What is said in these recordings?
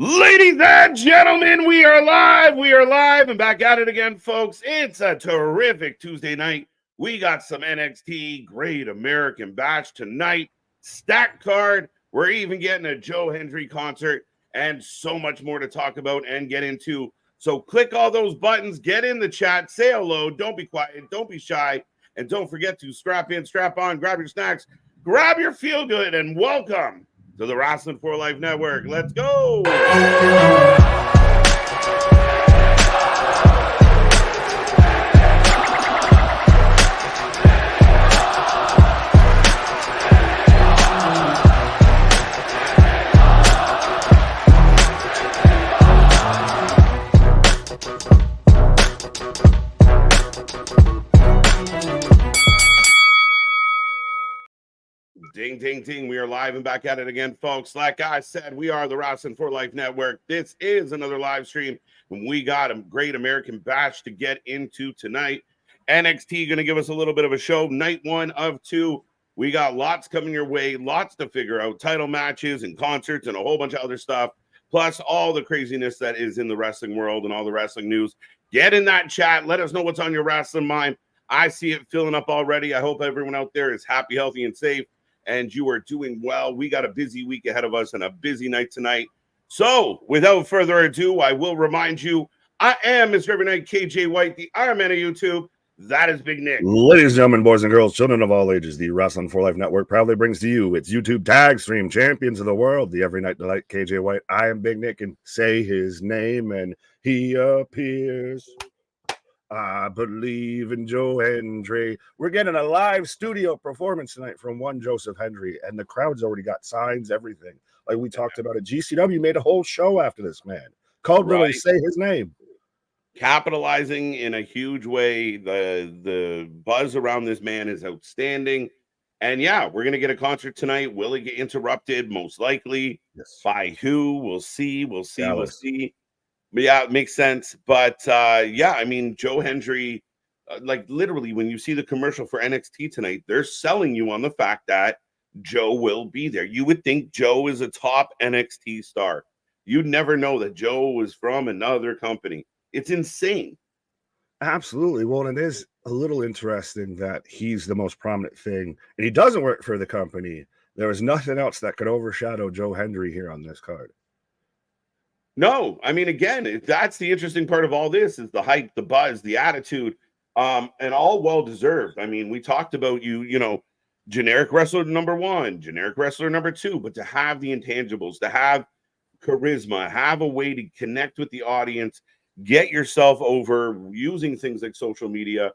Ladies and gentlemen, we are live. We are live and back at it again, folks. It's a terrific Tuesday night. We got some NXT Great American Bash tonight. Stacked card. We're even getting a Joe Hendry concert and so much more to talk about and get into. So click all those buttons, get in the chat, say hello, don't be quiet, don't be shy, and don't forget to strap in, strap on, grab your snacks, grab your feel good, and welcome to the Wrestling for Life Network. Let's go. Ding, ding, ding. We are live and back at it again, folks. Like I said, we are the Wrestling for Life Network. This is another live stream, and we got a Great American Bash to get into tonight. NXT going to give us a little bit of a show. Night 1 of 2. We got lots coming your way, lots to figure out, title matches and concerts and a whole bunch of other stuff, plus all the craziness that is in the wrestling world and all the wrestling news. Get in that chat. Let us know what's on your wrestling mind. I see it filling up already. I hope everyone out there is happy, healthy, and safe, and you are doing well. We got a busy week ahead of us and a busy night tonight. So, without further ado, I will remind you, I am Mr. Every Night KJ White, the Iron Man of YouTube. That is Big Nick. Ladies and gentlemen, boys and girls, children of all ages, the Wrestling for Life Network proudly brings to you its YouTube tag stream champions of the world, the Every Night Delight KJ White. I am Big Nick, and say his name, and he appears. I believe in Joe Hendry. We're getting a live studio performance tonight from one Joseph Hendry, and the crowd's already got signs, everything. Like we talked about it. GCW made a whole show after this man. Called really say his name. Capitalizing in a huge way. The buzz around this man is outstanding. And yeah, we're going to get a concert tonight. Will it get interrupted? Most likely. Yes. By who? We'll see. We'll see. But yeah, it makes sense. But yeah, I mean, Joe Hendry, like literally when you see the commercial for NXT tonight, they're selling you on the fact that Joe will be there. You would think Joe is a top NXT star. You'd never know that Joe was from another company. It's insane. Absolutely. Well, it is a little interesting that he's the most prominent thing, and he doesn't work for the company. There was nothing else that could overshadow Joe Hendry here on this card. No, I mean, again, that's the interesting part of all this is the hype, the buzz, the attitude, and all well-deserved. I mean, we talked about generic wrestler number 1, generic wrestler number 2, but to have the intangibles, to have charisma, have a way to connect with the audience, get yourself over using things like social media.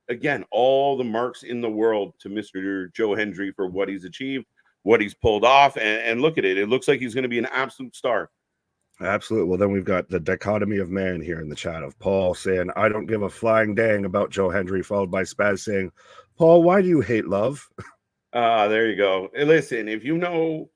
Again, all the marks in the world to Mr. Joe Hendry for what he's achieved, what he's pulled off, and look at it. It looks like he's going to be an absolute star. Absolutely. Well, then we've got the dichotomy of man here in the chat of Paul saying, I don't give a flying dang about Joe Hendry, followed by Spaz saying, Paul, why do you hate love? There you go. Hey, listen, if you know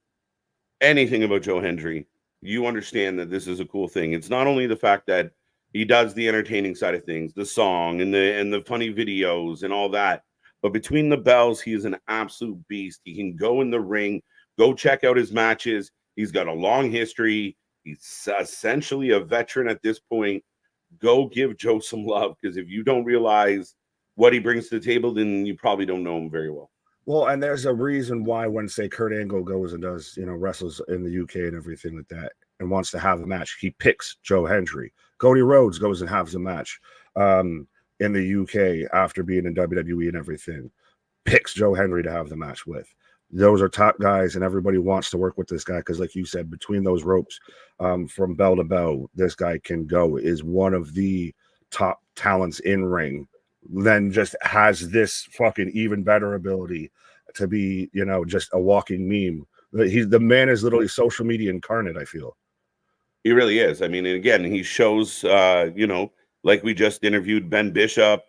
anything about Joe Hendry, you understand that this is a cool thing. It's not only the fact that he does the entertaining side of things, the song and the funny videos and all that, but between the bells, he is an absolute beast. He can go in the ring, go check out his matches. He's got a long history. He's essentially a veteran at this point. Go give Joe some love, because if you don't realize what he brings to the table, then you probably don't know him very well. Well, and there's a reason why when, say, Kurt Angle goes and does, wrestles in the UK and everything like that and wants to have a match, he picks Joe Hendry. Cody Rhodes goes and has a match in the UK after being in WWE and everything, picks Joe Hendry to have the match with. Those are top guys, and everybody wants to work with this guy because, like you said, between those ropes, from bell to bell, this guy can go, is one of the top talents in ring. Then just has this fucking even better ability to be, just a walking meme. The man is literally social media incarnate, I feel. He really is. I mean, again, he shows, like we just interviewed Ben Bishop.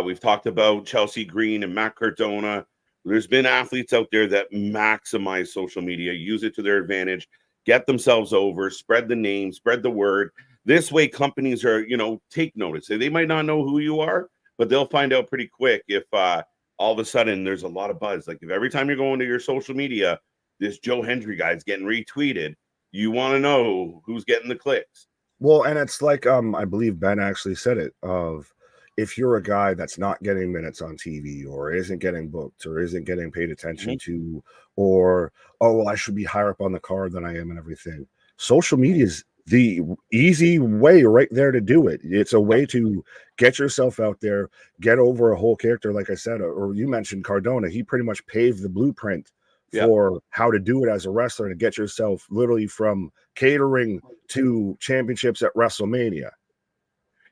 We've talked about Chelsea Green and Matt Cardona. There's been athletes out there that maximize social media, use it to their advantage, get themselves over, spread the name, spread the word. This way, companies are, take notice. They might not know who you are, but they'll find out pretty quick if all of a sudden there's a lot of buzz. Like if every time you're going to your social media, this Joe Hendry guy is getting retweeted, You want to know who's getting the clicks. Well, and it's like I believe Ben actually said it of if you're a guy that's not getting minutes on TV or isn't getting booked or isn't getting paid attention to, or oh well, I should be higher up on the card than I am and everything. Social media is the easy way right there to do it. It's a way to get yourself out there, get over a whole character, like I said, or you mentioned Cardona. He pretty much paved the blueprint for how to do it as a wrestler to get yourself literally from catering to championships at WrestleMania.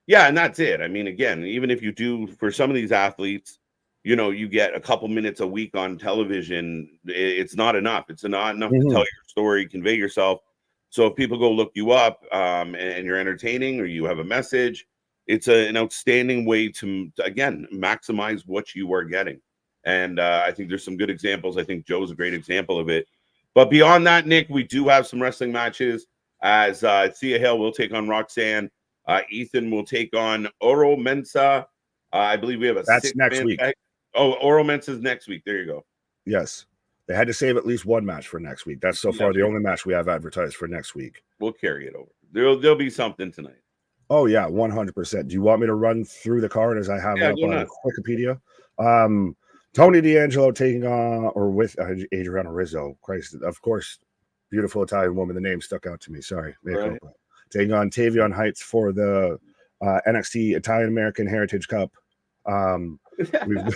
Yeah, and that's it. I mean, again, even if you do for some of these athletes, you know, you get a couple minutes a week on television, it's not enough. It's not enough to tell your story, convey yourself. So if people go look you up and you're entertaining or you have a message, it's an outstanding way to again maximize what you are getting. And I think there's some good examples. I think Joe's a great example of it. But beyond that, Nick, we do have some wrestling matches as Thea Hale will take on Roxanne. Ethan will take on Oro Mensa. I believe we have That's next week. Oh, Oro Mensa's next week. There you go. Yes. They had to save at least one match for next week. That's so far the only match we have advertised for next week. We'll carry it over. There'll be something tonight. Oh, yeah, 100%. Do you want me to run through the card as I have it up on Wikipedia? Tony D'Angelo taking on, or with Adriana Rizzo. Christ, of course, beautiful Italian woman. The name stuck out to me. Sorry. Right. Taking on Tavion Heights for the NXT Italian American Heritage Cup. We've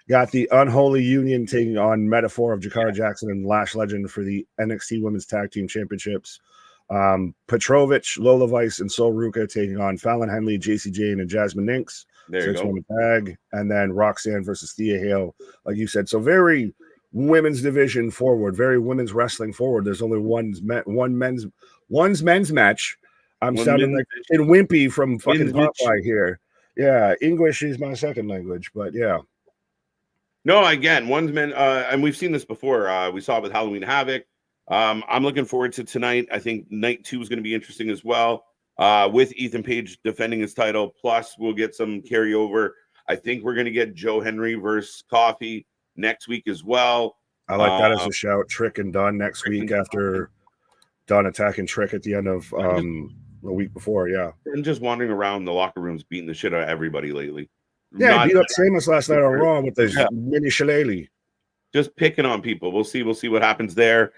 got the Unholy Union taking on Metaphor of Jakara Jackson and Lash Legend for the NXT Women's Tag Team Championships. Petrovich, Lola Vice, and Sol Ruka taking on Fallon Henley, JC Jane, and Jasmine Ninks. There you go. Tag. And then Roxanne versus Thea Hale, like you said. So very women's division forward, very women's wrestling forward. There's only one's men's match. I'm sounding like in Wimpy from fucking Popeye here. Yeah, English is my second language, but yeah. No, again, one's men, and we've seen this before. We saw it with Halloween Havoc. I'm looking forward to tonight. I think night 2 is going to be interesting as well. With Ethan Page defending his title, plus we'll get some carryover. I think we're going to get Joe Hendry versus Coffee next week as well. I like that as a shout. Trick and Dunn next week after Dunn attacking Trick at the end of the week before. Yeah, and just wandering around the locker rooms beating the shit out of everybody lately. Yeah, beat up Sheamus last night on Raw with the mini shillelagh. Just picking on people. We'll see what happens there.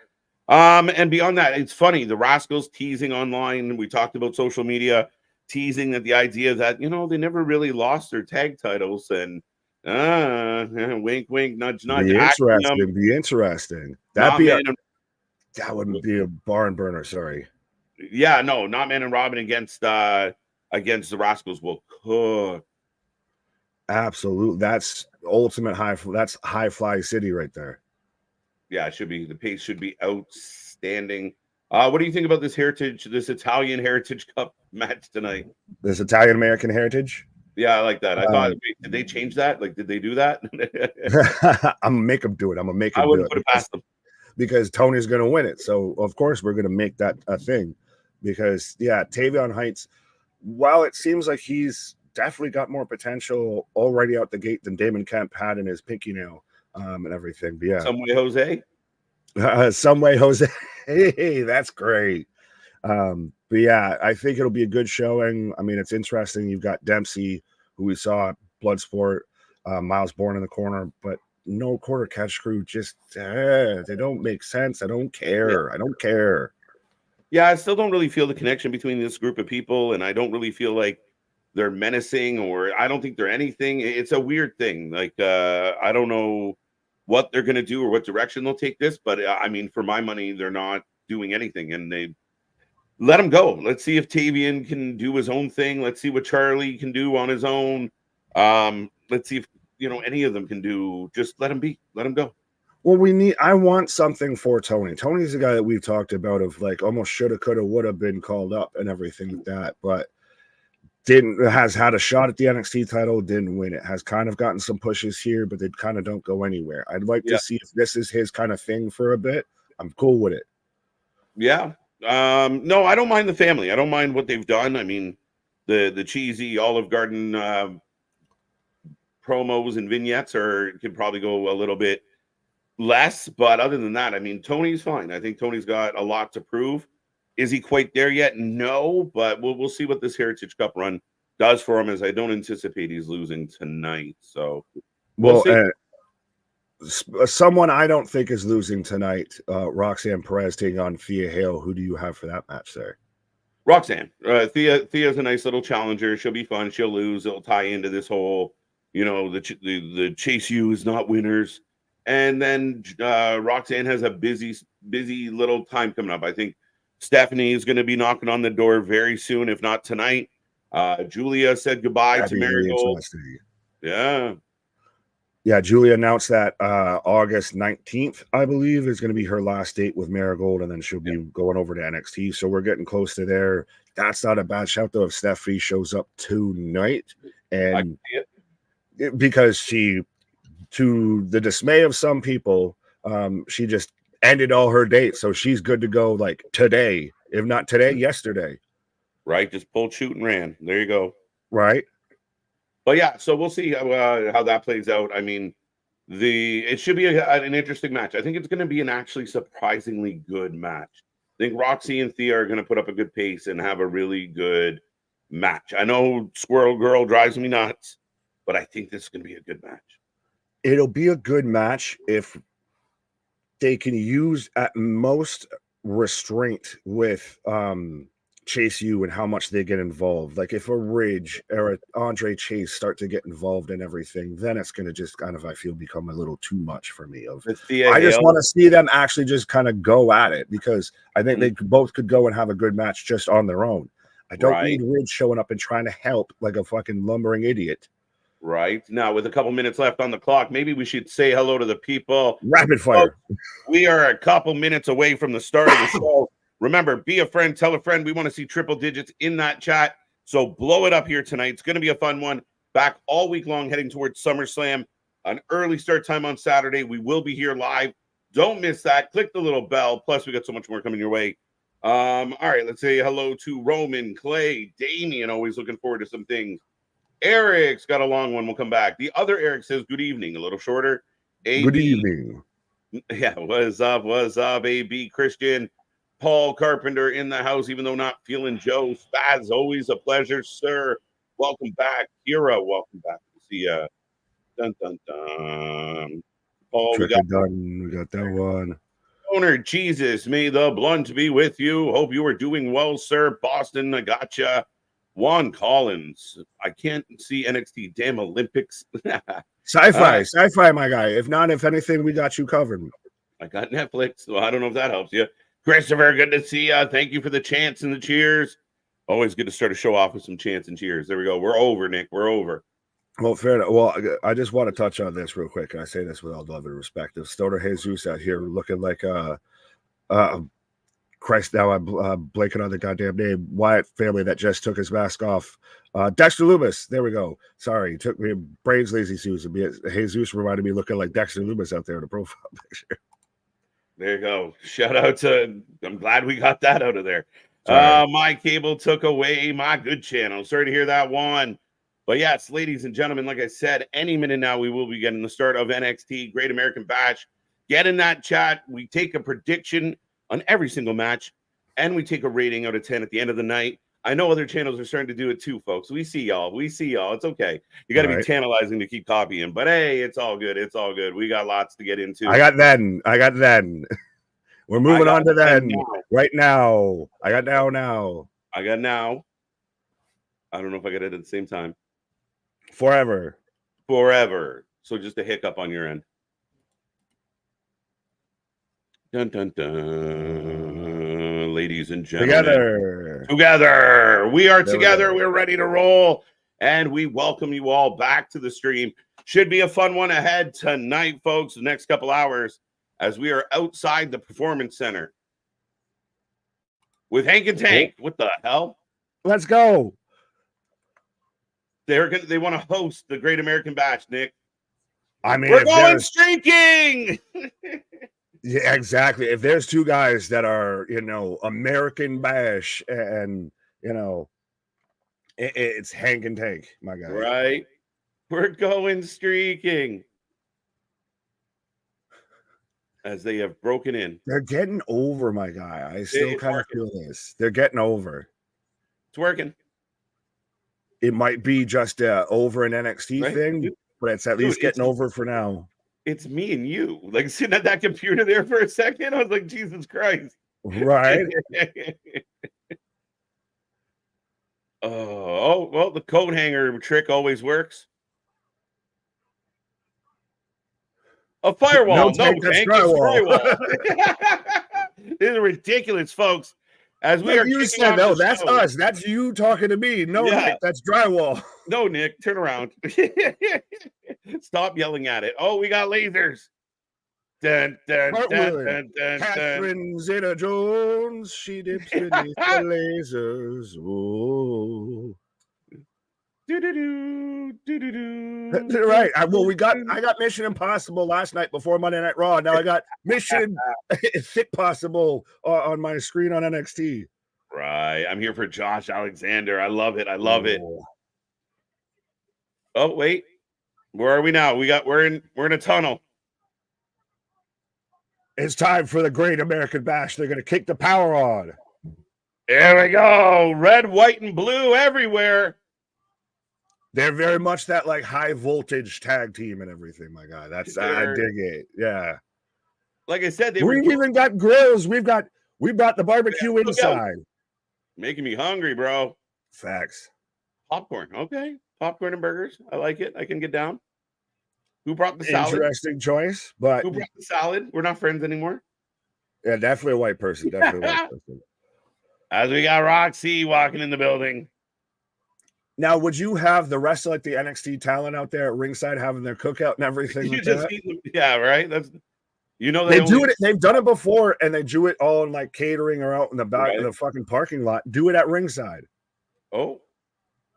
And beyond that, it's funny. The Rascals teasing online. We talked about social media teasing that the idea that, you know, they never really lost their tag titles and wink, wink, nudge, nudge. Be interesting. That wouldn't be a barn burner. Sorry. Yeah, no, not Man and Robin against the Rascals will cook. Absolutely. That's ultimate high. That's high fly city right there. Yeah, it should be. The pace should be outstanding. What do you think about this Italian Heritage Cup match tonight? This Italian American Heritage? Yeah, I like that. I thought, did they change that? Like, did they do that? I'm gonna make them do it. I wouldn't put it past them. Because Tony's gonna win it. So of course we're gonna make that a thing. Because Tavion Heights, while it seems like he's definitely got more potential already out the gate than Damon Kemp had in his pinky nail and everything. But yeah. Some way, Jose. Some way, Jose. Hey, that's great. But yeah, I think it'll be a good showing. I mean, it's interesting. You've got Dempsey, who we saw at Bloodsport, Miles Bourne in the corner, but no quarter catch crew. Just they don't make sense. I don't care. Yeah. I don't care. Yeah, I still don't really feel the connection between this group of people, and I don't really feel like they're menacing, or I don't think they're anything. It's a weird thing. Like I don't know what they're going to do or what direction they'll take this, but I mean, for my money, they're not doing anything, and they let him go. Let's see if Tavion can do his own thing. Let's see what Charlie can do on his own. Let's see if any of them can do. Just let him be. Let him go. Well, I want something for Tony. Tony's the guy that we've talked about of like almost shoulda, coulda, woulda been called up and everything like that, but has had a shot at the NXT title, didn't win it, has kind of gotten some pushes here, but they kind of don't go anywhere. I'd like to see if this is his kind of thing for a bit. I'm cool with it. Yeah. No, I don't mind the family. I don't mind what they've done. I mean, the cheesy Olive Garden promos and vignettes could probably go a little bit less, but other than that, I mean, Tony's fine. I think Tony's got a lot to prove. Is he quite there yet? No, but we'll see what this Heritage Cup run does for him, as I don't anticipate he's losing tonight. So we'll see. Someone I don't think is losing tonight, Roxanne Perez taking on Thea Hale. Who do you have for that match there? Roxanne. Thea's a nice little challenger. She'll be fun. She'll lose. It'll tie into this whole, the chase you is not winners. And then Roxanne has a busy little time coming up. I think Stephanie is going to be knocking on the door very soon, if not tonight. Julia said goodbye to Marigold. Yeah, Julia announced that August 19th, I believe, is going to be her last date with Marigold, and then she'll be going over to NXT. So we're getting close to there. That's not a bad shout, though, if Stephanie shows up tonight. And because she, to the dismay of some people, she just ended all her dates. So she's good to go like today. If not today, yesterday. Right? Just pulled, shoot, and ran. There you go. Right? But yeah, so we'll see how that plays out. I mean, it should be an interesting match. I think it's going to be an actually surprisingly good match. I think Roxy and Thea are going to put up a good pace and have a really good match. I know Squirrel Girl drives me nuts, but I think this is going to be a good match. It'll be a good match if they can use at most restraint with Chase U and how much they get involved. Like if a Ridge or an Andre Chase start to get involved in everything, then it's going to just kind of, I feel, become a little too much for me. I just want to see them actually just kind of go at it, because I think they both could go and have a good match just on their own. I don't need Ridge showing up and trying to help like a fucking lumbering idiot. Right now, with a couple minutes left on the clock, maybe we should say hello to the people. Rapid fire. We are a couple minutes away from the start of the show. Remember, be a friend, tell a friend. We want to see triple digits in that chat. So blow it up here tonight. It's going to be a fun one. Back all week long, heading towards SummerSlam. An early start time on Saturday. We will be here live. Don't miss that. Click the little bell. Plus, we got so much more coming your way. All right, let's say hello to Roman, Clay, Damien. Always looking forward to some things. Eric's got a long one. We'll come back. The other Eric says, good evening. A little shorter. AB. Good evening. Yeah, what's up? What's up, AB Christian? Paul Carpenter in the house, even though not feeling Joe. Spaz, always a pleasure, sir. Welcome back. Kira, welcome back. See ya. Dun, dun, dun. Paul, we got that one. Owner Jesus, may the blunt be with you. Hope you are doing well, sir. Boston, I gotcha. Juan Collins, I can't see NXT. Damn Olympics. Sci-fi, my guy. If not, if anything, we got you covered. I got Netflix, so I don't know if that helps you. Christopher, good to see you. Thank you for the chants and the cheers. Always good to start a show off with some chants and cheers. There we go. We're over, Nick. We're over. Well, fair enough. Well, I just want to touch on this real quick. And I say this with all due respect. If Stoner Jesus out here looking like Christ, now I'm blanking on the goddamn name. Wyatt family that just took his mask off. Dexter Lumis. There we go. Sorry, took me brains lazy Susan. Jesus reminded me looking like Dexter Lumis out there in the profile picture. There you go. Shout out to, I'm glad we got that out of there. My cable took away my good channel. Sorry to hear that one. But yes, ladies and gentlemen, like I said, any minute now we will be getting the start of NXT Great American Bash. Get in that chat. We take a prediction on every single match, and we take a rating out of 10 at the end of the night. I know other channels are starting to do it too, folks. We see y'all. It's okay. You got to be tantalizing to keep copying, but hey, it's all good. It's all good. We got lots to get into. I got then. We're moving on to then right now. I got now. I got now. I don't know if I got it at the same time. Forever. So just a hiccup on your end. Dun, dun, dun. Ladies and gentlemen. Together. We are together. We're ready to roll. And we welcome you all back to the stream. Should be a fun one ahead tonight, folks, the next couple hours, as we are outside the Performance Center with Hank and Tank. What the hell? Let's go. They want to host the Great American Bash, Nick. I mean, we're going streaking. Yeah, exactly. If there's two guys that are, American Bash and, it's Hank and Tank, my guy. Right. We're going streaking. as they have broken in. They're getting over, my guy. I still kind of feel this. They're getting over. It's working. It might be just over an NXT thing, but it's at least getting over for now. It's me and you, like sitting at that computer there for a second. I was like, Jesus Christ. Right. Oh, well, the coat hanger trick always works. A firewall. No, thank you. Drywall. This is ridiculous, folks. As we are, you said, no, that's us. That's you talking to me. No, Nick, that's drywall. No, Nick, turn around. Stop yelling at it. Oh, we got lasers. Dun, dun, dun, dun, dun, Catherine Zeta-Jones, she dips beneath the lasers. Oh. Right. Well, I got Mission Impossible last night before Monday Night Raw. Now I got Mission Thick Possible on my screen on NXT. Right. I'm here for Josh Alexander. I love it. I love it. Oh, wait. Where are we now? We're in a tunnel. It's time for the Great American Bash. They're going to kick the power on. There we go. Red, white, and blue everywhere. They're very much that like high voltage tag team and everything, my guy. I dig it. Yeah. Like I said, we even got grills. We brought the barbecue inside. Making me hungry, bro. Facts. Popcorn. Okay. Popcorn and burgers. I like it. I can get down. Who brought the salad? Interesting choice, but who brought the salad? We're not friends anymore. Yeah, definitely a white person. Definitely a white person. As we got Roxy walking in the building. Now, would you have the rest of like the NXT talent out there at ringside having their cookout and everything? You just see them, yeah, right. That's they do it. They've done it before, and they do it all in like catering or out in the back of the fucking parking lot. Do it at ringside. Oh,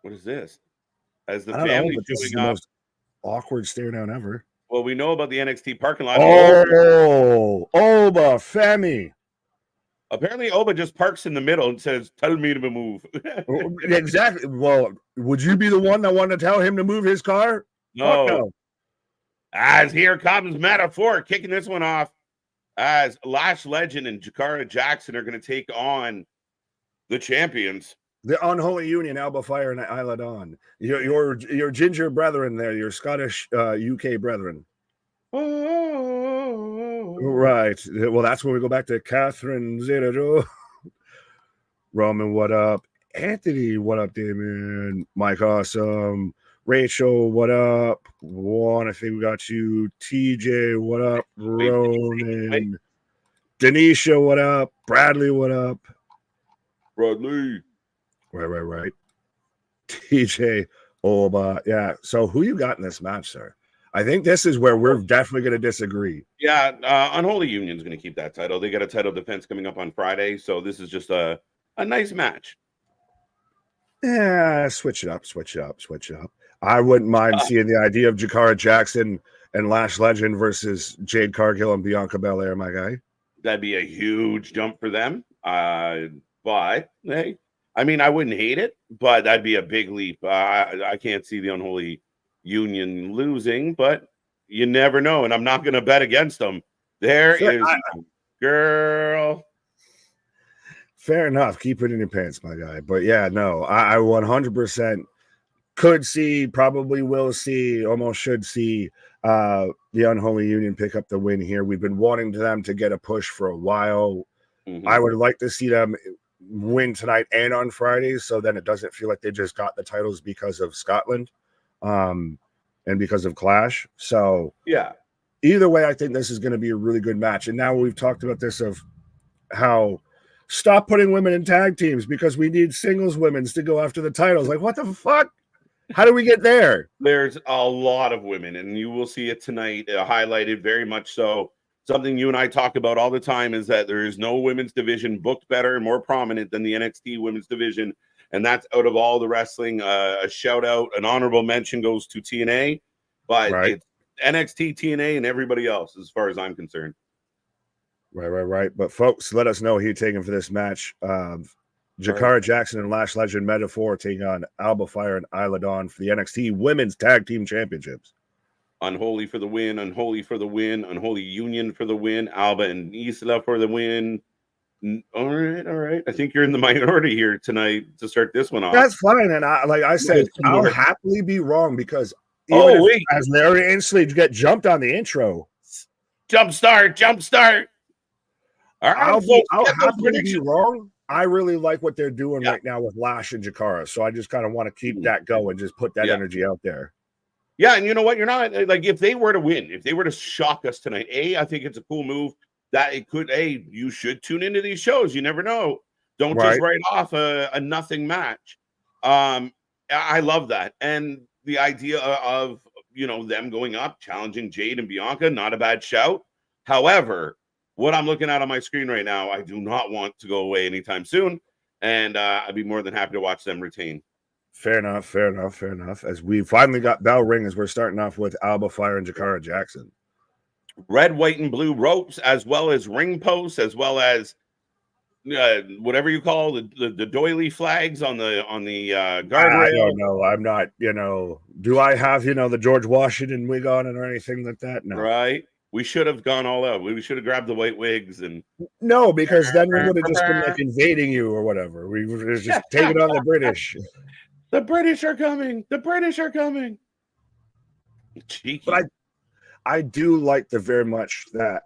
what is this? As the family family this is the most awkward stare down ever. Well, we know about the NXT parking lot. Oh, Oba Femi. Apparently, Oba just parks in the middle and says, "Tell me to move." Exactly. Well, would you be the one that wanted to tell him to move his car? No. As here comes Metaphor kicking this one off. As Lash Legend and Jakara Jackson are going to take on the champions. The Unholy Union, Alba Fire and Isla Dawn. Your ginger brethren there, your Scottish UK brethren. Right. Well, that's when we go back to Catherine Zeta-Jones. Roman, what up? Anthony, what up, Damon? Mike, awesome. Rachel, what up? Juan, I think we got you. TJ, what up? Ronan. Denisha, what up? Bradley, what up? Bradley. Right. TJ, yeah. So who you got in this match, sir? I think this is where we're definitely going to disagree. Yeah, Unholy Union's going to keep that title. They got a title defense coming up on Friday, so this is just a nice match. Yeah, switch it up. I wouldn't mind seeing the idea of Jakara Jackson and Lash Legend versus Jade Cargill and Bianca Belair, my guy. That'd be a huge jump for them. But hey, I mean, I wouldn't hate it, but that'd be a big leap. I can't see the Unholy Union losing, but you never know. And I'm not going to bet against them. Girl. Fair enough. Keep it in your pants, my guy. But yeah, no, I 100% could see, probably will see, almost should see the Unholy Union pick up the win here. We've been wanting them to get a push for a while. Mm-hmm. I would like to see them win tonight and on Friday, so then it doesn't feel like they just got the titles because of Scotland and because of Clash. So yeah, either way, I think this is going to be a really good match. And now we've talked about this of how stop putting women in tag teams because we need singles women's to go after the titles. Like, what the fuck? How do we get there? There's a lot of women, and you will see it tonight, highlighted very much so. Something you and I talk about all the time is that there is no women's division booked better and more prominent than the NXT women's division. And that's out of all the wrestling. A shout out, an honorable mention goes to TNA, but it's NXT, TNA, and everybody else as far as I'm concerned. Right. But folks, let us know who you're taking for this match. Jakara Jackson and Lash Legend Metaphor taking on Alba Fire and Isla Dawn for the NXT Women's Tag Team Championships. Unholy for the win. Unholy for the win. Unholy Union for the win. Alba and Isla for the win. All right, all right. I think you're in the minority here tonight to start this one off. That's fine, and like I said, I'll happily be wrong because even if, as Larry instantly get jumped on the intro, jump start. All right, I'll happily be wrong. I really like what they're doing right now with Lash and Jakara, so I just kind of want to keep that going, just put that energy out there. Yeah, and you know what? You're not like if they were to win, if they were to shock us tonight, I think it's a cool move that it could. You should tune into these shows. You never know. Don't just write off a nothing match. I love that, and the idea of them going up, challenging Jade and Bianca, not a bad shout. However, what I'm looking at on my screen right now, I do not want to go away anytime soon, and I'd be more than happy to watch them retain. Fair enough. As we finally got bell ring, as we're starting off with Alba Fire and Jakara Jackson. Red, white, and blue ropes, as well as ring posts, as well as whatever you call the doily flags on the guardrail. I don't know. I'm not. Do I have the George Washington wig on it or anything like that? No. Right. We should have gone all out. We should have grabbed the white wigs and no, because then we would have just been like invading you or whatever. We would have just taken on the British. The British are coming. Cheeky. But I do like very much that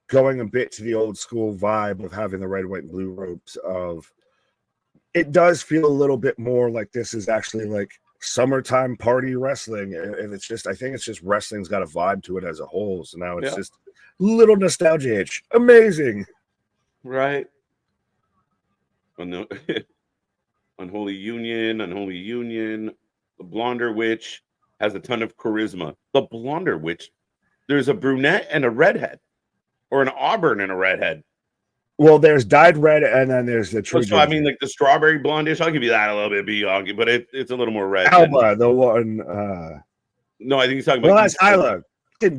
going a bit to the old school vibe of having the red, white, and blue ropes. Of it does feel a little bit more like this is actually like summertime party wrestling, and it's just I think it's just wrestling's got a vibe to it as a whole. So now it's just a little nostalgia itch. Amazing, right? Oh no. Unholy Union. The Blonder Witch has a ton of charisma. The Blonder Witch, there's a brunette and a redhead, or an auburn and a redhead. Well, there's dyed red, and then there's the true. So I mean, like the strawberry blondish. I'll give you that a little bit, Bianchi, but it's a little more red. Alba, the one. No, I think he's talking about. Well, that's Isla.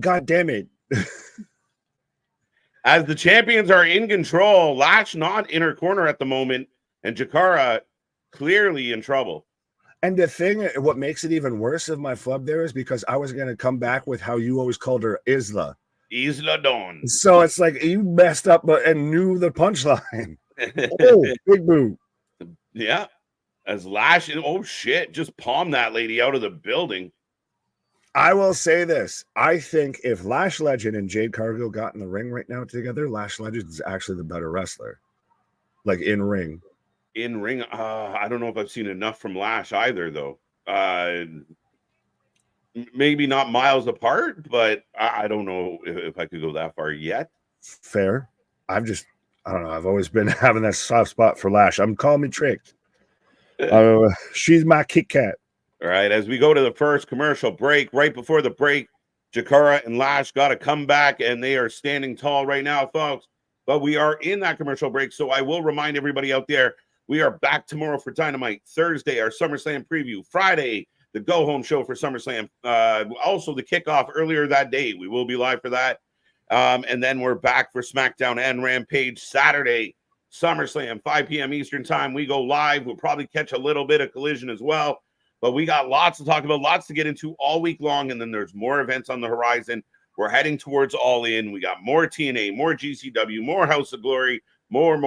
God damn it. As the champions are in control, Lash not in her corner at the moment, and Jakara clearly in trouble. And the thing, what makes it even worse of my flub there is because I was going to come back with how you always called her Isla Dawn. So it's like you messed up and knew the punchline. Oh, big boo. Yeah. As Lash, oh shit, just palm that lady out of the building. I will say this. I think if Lash Legend and Jade Cargill got in the ring right now together, Lash Legend is actually the better wrestler. Like in ring. I don't know if I've seen enough from Lash either, though. Maybe not miles apart, but I don't know if I could go that far yet. Fair. I don't know. I've always been having that soft spot for Lash. Call me tricked. She's my Kit Kat. All right. As we go to the first commercial break, right before the break, Jakara and Lash got to come back, and they are standing tall right now, folks. But we are in that commercial break, so I will remind everybody out there, we are back tomorrow for Dynamite. Thursday, our SummerSlam preview. Friday, the go-home show for SummerSlam. Also, the kickoff earlier that day. We will be live for that. And then we're back for SmackDown and Rampage Saturday. SummerSlam, 5 p.m. Eastern time. We go live. We'll probably catch a little bit of Collision as well. But we got lots to talk about, lots to get into all week long. And then there's more events on the horizon. We're heading towards All In. We got more TNA, more GCW, more House of Glory, more.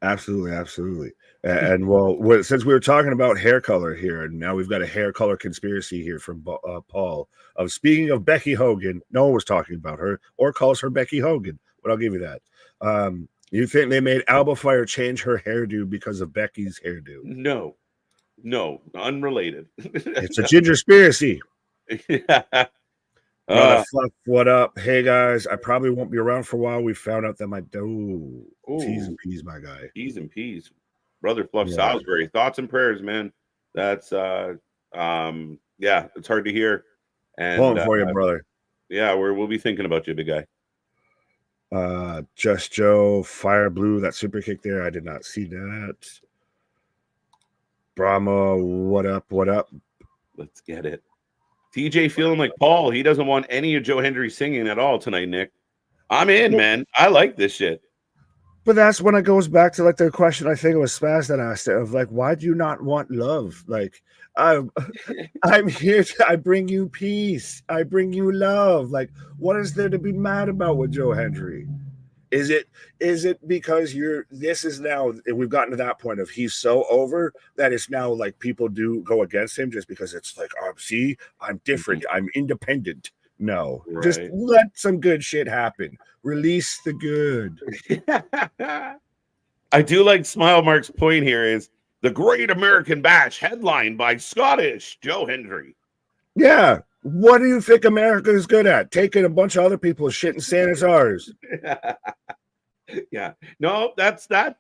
Absolutely. And well, since we were talking about hair color here, and now we've got a hair color conspiracy here from Paul. Speaking of Becky Hogan, no one was talking about her or calls her Becky Hogan, but I'll give you that. You think they made Alba Fire change her hairdo because of Becky's hairdo? No, unrelated. It's a ginger-spiracy. Yeah. What up? Hey guys, I probably won't be around for a while. We found out that my T's and P's, my guy. T's and P's. Brother Fluff Salisbury. Thoughts and prayers, man. That's it's hard to hear. And pulling for you, brother. Yeah, we'll be thinking about you, big guy. Just Joe, Fire Blue, that super kick there. I did not see that. Brahma, what up? Let's get it. TJ feeling like Paul. He doesn't want any of Joe Hendry singing at all tonight, Nick. I'm in, man. I like this shit. But that's when it goes back to like the question I think it was Spaz that asked it of like, why do you not want love? Like, I'm here I bring you peace. I bring you love. Like, what is there to be mad about with Joe Hendry? Is it because this is now we've gotten to that point of he's so over that it's now like people do go against him just because it's like, oh, see, I'm different. I'm independent. No, just let some good shit happen. Release the good. I do like Smile Mark's point here is the Great American Bash headlined by Scottish Joe Hendry. Yeah. What do you think America is good at? Taking a bunch of other people's shit and saying it's ours. Yeah. No, that's a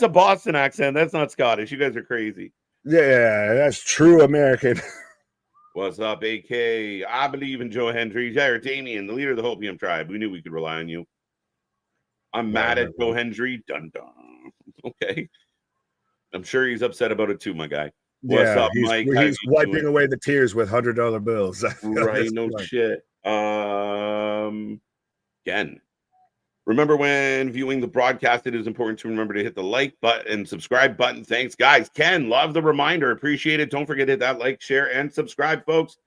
Boston accent. That's not Scottish. You guys are crazy. Yeah, that's true American. What's up, AK? I believe in Joe Hendry. Jair Damien, the leader of the Hopium tribe. We knew we could rely on you. I'm mad at Joe Hendry. Dun dun. Okay. I'm sure he's upset about it too, my guy. What's up, Mike? He's wiping away the tears with $100 bills. Right, no shit. Again, remember when viewing the broadcast, it is important to remember to hit the like button and subscribe button. Thanks, guys. Ken, love the reminder. Appreciate it. Don't forget to hit that like, share, and subscribe, folks.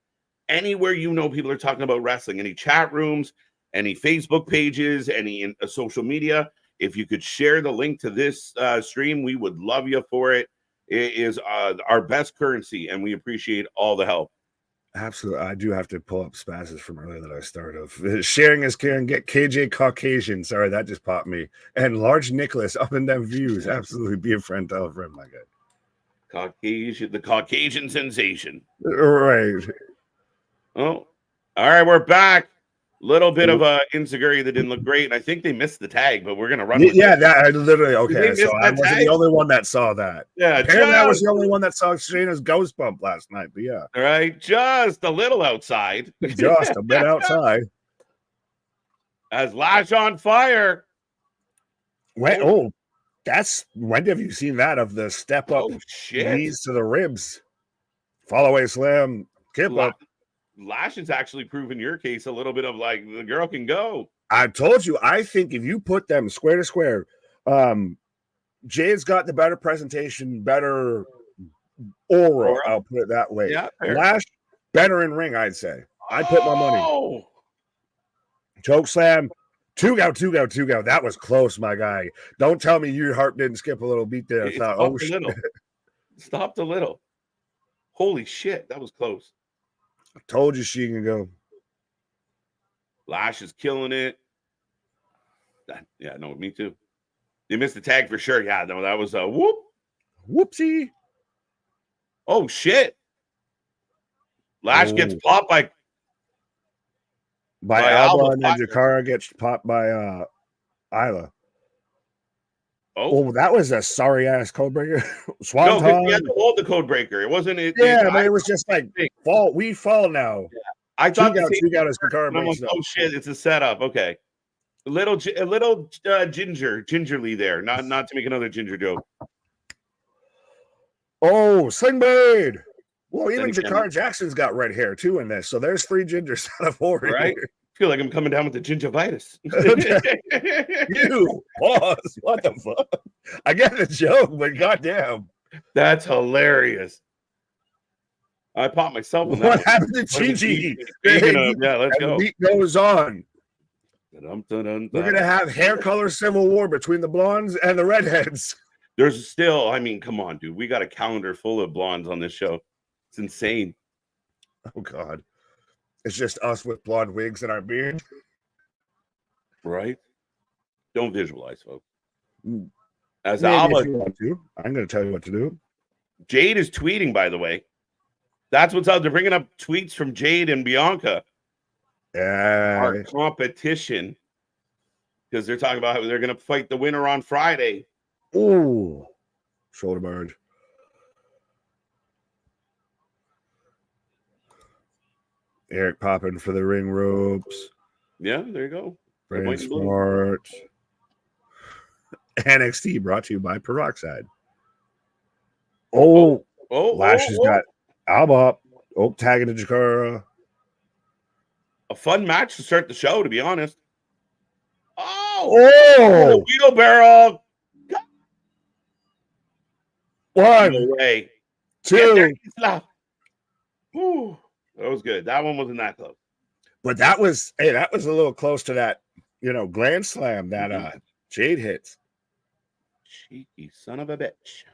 Anywhere you know people are talking about wrestling, any chat rooms, any Facebook pages, any social media, if you could share the link to this stream, we would love you for it. It is our best currency, and we appreciate all the help. Absolutely. I do have to pull up Spazes from earlier that I started of. Sharing is caring. Get KJ Caucasian. Sorry, that just popped me. And Large Nicholas, up and down views. Absolutely. Be a friend. Tell a friend, my guy. Caucasian, the Caucasian sensation. Right. Oh, all right. We're back. Little bit of a insecurity that didn't look great, and I think they missed the tag, but we're gonna run with it. That I literally okay. So I wasn't the only one that saw that. Yeah, apparently I was the only one that saw Shayna's ghost bump last night. But yeah, all right, just a little outside, just a bit outside. As Lash on fire. When have you seen that of the step up knees to the ribs, fall away slam, kip up? Lash has actually proven your case a little bit of like the girl can go. I told you, I think if you put them square to square, Jade's got the better presentation, better aura. I'll put it that way. Yeah, Lash, better in ring, I'd say. I'd put my money. Choke slam, two go. That was close, my guy. Don't tell me your heart didn't skip a little beat there. I thought, oh shit. Stopped a little. Holy shit, that was close. I told you she can go. Lash is killing it. Yeah, no, me too. You missed the tag for sure. Yeah, no, that was a whoop. Whoopsie. Oh, shit. Lash gets popped by Alba, and then Jakara gets popped by Isla. Oh, that was a sorry ass code breaker. Swanton. No, he had to hold the code breaker. It wasn't it. But it was just like fall. We fall now. Yeah. I thought you got us Jakara. Like, oh shit! It's a setup. Okay, a little gingerly there. Not to make another ginger joke. Oh, Sling Blade. Well, even Jakara Jackson's got red hair too in this. So there's 3 gingers out of 4. Right. Here. I feel like I'm coming down with the gingivitis. You pause. What the fuck? I get the joke, but goddamn. That's hilarious. I popped myself in that. What happened to Gigi? Yeah, let's go. The beat goes on. We're gonna have hair color civil war between the blondes and the redheads. There's still, I mean, come on, dude. We got a calendar full of blondes on this show. It's insane. Oh God. It's just us with blonde wigs and our beard. Right? Don't visualize, folks. As Alba, I'm going to tell you what to do. Jade is tweeting, by the way. That's what's up. They're bringing up tweets from Jade and Bianca. Our competition. Because they're talking about how they're going to fight the winner on Friday. Ooh. Shoulder barge. Eric popping for the ring ropes. Yeah, there you go. Brand Smart. NXT brought to you by Peroxide. Lash has got Alba up. Tagging to Jakara. A fun match to start the show, to be honest. Oh, Oh, wheelbarrow. one, No way. Get there, two. Isla. Whew. That was good. That one wasn't that close. But that was a little close to that, grand slam that Jade hits. Cheeky son of a bitch.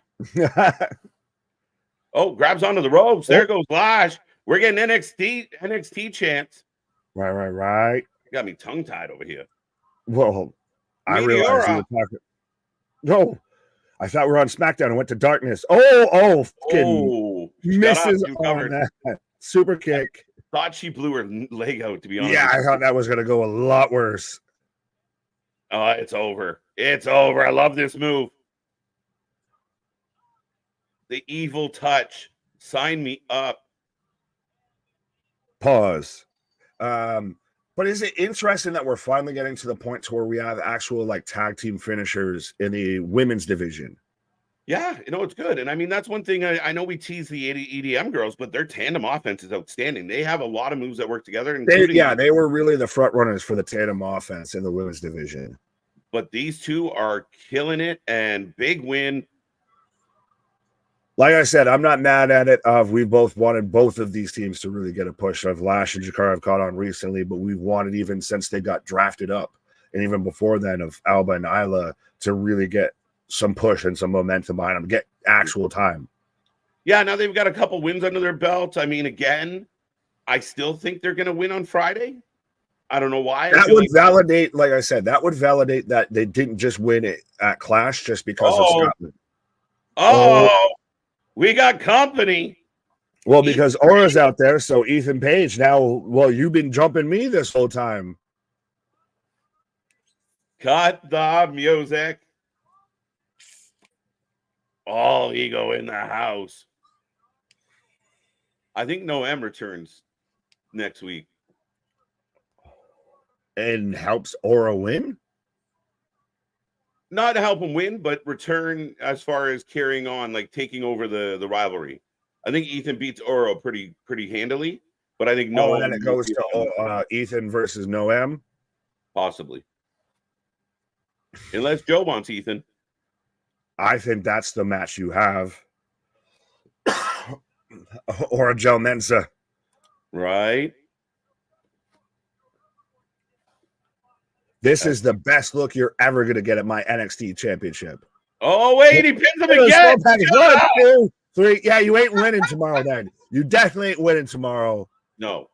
Oh, grabs onto the ropes. There goes Lash. We're getting NXT chance. Right. Got me tongue-tied over here. Well, I realized you were talking. No, I thought we were on SmackDown and went to darkness. Oh, misses on that super kick. Thought she blew her leg out, to be honest. Yeah, I thought that was going to go a lot worse. It's over. It's over. I love this move. The evil touch. Sign me up. Pause. But is it interesting that we're finally getting to the point to where we have actual tag team finishers in the women's division? Yeah, it's good. And I mean, that's one thing I know we tease the EDM girls, but their tandem offense is outstanding. They have a lot of moves that work together. They were really the front runners for the tandem offense in the women's division. But these two are killing it, and big win. Like I said, I'm not mad at it. We both wanted both of these teams to really get a push. Lash and Jakar have caught on recently, but we've wanted even since they got drafted up, and even before then of Alba and Isla to really get some push and some momentum behind them, get actual time. Yeah, now they've got a couple wins under their belt. I mean, again, I still think they're going to win on Friday. I don't know why. That would validate, like I said, that would validate that they didn't just win it at Clash just because of Scotland. We got company. Well, because Aura's out there, so Ethan Page now, well, you've been jumping me this whole time. Cut the music. All ego in the house. I think Noam returns next week. And helps Aura win? Not to help him win, but return as far as carrying on, taking over the rivalry. I think Ethan beats Oro pretty handily, but I think Noam. And then it goes to Ethan versus Noam? Possibly. Unless Joe wants Ethan. I think that's the match you have. Or a Joe Mensa. Right. This is the best look you're ever going to get at my NXT championship. Oh, wait, he pins him again. 1, 2, 3. Yeah, you ain't winning tomorrow then. You definitely ain't winning tomorrow. No.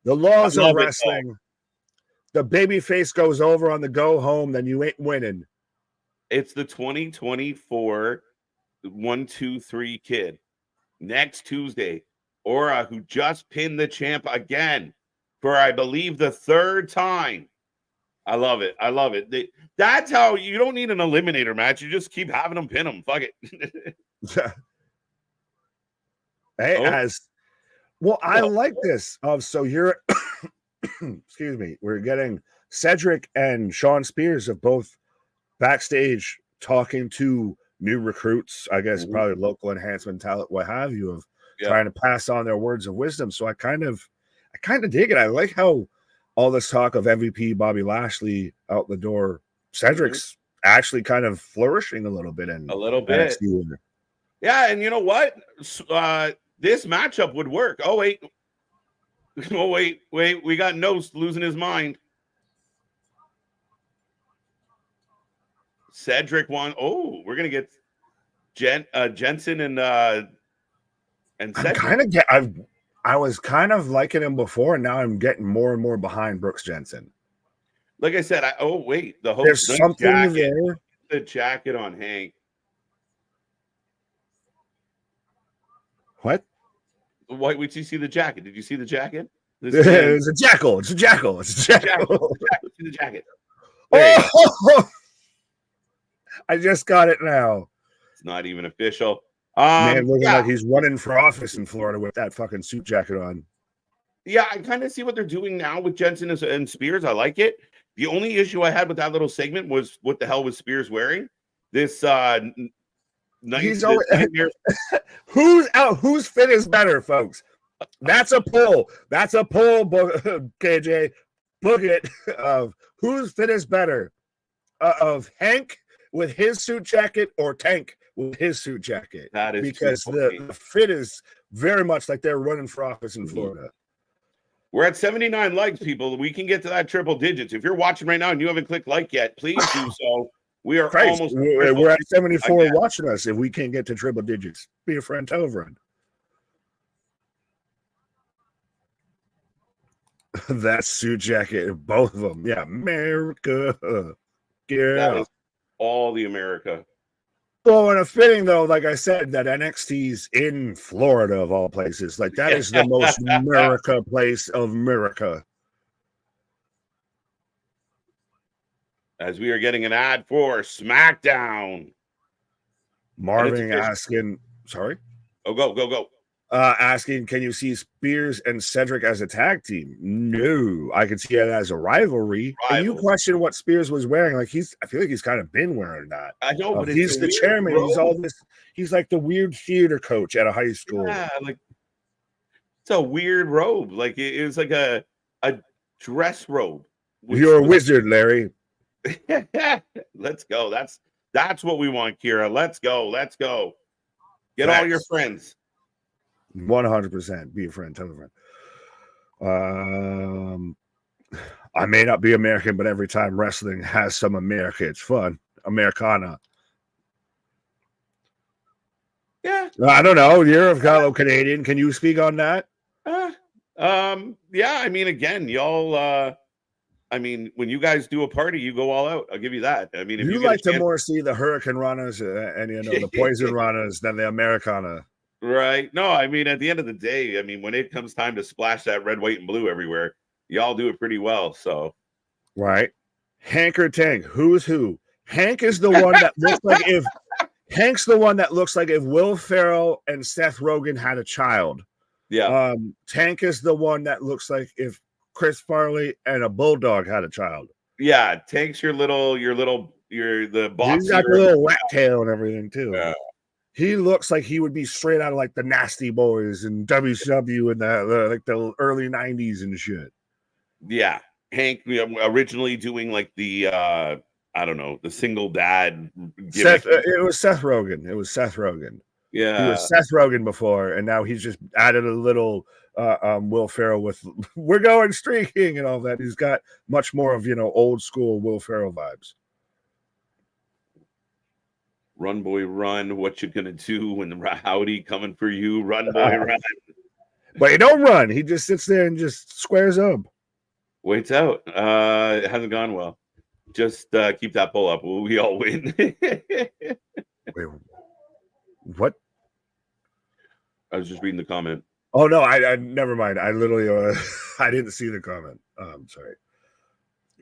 The laws of wrestling. The baby face goes over on the go home, then you ain't winning. It's the 2024 1-2-3 kid. Next Tuesday, Aura, who just pinned the champ again for, I believe, the third time. I love it. I love it. That's how you don't need an eliminator match. You just keep having them pin them. Fuck it. I like this. So you're, excuse me, we're getting Cedric and Sean Spears of both backstage talking to new recruits, I guess, probably local enhancement talent, what have you, of trying to pass on their words of wisdom. So I kind of dig it. I like how all this talk of MVP Bobby Lashley out the door, Cedric's actually kind of flourishing a little bit. Yeah, and you know what? This matchup would work. Oh, wait. We got Nost losing his mind. Cedric won. Oh, we're going to get Jensen and Cedric. I was kind of liking him before, and now I'm getting more and more behind Brooks Jensen. Like I said, the host. There's something there. The jacket on Hank. What? Why would you see the jacket? Did you see the jacket? It's a jackal. It's a jackal. It's a jackal. See the jacket. Oh, I just got it now. It's not even official. Man, looking like he's running for office in Florida with that fucking suit jacket on. Yeah, I kind of see what they're doing now with Jensen and Spears. I like it. The only issue I had with that little segment was what the hell was Spears wearing? This he's always, whose fit is better, folks? That's a poll. That's a poll, KJ. Book it of whose fit is better. of Hank with his suit jacket or Tank with his suit jacket. That is because the fit is very much like they're running for office in Florida. We're at 79 likes, people. We can get to that triple digits. If you're watching right now and you haven't clicked like yet, please do so. We are almost. We're at 74 watching us. If we can't get to triple digits, be a friend, tell a friend. That suit jacket, both of them. Yeah, America. Yeah. That is all the America. Well, and a fitting though, like I said, that NXT's in Florida of all places. Like that is the most America place of America. As we are getting an ad for SmackDown. Marvin asking, sorry? Oh, go. Asking, can you see Spears and Cedric as a tag team? No, I can see it as a rivalry. And you question what Spears was wearing. Like I feel like he's kind of been wearing that. I know, but he's the chairman. Robe. He's all this. He's like the weird theater coach at a high school. Yeah, like it's a weird robe. Like it was like a dress robe. You're a wizard, Larry. Let's go. That's what we want, Kira. Let's go. Get all your friends. 100%. Be a friend. Tell a friend. I may not be American, but every time wrestling has some America, it's fun. Americana. Yeah. I don't know. You're a fellow Canadian. Can you speak on that? Yeah. I mean, again, y'all. I mean, when you guys do a party, you go all out. I'll give you that. I mean, if you like to more see the Hurricane Runners and the Poison Runners than the Americana. Right. No, I mean, at the end of the day, I mean, when it comes time to splash that red, white, and blue everywhere, y'all do it pretty well. So, right. Hank or Tank? Who's who? Hank is the one that looks like if Hank's the one that looks like if Will Ferrell and Seth Rogen had a child. Yeah. Tank is the one that looks like if Chris Farley and a bulldog had a child. Yeah. Tank's you're the boxer. He's got the little rat tail and everything too. Yeah. He looks like he would be straight out of like the Nasty Boys and WCW in the early 90s and shit. Yeah. Hank originally doing like the I don't know, the single dad. It was Seth Rogen. Yeah. He was Seth Rogen before, and now he's just added a little Will Ferrell with we're going streaking and all that. He's got much more of old school Will Ferrell vibes. Run, boy, run. What you gonna do when the Howdy coming for you? Run, boy, run. But he don't run. He just sits there and just squares up. Waits out. It hasn't gone well. Just keep that pull up. We all win. Wait, what? I was just reading the comment. Oh, no, I never mind. I literally, I didn't see the comment. Sorry.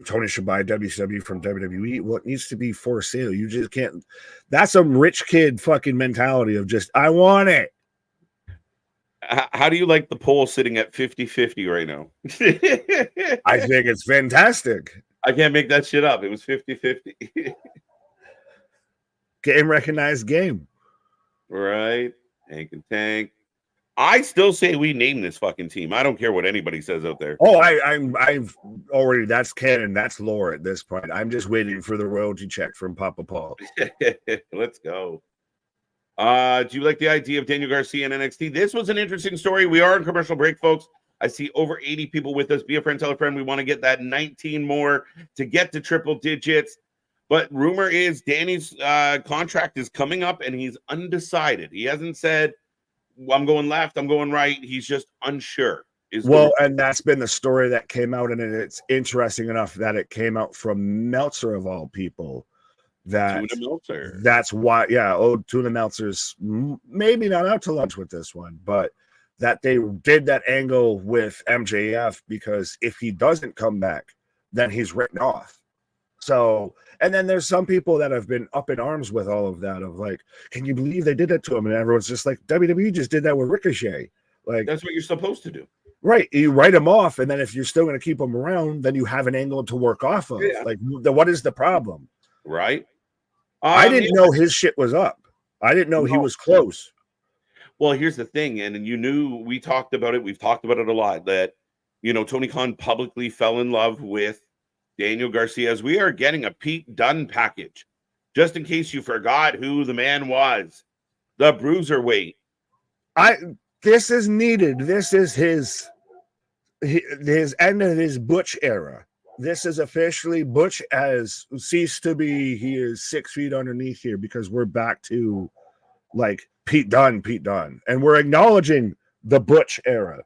Tony should buy WCW from WWE. Well, it needs to be for sale. You just can't. That's some rich kid fucking mentality of just, I want it. How do you like the poll sitting at 50-50 right now? I think it's fantastic. I can't make that shit up. It was 50-50. Game recognized game. Right. Hank and Tank. I still say we name this fucking team. I don't care what anybody says out there. Oh, I've already, that's canon, that's lore at this point. I'm just waiting for the royalty check from Papa Paul. Let's go. Do you like the idea of Daniel Garcia and NXT? This was an interesting story. We are in commercial break, folks. I see over 80 people with us. Be a friend, tell a friend. We want to get that 19 more to get to triple digits. But rumor is Danny's contract is coming up and he's undecided. He hasn't said, I'm going left, I'm going right. He's just unsure. And that's been the story that came out, and it's interesting enough that it came out from Meltzer of all people. That's why, Tuna Meltzer's maybe not out to lunch with this one, but that they did that angle with MJF because if he doesn't come back, then he's written off. So, and then there's some people that have been up in arms with all of that of like, can you believe they did that to him? And everyone's just like, WWE just did that with Ricochet. Like, that's what you're supposed to do. Right. You write him off, and then if you're still going to keep him around, then you have an angle to work off of. Yeah. Like, what is the problem? Right. I didn't know his shit was up. I didn't know he was close. Well, here's the thing, and you knew we talked about it. We've talked about it a lot that, Tony Khan publicly fell in love with Daniel Garcia's. We are getting a Pete Dunne package. Just in case you forgot who the man was. The bruiserweight. This is needed. This is his end of his Butch era. This is officially Butch has ceased to be. He is 6 feet underneath here because we're back to like Pete Dunne, and we're acknowledging the Butch era.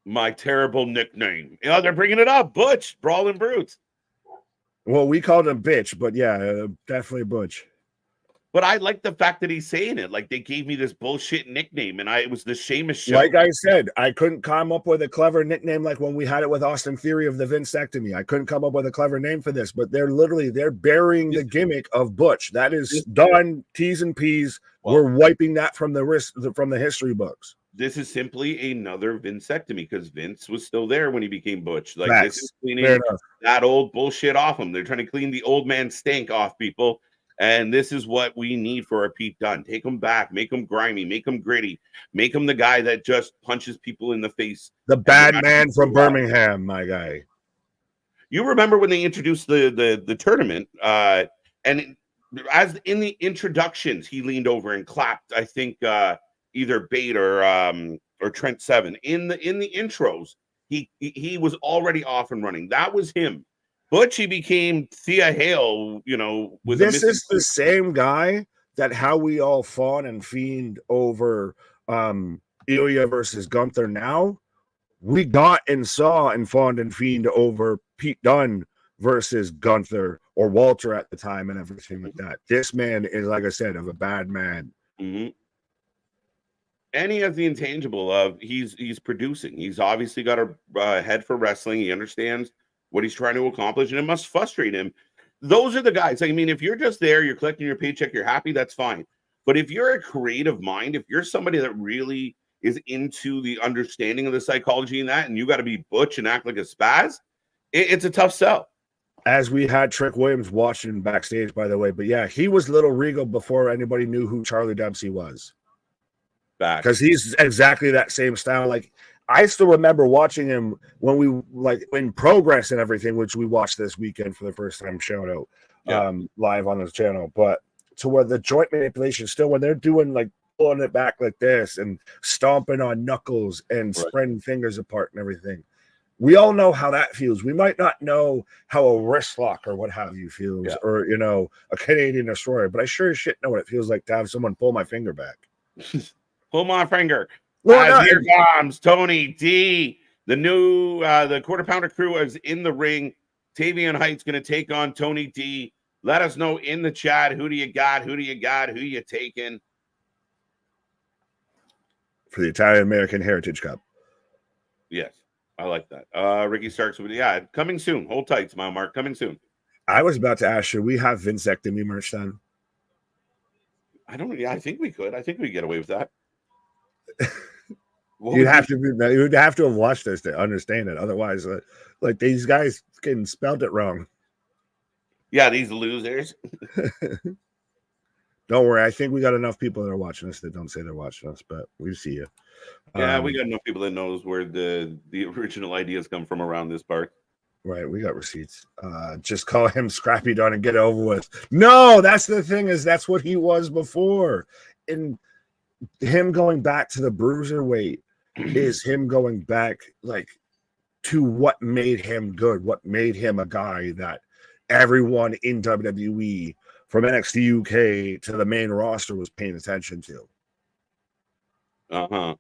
My terrible nickname. You know, they're bringing it up. Butch, Brawling Brutes. Well, we called him bitch, but yeah, definitely Butch. But I like the fact that he's saying it. Like they gave me this bullshit nickname, and it was the Sheamus show. Like I said, I couldn't come up with a clever nickname like when we had it with Austin Theory of the Vinsectomy. I couldn't come up with a clever name for this, but they're burying the gimmick of Butch. That is done. T's and P's. Well, we're wiping that from the history books. This is simply another Vinsectomy because Vince was still there when he became Butch. Like Facts. This is cleaning that old bullshit off him. They're trying to clean the old man stank off people. And this is what we need for our Pete Dunne. Take him back, make him grimy, make him gritty, make him the guy that just punches people in the face. The bad man from Birmingham, my guy. You remember when they introduced the tournament, and as in the introductions, he leaned over and clapped. I think either Bate or Trent Seven in the intros. He was already off and running. That was him. Butchie became Thea Hale, you know. This is the same guy that how we all fawn and fiend over Ilya versus Gunther. Now we got and saw and fawned and fiend over Pete Dunne versus Gunther or Walter at the time and everything like that. This man is, like I said, of a bad man. Mm-hmm. And he has the intangible of he's producing. He's obviously got a head for wrestling. He understands what he's trying to accomplish, and it must frustrate him. Those are the guys. I mean, if you're just there, you're collecting your paycheck, you're happy, that's fine. But if you're a creative mind, if you're somebody that really is into the understanding of the psychology in that, and you got to be Butch and act like a spaz, it's a tough sell. As we had Trick Williams watching backstage, by the way, but yeah, he was Little Regal before anybody knew who Charlie Dempsey was. Because he's exactly that same style. Like, I still remember watching him when we in Progress and everything, which we watched this weekend for the first time, shout out live on this channel. But to where the joint manipulation still, when they're doing like pulling it back like this and stomping on knuckles and spreading fingers apart and everything, we all know how that feels. We might not know how a wrist lock or what have you feels, or a Canadian destroyer, but I sure as shit know what it feels like to have someone pull my finger back. Pull my finger. Well, here comes Tony D. The new the Quarter Pounder crew is in the ring. Tavion Height's going to take on Tony D. Let us know in the chat, who do you got? Who you taking? For the Italian American Heritage Cup. Yes, I like that. Ricky Starks with coming soon. Hold tight, Smile Mark. Coming soon. I was about to ask you, we have Vinsectomy merch then? I think we could. I think we get away with that. You'd have to have watched this to understand it. Otherwise, like these guys getting spelled it wrong. Yeah, these losers. Don't worry. I think we got enough people that are watching us that don't say they're watching us, but we see you. Yeah, we got enough people that knows where the original ideas come from around this part. Right, we got receipts. Just call him Scrappy Don and get it over with. No, that's the thing, is that's what he was before. And him going back to the bruiserweight is him going back like to what made him good, what made him a guy that everyone in WWE from NXT UK to the main roster was paying attention to. I'm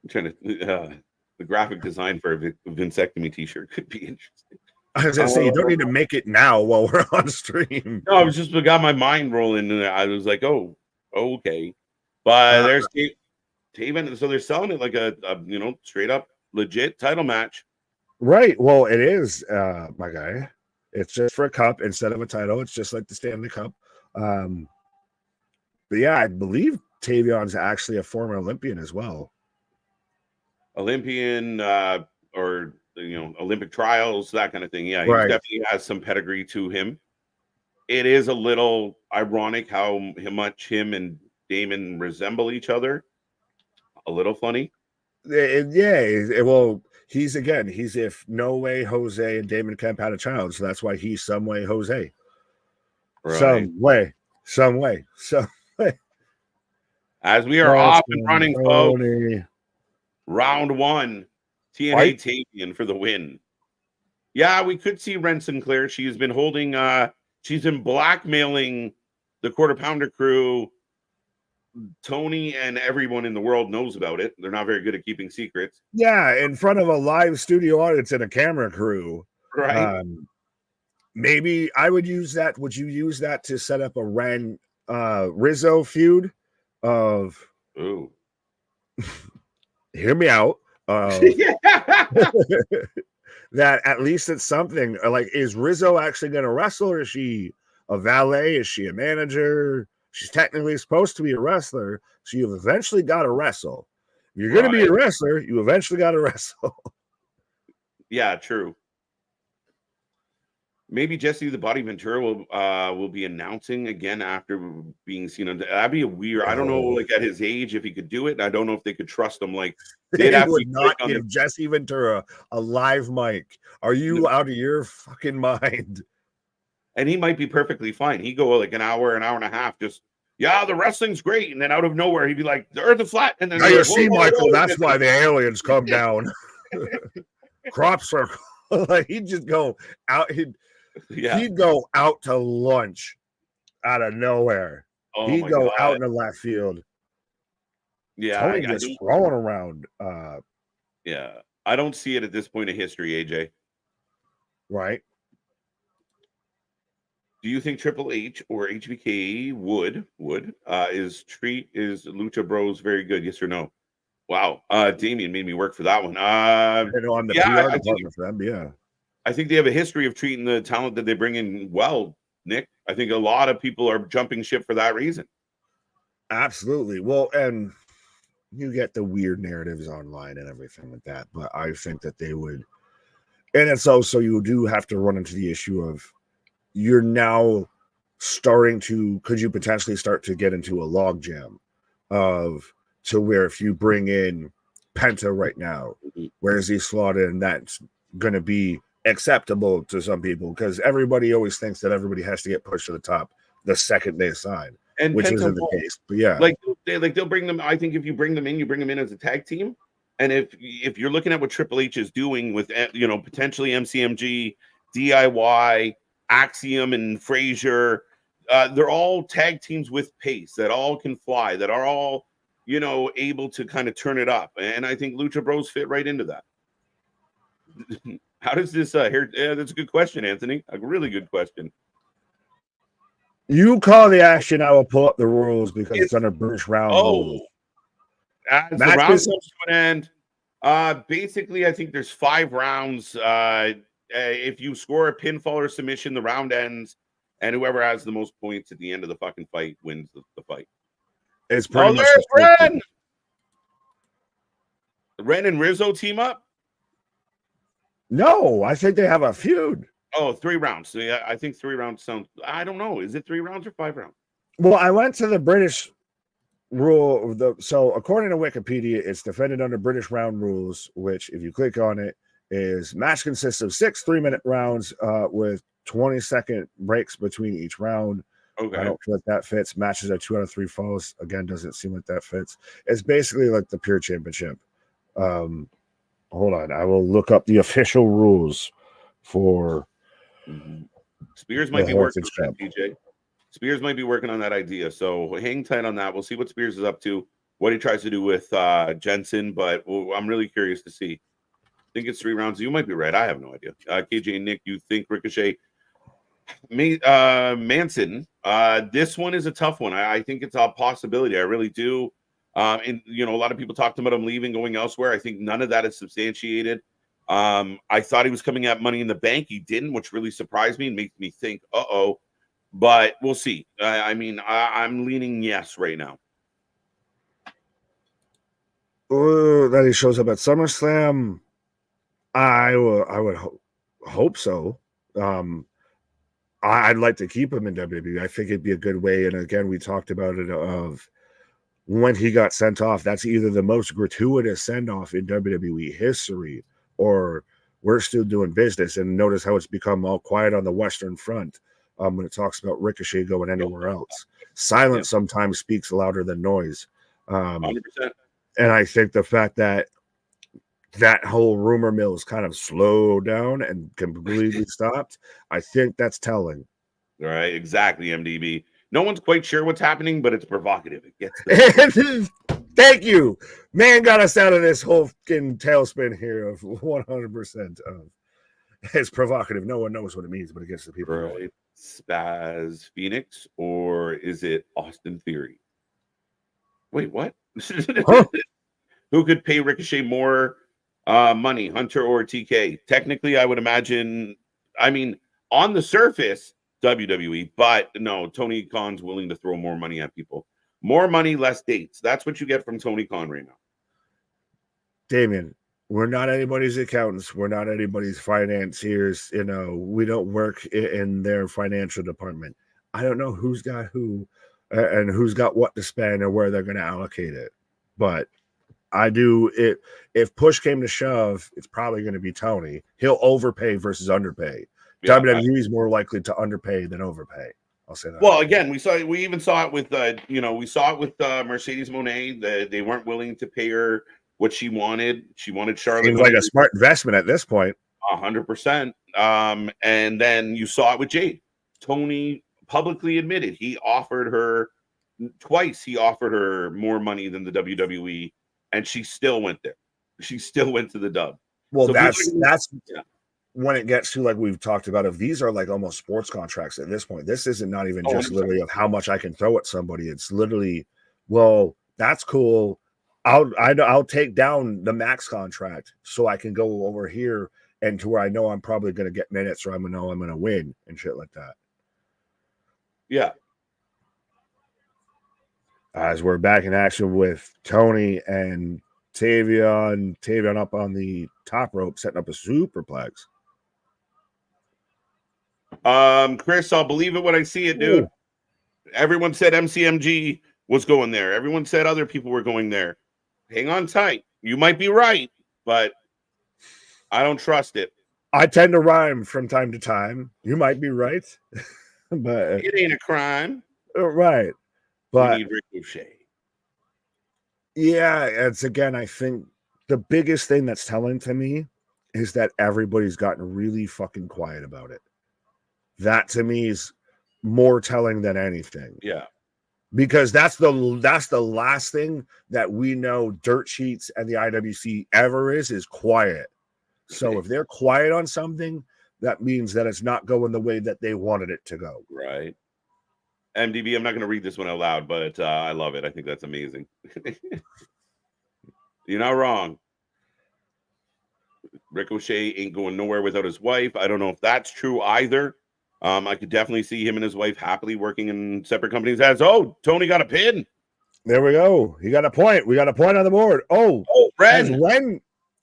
trying to the graphic design for a Vinsectomy t-shirt could be interesting. I was gonna say, you don't need to make it now while we're on stream. No, I was just got my mind rolling, and I was like, "Oh, okay." But there's Tavion, so they're selling it like a straight up legit title match. Right. Well, it is, my guy. It's just for a cup instead of a title. It's just like the Stanley Cup. But yeah, I believe Tavion's actually a former Olympian as well. Olympian, or Olympic trials, that kind of thing. Yeah, he definitely has some pedigree to him. It is a little ironic how much him and Damon resemble each other. A little funny. Well, he's if No Way Jose and Damon Kemp had a child, so that's why he's Some Way Jose. Right. Some way. As we are off and running, folks. Round 1. TNA Tavion for the win. Yeah, we could see Ren Sinclair. She has been holding, she's been blackmailing the Quarter Pounder crew. Tony and everyone in the world knows about it. They're not very good at keeping secrets. Yeah, in front of a live studio audience and a camera crew. Right. Maybe I would use that. Would you use that to set up a Ren Rizzo feud of ooh. Hear me out. That at least it's something like, is Rizzo actually going to wrestle, or is she a valet? Is she a manager? She's technically supposed to be a wrestler, so you've eventually got to wrestle. If you're going to be a wrestler, you eventually got to wrestle. Yeah, true. Maybe Jesse the Body Ventura will be announcing again after being seen on. That'd be a weird. I don't know, like at his age, if he could do it. I don't know if they could trust him. Like they would not give Jesse Ventura a live mic. Are you out of your fucking mind? And he might be perfectly fine. He'd go like an hour and a half, just the wrestling's great, and then out of nowhere he'd be like, the earth is flat, and then now you see, Michael, that's why the aliens come down. Crop circle. Like he'd just go out. He'd go out to lunch out of nowhere. He'd go out in the left field. Yeah, Tony just throwing around. Yeah, I don't see it at this point of history, AJ. Right. Do you think Triple H or HBK would is Lucha Bros very good? Yes or no? Wow, Damien made me work for that one. I know I'm the PR department for them. Yeah. I think they have a history of treating the talent that they bring in well, Nick. I think a lot of people are jumping ship for that reason. Absolutely. Well, and you get the weird narratives online and everything like that, but I think that they would. And it's also, you do have to run into the issue of you're now could you potentially start to get into a logjam to where if you bring in Penta right now, where's he slotted, and that's going to be acceptable to some people, because everybody always thinks that everybody has to get pushed to the top the second they sign, and which isn't the case. But yeah, they'll bring them. I think if you bring them in as a tag team, and if you're looking at what Triple H is doing with potentially MCMG, DIY, Axiom, and Frazier, they're all tag teams with pace that all can fly, that are all able to kind of turn it up, and I think Lucha Bros fit right into that. How does this here? Yeah, that's a good question, Anthony. A really good question. You call the action, I will pull up the rules because it's under British round rules. As the round comes to an end, basically, I think there's 5 rounds. If you score a pinfall or submission, the round ends, and whoever has the most points at the end of the fucking fight wins the fight. It's pretty much there's Ren. Ren and Rizzo team up. No, I think they have a feud. Oh, 3 rounds. So yeah, I think 3 rounds sounds. I don't know. Is it 3 rounds or 5 rounds? Well, I went to the British rule. So according to Wikipedia, it's defended under British round rules, which if you click on it, is match consists of 6 3-minute rounds with 20-second breaks between each round. Okay. I don't feel like that fits. Matches are 2 out of 3 falls. Again, doesn't seem like that fits. It's basically like the Pure Championship. Hold on, I will look up the official rules for. Spears might be working on that, DJ. Spears might be working on that idea, so hang tight on that. We'll see what Spears is up to, what he tries to do with Jensen, but I'm really curious to see. I think it's 3 rounds. You might be right. I have no idea. KJ and Nick, you think Ricochet? Manson. This one is a tough one. I think it's a possibility. I really do. And a lot of people talked about him leaving, going elsewhere. I think none of that is substantiated. I thought he was coming at Money in the Bank. He didn't, which really surprised me and makes me think, but we'll see. I'm leaning yes right now. That he shows up at SummerSlam. I would hope so. I'd like to keep him in WWE. I think it'd be a good way. And again, we talked about it of when he got sent off. That's either the most gratuitous send off in WWE history or we're still doing business. And notice how it's become all quiet on the Western Front when it talks about Ricochet going anywhere else. Silence sometimes speaks louder than noise. 100%. And I think the fact that whole rumor mill is kind of slowed down and completely stopped, I think that's telling. All right, exactly, MDB. No one's quite sure what's happening, but it's provocative. It gets Thank you. Man got us out of this whole fucking tailspin here of 100% of it's provocative. No one knows what it means, but it gets the people right. Spaz Phoenix, or is it Austin Theory? Wait, what? Huh? Who could pay Ricochet more money, Hunter or TK? Technically, I would imagine, I mean, on the surface, WWE, but no, Tony Khan's willing to throw more money at people. More money, less dates. That's what you get from Tony Khan right now. Damien, we're not anybody's accountants. We're not anybody's financiers. You know, we don't work in their financial department. I don't know who's got who and who's got what to spend or where they're going to allocate it. But I do it. If push came to shove, it's probably going to be Tony. He'll overpay versus underpay. Yeah, WWE is more likely to underpay than overpay. I'll say that. Well, again, we even saw it with Mercedes Moné. They weren't willing to pay her what she wanted. She wanted Charlotte. Seems like a smart investment at this point. 100%. And then you saw it with Jade. Tony publicly admitted he offered her twice. He offered her more money than the WWE, and she still went there. She still went to the dub. Well, so that's when it gets to, like we've talked about, if these are like almost sports contracts at this point. This isn't not even just literally of how much I can throw at somebody. It's literally, well, that's cool. I'll take down the max contract so I can go over here and to where I know I'm probably going to get minutes or I'm going to win and shit like that. Yeah. As we're back in action with Tony and Tavion up on the top rope, setting up a superplex. Chris, I'll believe it when I see it, dude. Ooh. Everyone said MCMG was going there. Everyone said other people were going there. Hang on tight. You might be right, but I don't trust it. I tend to rhyme from time to time. You might be right, but it ain't a crime. Right. But you need Ricochet. Yeah, it's again, I think the biggest thing that's telling to me is that everybody's gotten really fucking quiet about it. That to me is more telling than anything. Yeah. Because that's the last thing that we know dirt sheets and the IWC ever is quiet. So if they're quiet on something, that means that it's not going the way that they wanted it to go. Right. MDB, I'm not going to read this one out loud, but I love it. I think that's amazing. You're not wrong. Ricochet ain't going nowhere without his wife. I don't know if that's true either. I could definitely see him and his wife happily working in separate companies. Tony got a pin. There we go. He got a point. We got a point on the board. Ren.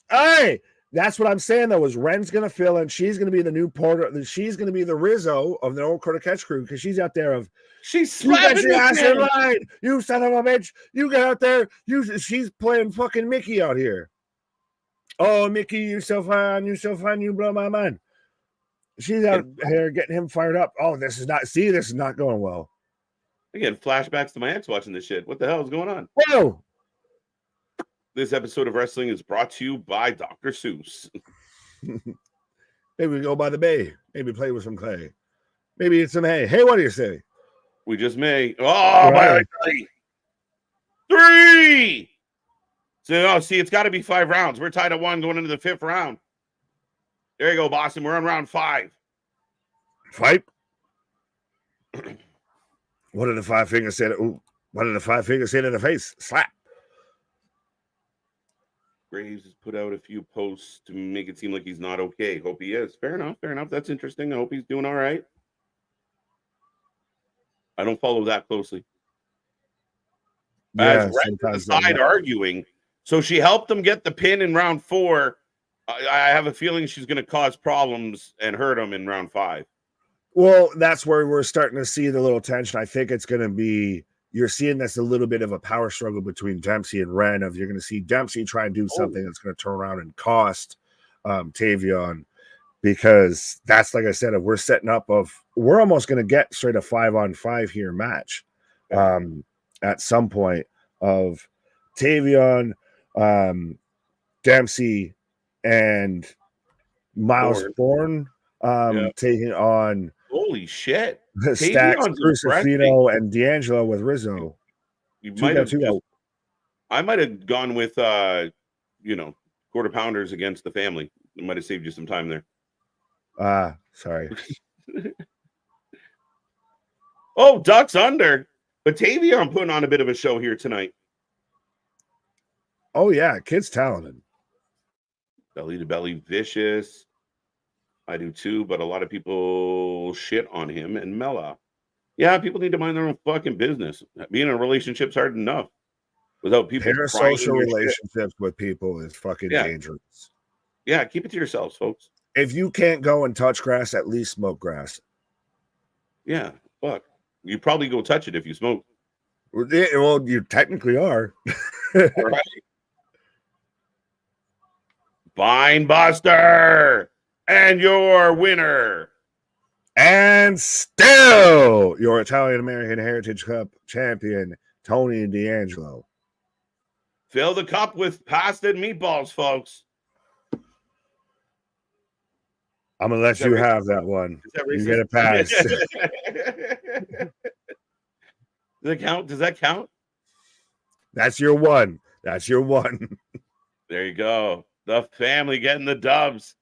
Hey, that's what I'm saying, though, is Ren's going to fill in. She's going to be the new porter. She's going to be the Rizzo of the old Curtis Catch crew because she's out there of, she's slapping your ass in line. You son of a bitch. You get out there. She's playing fucking Mickey out here. Oh, Mickey, you're so fine. You're so fine. You blow my mind. She's out here getting him fired up. Oh, this is not going well. Again, flashbacks to my ex watching this shit. What the hell is going on? Whoa. This episode of wrestling is brought to you by Dr. Seuss. Maybe we go by the bay. Maybe play with some clay. Maybe it's some hay. Hey, what do you say? We just may. Oh, right. By 3. So, see, it's got to be 5 rounds. We're tied at 1 going into the 5th round. There you go, Boston. We're on round 5. Fight. What did the 5 fingers say? What did the 5 fingers say to the face? Slap. Graves has put out a few posts to make it seem like he's not okay. Hope he is. Fair enough. That's interesting. I hope he's doing all right. I don't follow that closely. Yeah, as Red to the side arguing. So she helped him get the pin in round 4. I have a feeling she's going to cause problems and hurt him in round 5. Well, that's where we're starting to see the little tension. I think it's going to be, you're seeing this a little bit of a power struggle between Dempsey and Ren. You're going to see Dempsey try and do something that's going to turn around and cost Tavion, because that's, like I said, if we're setting up we're almost going to get straight a 5-on-5 here match at some point of Tavion, Dempsey, and Miles Bourne taking on holy shit, Stacks, Tavion's Crucifino, and D'Angelo with Rizzo. You might have I might have gone with quarter pounders against the family. It might have saved you some time there. Sorry. Oh, Ducks under. But Tavion putting on a bit of a show here tonight. Oh, yeah. Kid's talented. Belly to belly, vicious. I do too, but a lot of people shit on him and Mella. Yeah, people need to mind their own fucking business. Being in a relationship's hard enough without people. Parasocial relationships with people is fucking dangerous. Yeah, keep it to yourselves, folks. If you can't go and touch grass, at least smoke grass. Yeah, fuck. You probably go touch it if you smoke. Well, you technically are. All right. Vine Buster and your winner. And still your Italian American Heritage Cup champion, Tony D'Angelo. Fill the cup with pasta and meatballs, folks. I'm going to let you have that one. You get a pass. Does that count? Does that count? That's your one. That's your one. There you go. The family getting the dubs.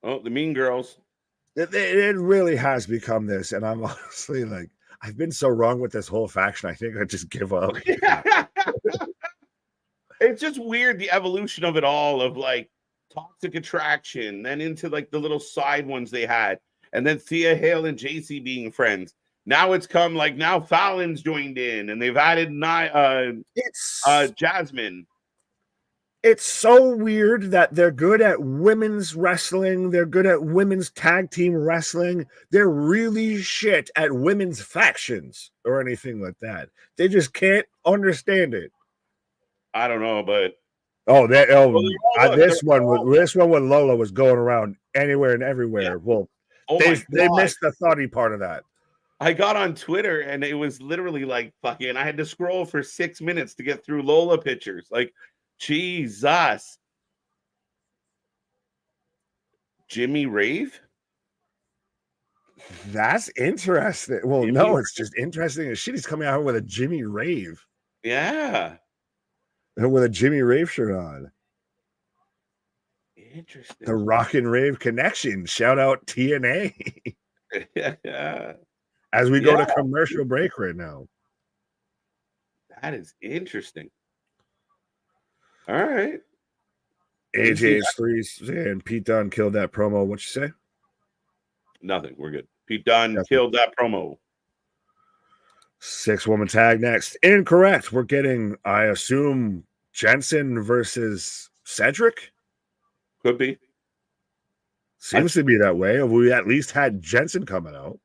Oh, the Mean Girls. It really has become this. And I'm honestly like, I've been so wrong with this whole faction. I think I just give up. It's just weird, the evolution of it all, of like Toxic Attraction, then into like the little side ones they had, and then Thea, Hale, and JC being friends. Now it's come like now Fallon's joined in, and they've added Jasmine. It's so weird that they're good at women's wrestling. They're good at women's tag team wrestling. They're really shit at women's factions or anything like that. They just can't understand it. I don't know, but this one with Lola was going around anywhere and everywhere. Yeah. Well, they missed the thoughty part of that. I got on Twitter and it was literally like fucking. I had to scroll for 6 minutes to get through Lola pictures. Like, Jesus. Jimmy Rave? That's interesting. Well, no, it's just interesting as shit. He's coming out with a Jimmy Rave. Yeah. With a Jimmy Rave shirt on. Interesting. The Rock and Rave connection. Shout out TNA. Yeah. As we go to commercial break right now. That is interesting. All right. AJ3 and Pete Dunne killed that promo. What you say? Nothing. We're good. Pete Dunne killed that promo. 6-woman tag next. Incorrect. We're getting, I assume, Jensen versus Cedric? Could be. Seems to be that way. We at least had Jensen coming out.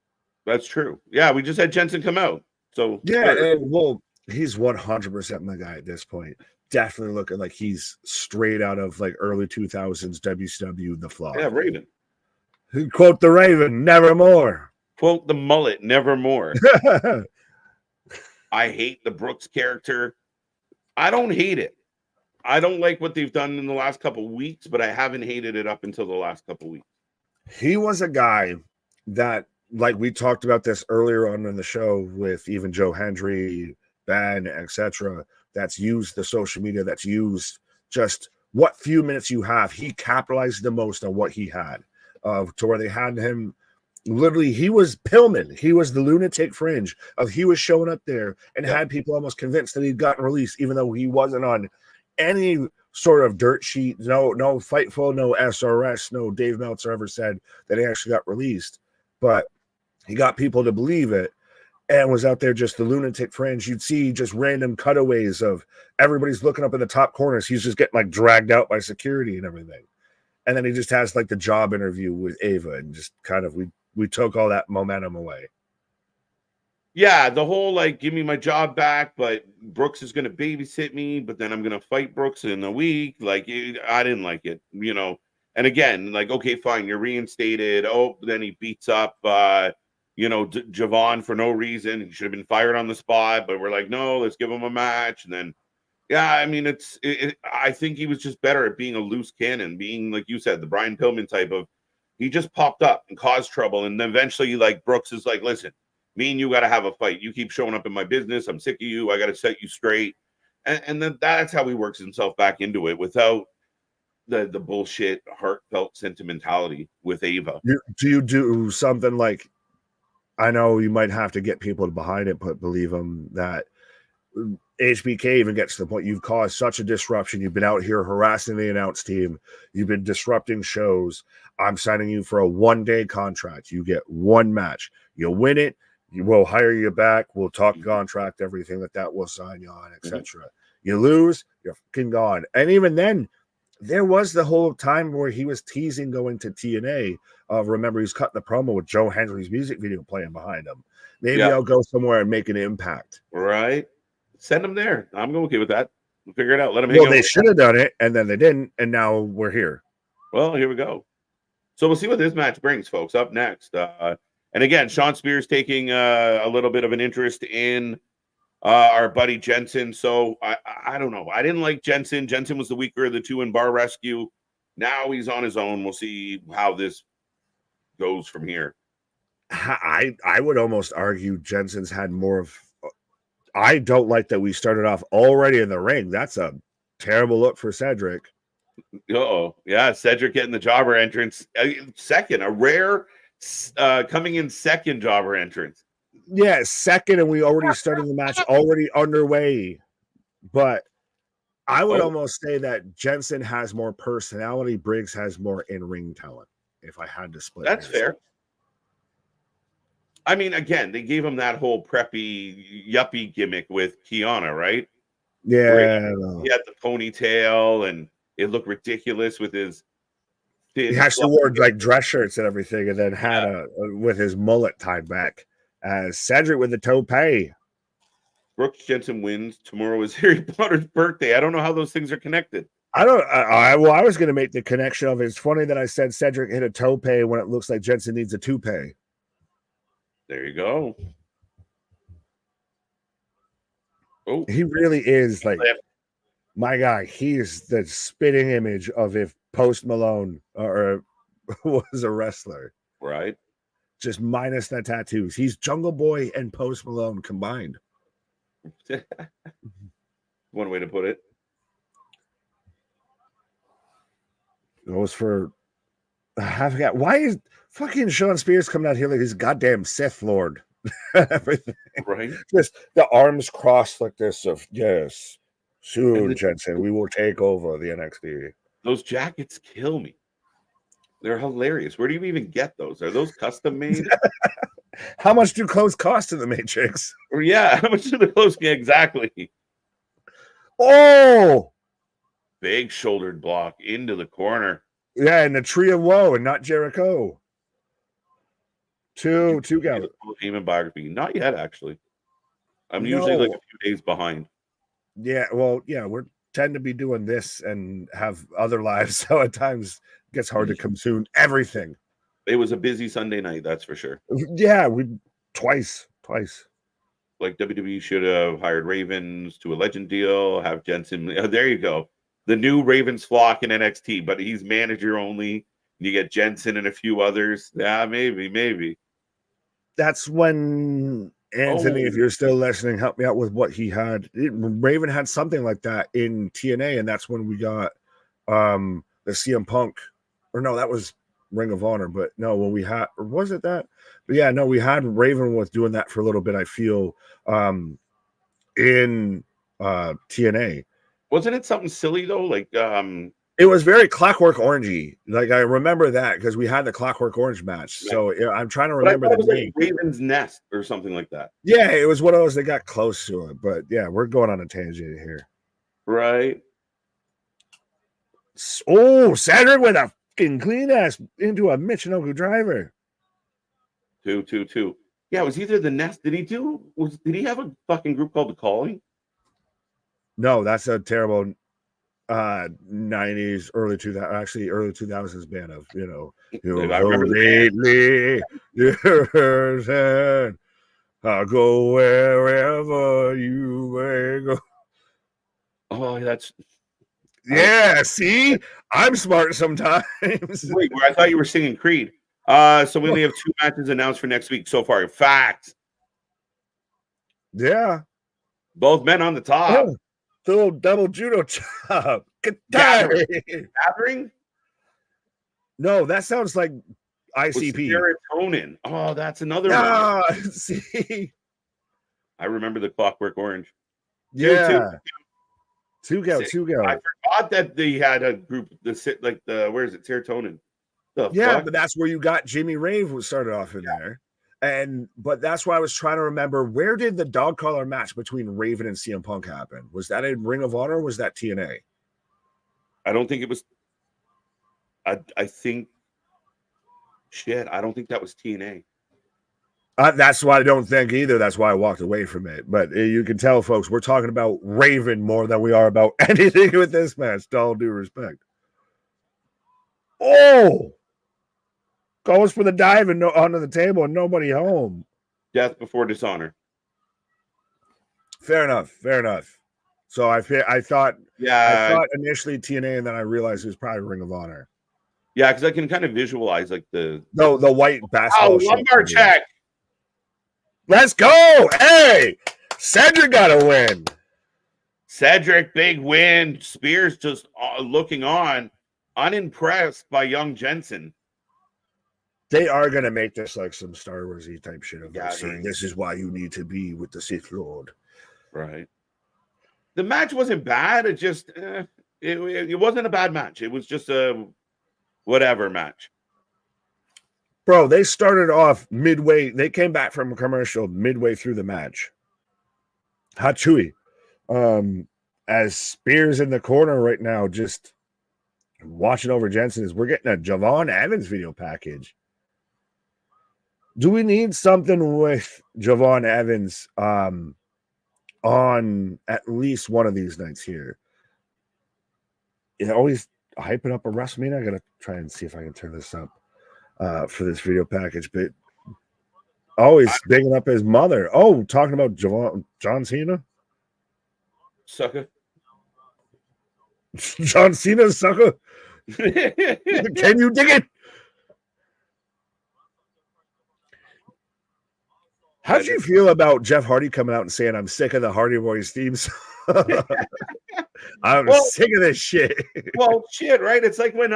That's true. Yeah, we just had Jensen come out. So yeah, well, he's 100% my guy at this point. Definitely looking like he's straight out of like early 2000s WCW The Flock. Yeah, Raven. Quote the Raven, nevermore. Quote the mullet, nevermore. I hate the Brooks character. I don't hate it. I don't like what they've done in the last couple of weeks, but I haven't hated it up until the last couple of weeks. He was a guy that, like we talked about this earlier on in the show with even Joe Hendry, Ben, etc., that's used the social media, that's used just what few minutes you have. He capitalized the most on what he had, to where they had him. Literally, he was Pillman. He was the lunatic fringe of he was showing up there and had people almost convinced that he'd gotten released, even though he wasn't on any sort of dirt sheet. No Fightful, no SRS, no Dave Meltzer ever said that he actually got released. But he got people to believe it and was out there just the lunatic fringe. You'd see just random cutaways of everybody's looking up in the top corners. He's just getting like dragged out by security and everything. And then he just has like the job interview with Ava and just kind of we took all that momentum away. Yeah, the whole like give me my job back, but Brooks is going to babysit me, but then I'm going to fight Brooks in a week. Like I didn't like it, you know. And again, like okay, fine, you're reinstated. Oh, then he beats up, Javon for no reason. He should have been fired on the spot, but we're like, no, let's give him a match. And then, yeah, I mean, I think he was just better at being a loose cannon, being like you said, the Brian Pillman type of. He just popped up and caused trouble, and then eventually, like Brooks is like, listen. Me and you got to have a fight. You keep showing up in my business. I'm sick of you. I got to set you straight. And then that's how he works himself back into it without the bullshit, heartfelt sentimentality with Ava. Do you do something like, I know you might have to get people behind it, but believe them that HBK even gets to the point you've caused such a disruption. You've been out here harassing the announce team. You've been disrupting shows. I'm signing you for a 1-day contract. You get one match. You'll win it. We'll hire you back. We'll talk contract, everything that will sign you on, etc. You lose, you're fucking gone. And even then, there was the whole time where he was teasing going to TNA. Remember, he was cutting the promo with Joe Hendry's music video playing behind him. Maybe I'll go somewhere and make an impact. Right. Send him there. I'm okay with that. We'll figure it out. Let him Well, they should have done it, and then they didn't, and now we're here. Well, here we go. So we'll see what this match brings, folks. Up next. And again, Sean Spears taking a little bit of an interest in our buddy Jensen. So I don't know. I didn't like Jensen. Jensen was the weaker of the two in Bar Rescue. Now he's on his own. We'll see how this goes from here. I would almost argue Jensen's had more of. I don't like that we started off already in the ring. That's a terrible look for Cedric. Yeah, Cedric getting the jobber entrance. Second, a rare coming in second jobber entrance. Yeah, second, and we already started the match already underway. But I would almost say that Jensen has more personality. Briggs has more in-ring talent. If I had to split, that's fair. I mean, again, they gave him that whole preppy yuppie gimmick with Kiana, right? Yeah, he had the ponytail, and it looked ridiculous with his. He actually wore like dress shirts and everything, and then had with his mullet tied back. Cedric with the tope. Brooks Jensen wins. Tomorrow is Harry Potter's birthday. I don't know how those things are connected. I was going to make the connection of it's funny that I said Cedric hit a tope when it looks like Jensen needs a toupee. There you go. Oh, he really is like my guy. He's the spitting image of if Post Malone or was a wrestler, right? Just minus the tattoos. He's Jungle Boy and Post Malone combined. One way to put it. Goes for I forgot why is fucking Sean Spears coming out here like his goddamn Sith Lord. Everything. Right. Just the arms crossed like this of yes. Soon, Jensen, we will take over the NXT. Those jackets kill me. They're hilarious. Where do you even get those? Are those custom made? How much do clothes cost in the Matrix? Yeah, how much do the clothes get exactly? Oh, big shouldered block into the corner. Yeah, and the Tree of Woe and not Jericho. Two guys. Human biography. Not yet, actually. I'm usually like a few days behind. Yeah, well, yeah, we tend to be doing this and have other lives, so at times it gets hard to consume everything. It was a busy Sunday night, that's for sure. Yeah, we twice. Like WWE should have hired Ravens to a legend deal, have Jensen. Oh, there you go. The new Ravens flock in NXT, but he's manager only. You get Jensen and a few others. Yeah, maybe. That's when Anthony, if you're still listening, help me out with what he had. Raven had something like that in TNA, and that's when we got the CM Punk. Or no, that was Ring of Honor. But no, when we had, or was it that? But yeah, no, we had Raven was doing that for a little bit, I feel, in TNA. Wasn't it something silly though? Like it was very Clockwork Orangey. Like I remember that because we had the Clockwork Orange match. Yeah. So yeah, I'm trying to remember the name. Like Raven's Nest or something like that. Yeah, it was one of those that got close to it. But yeah, we're going on a tangent here. Right. Oh, Cedric with a fucking clean ass into a Michinoku driver. 2-2-2. Yeah, it was either the Nest. Did he have a fucking group called The Calling? No, that's a terrible 90s, early 2000s, actually early 2000s band of, I remember lately, I'll go wherever you may go. Oh, that's yeah. See, I'm smart sometimes. Wait, I thought you were singing Creed. So we only have 2 matches announced for next week so far. Fact. Yeah. Both men on the top. Oh, the little double judo chop. Gathering? No, that sounds like ICP. Serotonin. Oh, that's another one. See, I remember the Clockwork Orange. Yeah. Two go. I forgot that they had a group. Where is it? Serotonin. Fuck? But that's where you got Jimmy Rave was started off in there. But that's why I was trying to remember, where did the dog collar match between Raven and CM Punk happen? Was that in Ring of Honor or was that TNA? I don't think it was. I think I don't think that was TNA. That's why I don't think either. That's why I walked away from it. But you can tell, folks, we're talking about Raven more than we are about anything with this match, to all due respect. Oh! Goes for the dive and onto the table and nobody home. Death before dishonor. Fair enough. So I thought initially TNA, and then I realized it was probably Ring of Honor. Yeah, because I can kind of visualize like the white basketball. Lumbar check. Let's go! Hey, Cedric got a win. Cedric, big win. Spears just looking on, unimpressed by young Jensen. They are going to make this like some Star Wars-y type shit of saying, this is why you need to be with the Sith Lord. Right. The match wasn't bad. It just, it wasn't a bad match. It was just a whatever match. Bro, they started off midway. They came back from a commercial midway through the match. Hatsui. As Spears in the corner right now, just watching over Jensen, is we're getting a Javon Evans video package. Do we need something with Javon Evans on at least one of these nights here? Always hyping up a WrestleMania. I gotta try and see if I can turn this up for this video package, but always bigging up his mother. Oh, talking about John Cena, sucker. John Cena, sucker. Can you dig it? How'd you feel about Jeff Hardy coming out and saying, "I'm sick of the Hardy Boys themes"? I'm sick of this shit. Well, shit, right? It's like when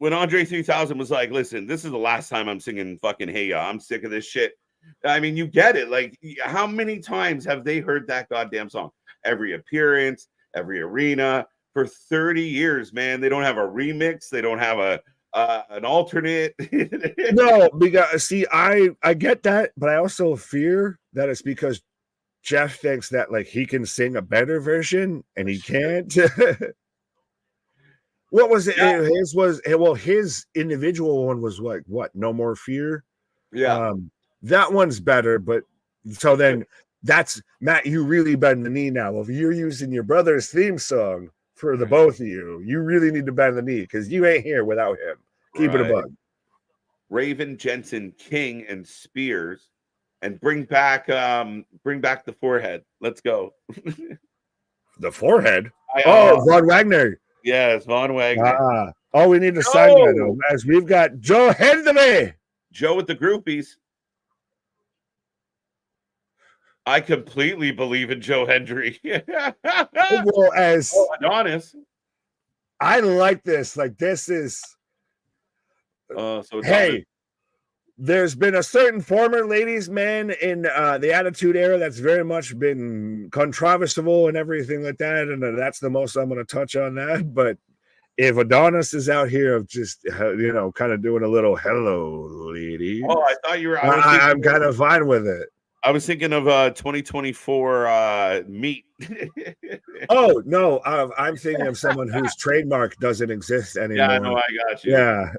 Andre 3000 was like, "Listen, this is the last time I'm singing fucking Hey Ya. I'm sick of this shit." I mean, you get it. Like, how many times have they heard that goddamn song? Every appearance, every arena for 30 years, man. They don't have a remix. They don't have an alternate. No, because see, I get that, but I also fear that it's because Jeff thinks that like he can sing a better version and he can't. What was it? Yeah. His individual one was like what? No More Fear. Yeah, that one's better. But so then that's Matt. You really bend the knee now. If you're using your brother's theme song for the both of you, you really need to bend the knee because you ain't here without him. Keep it a bug. Raven, Jensen, King, and Spears, and bring back the forehead. Let's go. The forehead. Von Wagner. Yes, Von Wagner. Oh, we need to sign that though, as we've got Joe Hendry. Joe with the groupies. I completely believe in Joe Hendry. Well, as Adonis. I like this. Like this is. Hey, there's been a certain former ladies' man in the Attitude Era that's very much been controversial and everything like that, and that's the most I'm going to touch on that. But if Adonis is out here of just kind of doing a little hello, lady. Oh, I thought you were. I'm kind of fine with it. I was thinking of 2024 meat. Oh no, I'm thinking of someone whose trademark doesn't exist anymore. Yeah, I know. I got you. Yeah.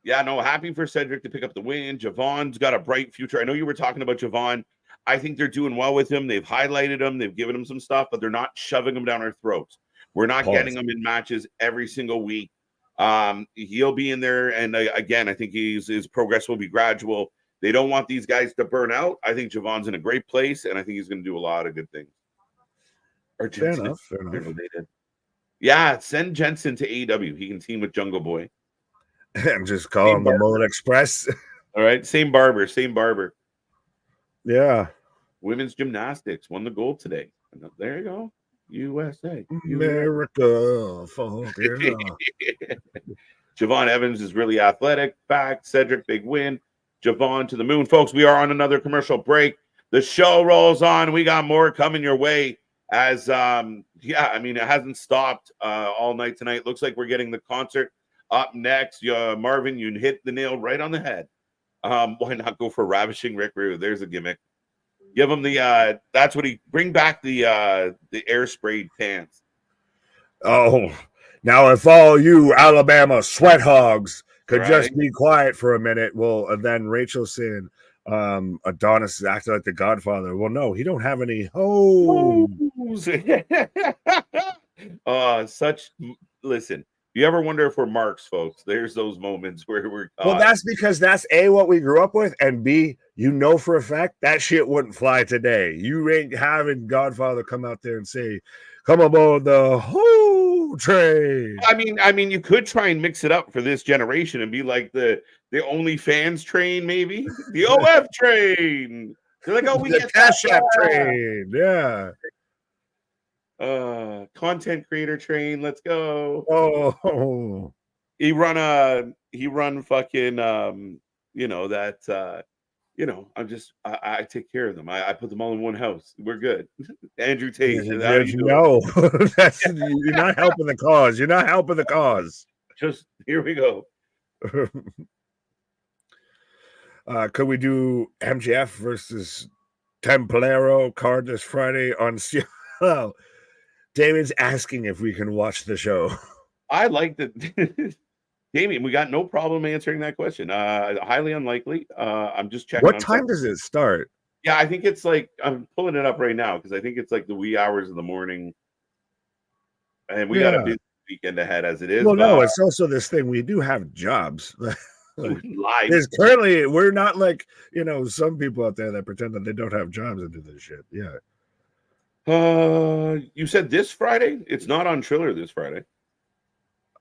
Yeah, no, happy for Cedric to pick up the win. Javon's got a bright future. I know you were talking about Javon. I think they're doing well with him. They've highlighted him. They've given him some stuff, but they're not shoving him down our throats. We're not getting him in matches every single week. He'll be in there. And again, I think his progress will be gradual. They don't want these guys to burn out. I think Javon's in a great place, and I think he's going to do a lot of good things. Or Jensen. Fair enough. Yeah, send Jensen to AEW. He can team with Jungle Boy. And just call him the Mullet Express. All right, same barber. Yeah. Women's gymnastics won the gold today. There you go. USA. America. Fuck yeah. Javon Evans is really athletic. Back. Cedric, big win. Javon to the moon. Folks, we are on another commercial break. The show rolls on. We got more coming your way as, it hasn't stopped all night tonight. Looks like we're getting the concert up next. Marvin, you hit the nail right on the head. Why not go for Ravishing Rick Rude? There's a gimmick. Give him the that's what he bring back the air sprayed pants. Oh, now if all you Alabama sweat hogs could just be quiet for a minute. Well, and then Rachel saying Adonis is acting like the Godfather. Well, no, he don't have any hoes. Listen. You ever wonder if we're marks, folks? There's those moments where we're well, that's because that's A, what we grew up with, and B, you know for a fact that shit wouldn't fly today. You ain't having Godfather come out there and say, come aboard the whole train. I mean, you could try and mix it up for this generation and be like the OnlyFans train, maybe the OF train. They're like, oh, we the get Cash App train, yeah. Content creator train, let's go. Oh, he run fucking I take care of them. I put them all in one house. We're good. Andrew Tate, no, you're not helping the cause. You're not helping the cause. Just here we go. Could we do MJF versus Templero card this Friday on oh, Damon's asking if we can watch the show. I like that. Damien, we got no problem answering that question. Highly unlikely. I'm just checking. What time does it start? Yeah, I think it's like, I'm pulling it up right now because I think it's like the wee hours of the morning. And we got a busy weekend ahead as it is. Well, no, it's also this thing. We do have jobs. Live. Currently, we're not like, some people out there that pretend that they don't have jobs and do this shit. Yeah. You said this Friday? It's not on Triller this Friday.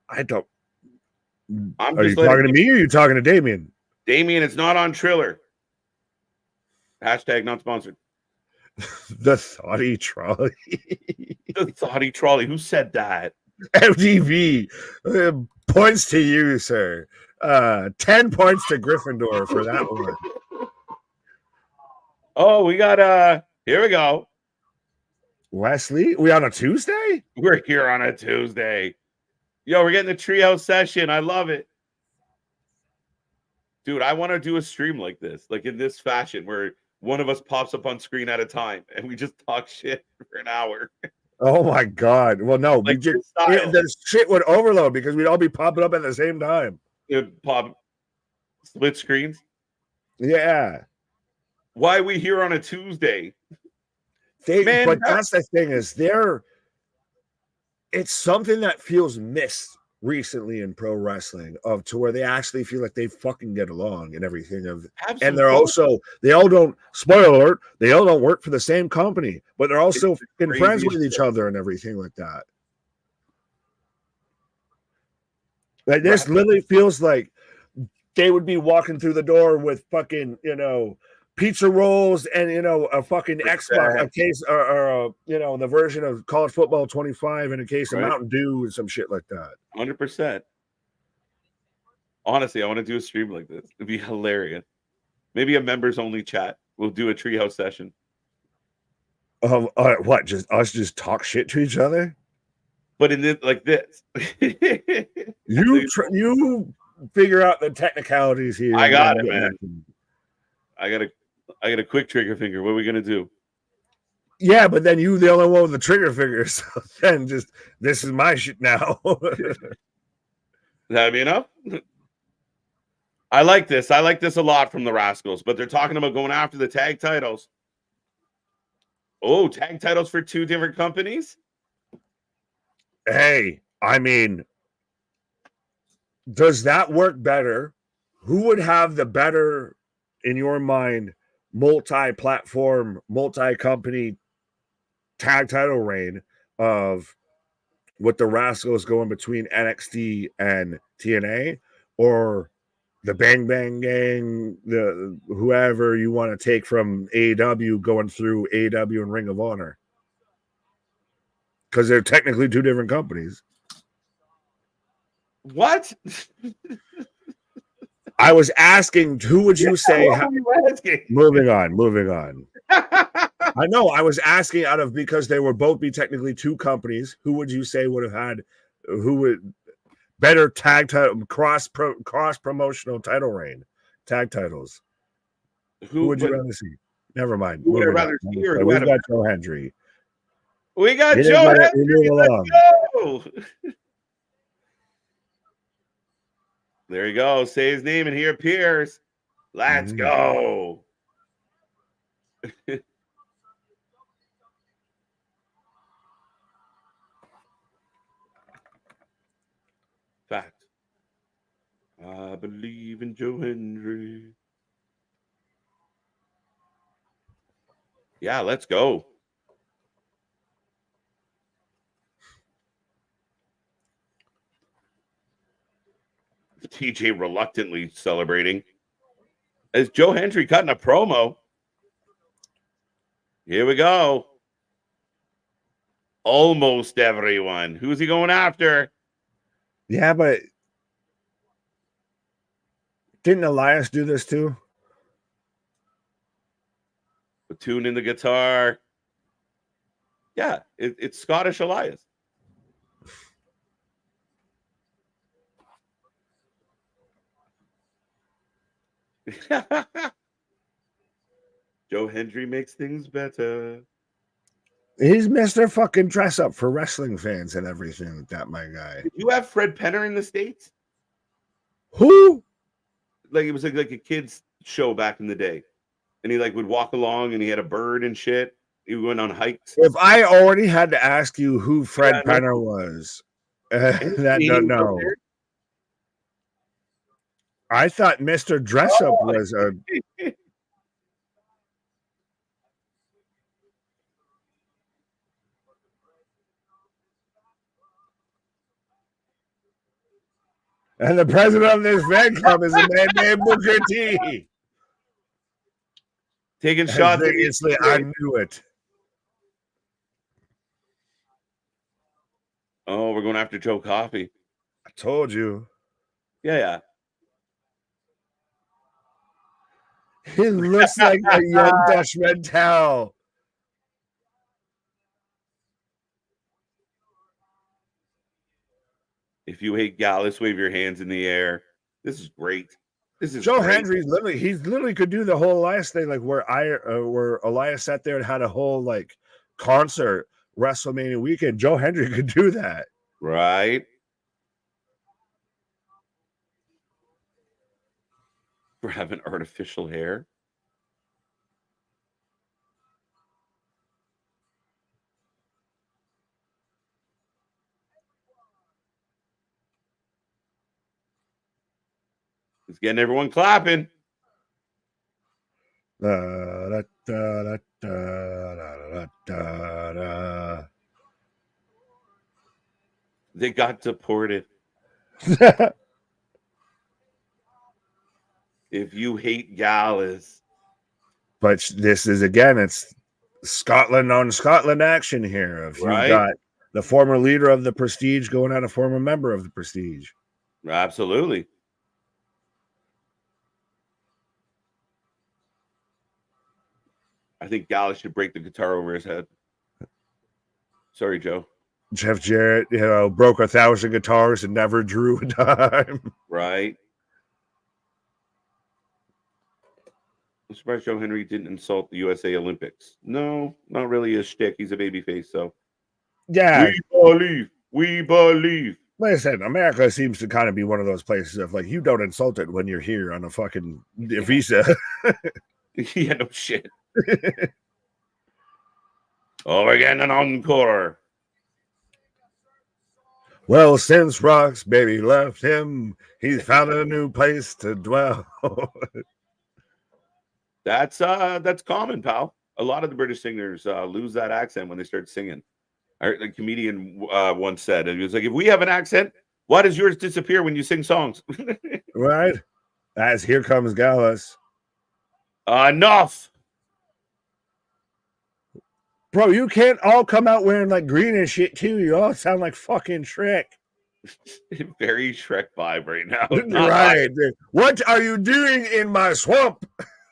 I don't. Are you talking to me or are you talking to Damien? Damien, it's not on Triller. Hashtag not sponsored. The Thoughty Trolley. The Thoughty Trolley. Who said that? MTV. Points to you, sir. 10 points to Gryffindor for that one. Oh, we got here we go. Wesley, we on a Tuesday? We're here on a Tuesday. Yo, we're getting the treehouse session. I love it. Dude, I want to do a stream like this, like in this fashion, where one of us pops up on screen at a time and we just talk shit for an hour. Oh my God. Well, no, like the shit would overload because we'd all be popping up at the same time. It'd pop split screens. Yeah. Why are we here on a Tuesday? But that's the thing is it's something that feels missed recently in pro wrestling to where they actually feel like they fucking get along and everything and they're also they all don't work for the same company, but they're also friends with each other and everything like that. Like this literally feels like they would be walking through the door with fucking, pizza rolls and a fucking Xbox, a case or the version of College Football 25 and a case of Mountain Dew and some shit like that. 100%. Honestly, I want to do a stream like this. It'd be hilarious. Maybe a members only chat. We'll do a treehouse session. What? Just talk shit to each other? But in this, like this. You figure out the technicalities here. I got it, man. I got a quick trigger finger. What are we gonna do? Yeah, but then you the only one with the trigger finger. So then this is my shit now. That'd be enough. I like this. I like this a lot from the Rascals, but they're talking about going after the tag titles. Oh, tag titles for 2 different companies? Hey, I mean, does that work better? Who would have the better, in your mind, multi-platform, multi-company tag title reign of with the Rascals going between NXT and TNA, or the Bang Bang Gang, the whoever you want to take from AEW going through AEW and Ring of Honor? Because they're technically 2 different companies. What? I was asking, who would you say? Moving on. I know. I was asking out of, because they were both be technically 2 companies. Who would you say would have had? Who would better tag title cross promotional title reign, tag titles? Who would you rather see? Never mind. Who would I rather see? Or we've got Joe Hendry. We got Joe Hendry. Let's go. There you go. Say his name and he appears. Let's go. Fact. I believe in Joe Hendry. Yeah, let's go. TJ reluctantly celebrating as Joe Hendry cutting a promo. Here we go. Almost everyone. Who's he going after? Yeah, but didn't Elias do this too? Tune in the guitar. Yeah, it's Scottish Elias. Joe Hendry makes things better. He's Mr. fucking dress up for wrestling fans and everything like that, my guy. Did you have Fred Penner in the States? Who? Like, it was like a kid's show back in the day. And he like would walk along and he had a bird and shit. He went on hikes. If I already had to ask you who Fred Penner was, no. I thought Mr. Dress Up was a. And the president of this fan club is a man named Booker T. Taking shots. Seriously, I knew it. Oh, we're going after Joe Coffey. I told you. Yeah. He looks like a young Dutch Rental. If you hate Gallus, wave your hands in the air. This is great. This is Joe great. Hendry's literally could do the whole Elias thing, like where Elias sat there and had a whole like concert WrestleMania weekend. Joe Hendry could do that. Right. For having artificial hair. It's getting everyone clapping. They got deported. If you hate Gallus. But this is, again, it's Scotland on Scotland action here. If you've got the former leader of the Prestige going at a former member of the Prestige. Absolutely. I think Gallus should break the guitar over his head. Sorry, Joe. Jeff Jarrett, broke 1,000 guitars and never drew a dime. Right. I'm surprised Joe Hendry didn't insult the USA Olympics. No, not really a shtick. He's a babyface, so. Yeah. We believe. like I said, America seems to kind of be one of those places of like you don't insult it when you're here on a fucking visa. Yeah, no shit. Oh, we're getting an encore. Well, since Rock's baby left him, he's found a new place to dwell. That's common, pal. A lot of the British singers lose that accent when they start singing. I heard a comedian once said, it was like, if we have an accent, why does yours disappear when you sing songs? Right? As Here Comes Gallus. Enough. Bro, you can't all come out wearing like green and shit too. You all sound like fucking Shrek. Very Shrek vibe right now. Right. What are you doing in my swamp?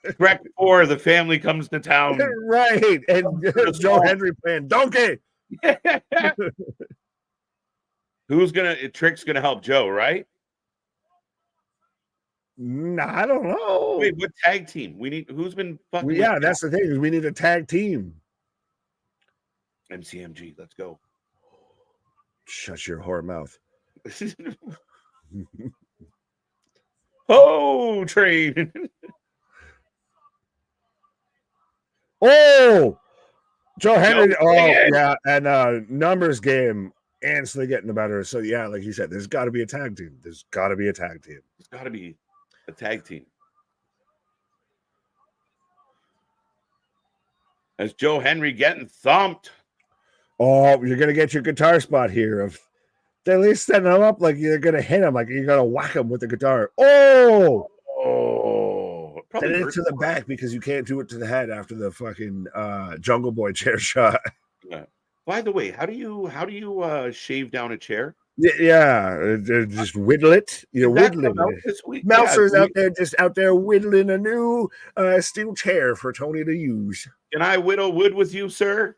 Shrek 4, the family comes to town. Right. And Joe Hendry playing Donkey. Trick's gonna help Joe, right? Nah, I don't know. Wait, what tag team? We need who's been fucking yeah, that's the thing. We need a tag team. MCMG, let's go. Shut your whore mouth. Oh, train. Oh, Joe Hendry. Oh, yeah. And numbers game instantly getting the better. So, yeah, like you said, there's got to be a tag team. There's got to be a tag team. There's got to be a tag team. As Joe Hendry getting thumped. Oh, you're going to get your guitar spot here. Of they're at least setting him up like you're going to hit him, like you're going to whack him with the guitar. Oh, Probably then into the back because you can't do it to the head after the fucking Jungle Boy chair shot. Yeah. By the way, how do you shave down a chair? Yeah, just whittle it. You're whittling it. Meltzer's out there whittling a new steel chair for Tony to use. Can I whittle wood with you, sir?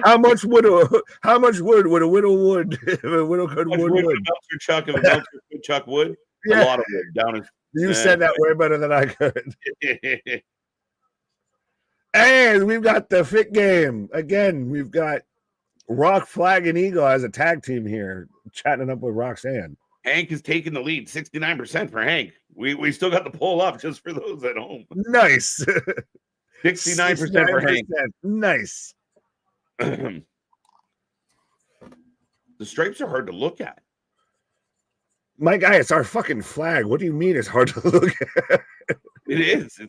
How much wood would a whittle wood? If a whittle could wood. If a Meltzer could chuck wood. Yeah. A lot of wood down his. You said that way better than I could. And we've got the fit game. Again, we've got Rock, Flag, and Eagle as a tag team here, chatting up with Roxanne. Hank is taking the lead, 69% for Hank. We still got the poll up just for those at home. Nice. 69% for Hank. Nice. The stripes are hard to look at. My guy, it's our fucking flag. What do you mean it's hard to look at? It is.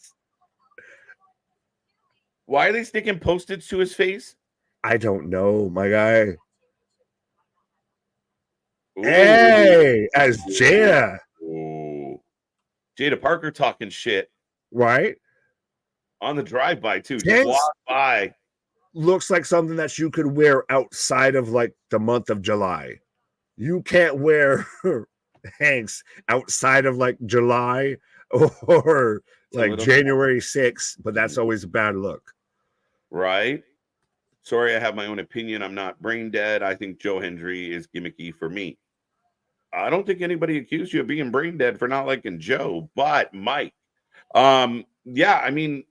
Why are they sticking Post-its to his face? I don't know, my guy. Ooh. Hey, as Jada. Ooh. Jada Parker talking shit. Right? On the drive-by, too. Just walk by. Looks like something that you could wear outside of, like, the month of July. You can't wear Hanks outside of, like, July or, like, January 6th, but that's always a bad look. Right? Sorry, I have my own opinion. I'm not brain dead. I think Joe Hendry is gimmicky for me. I don't think anybody accused you of being brain dead for not liking Joe, but Mike. Yeah, I mean,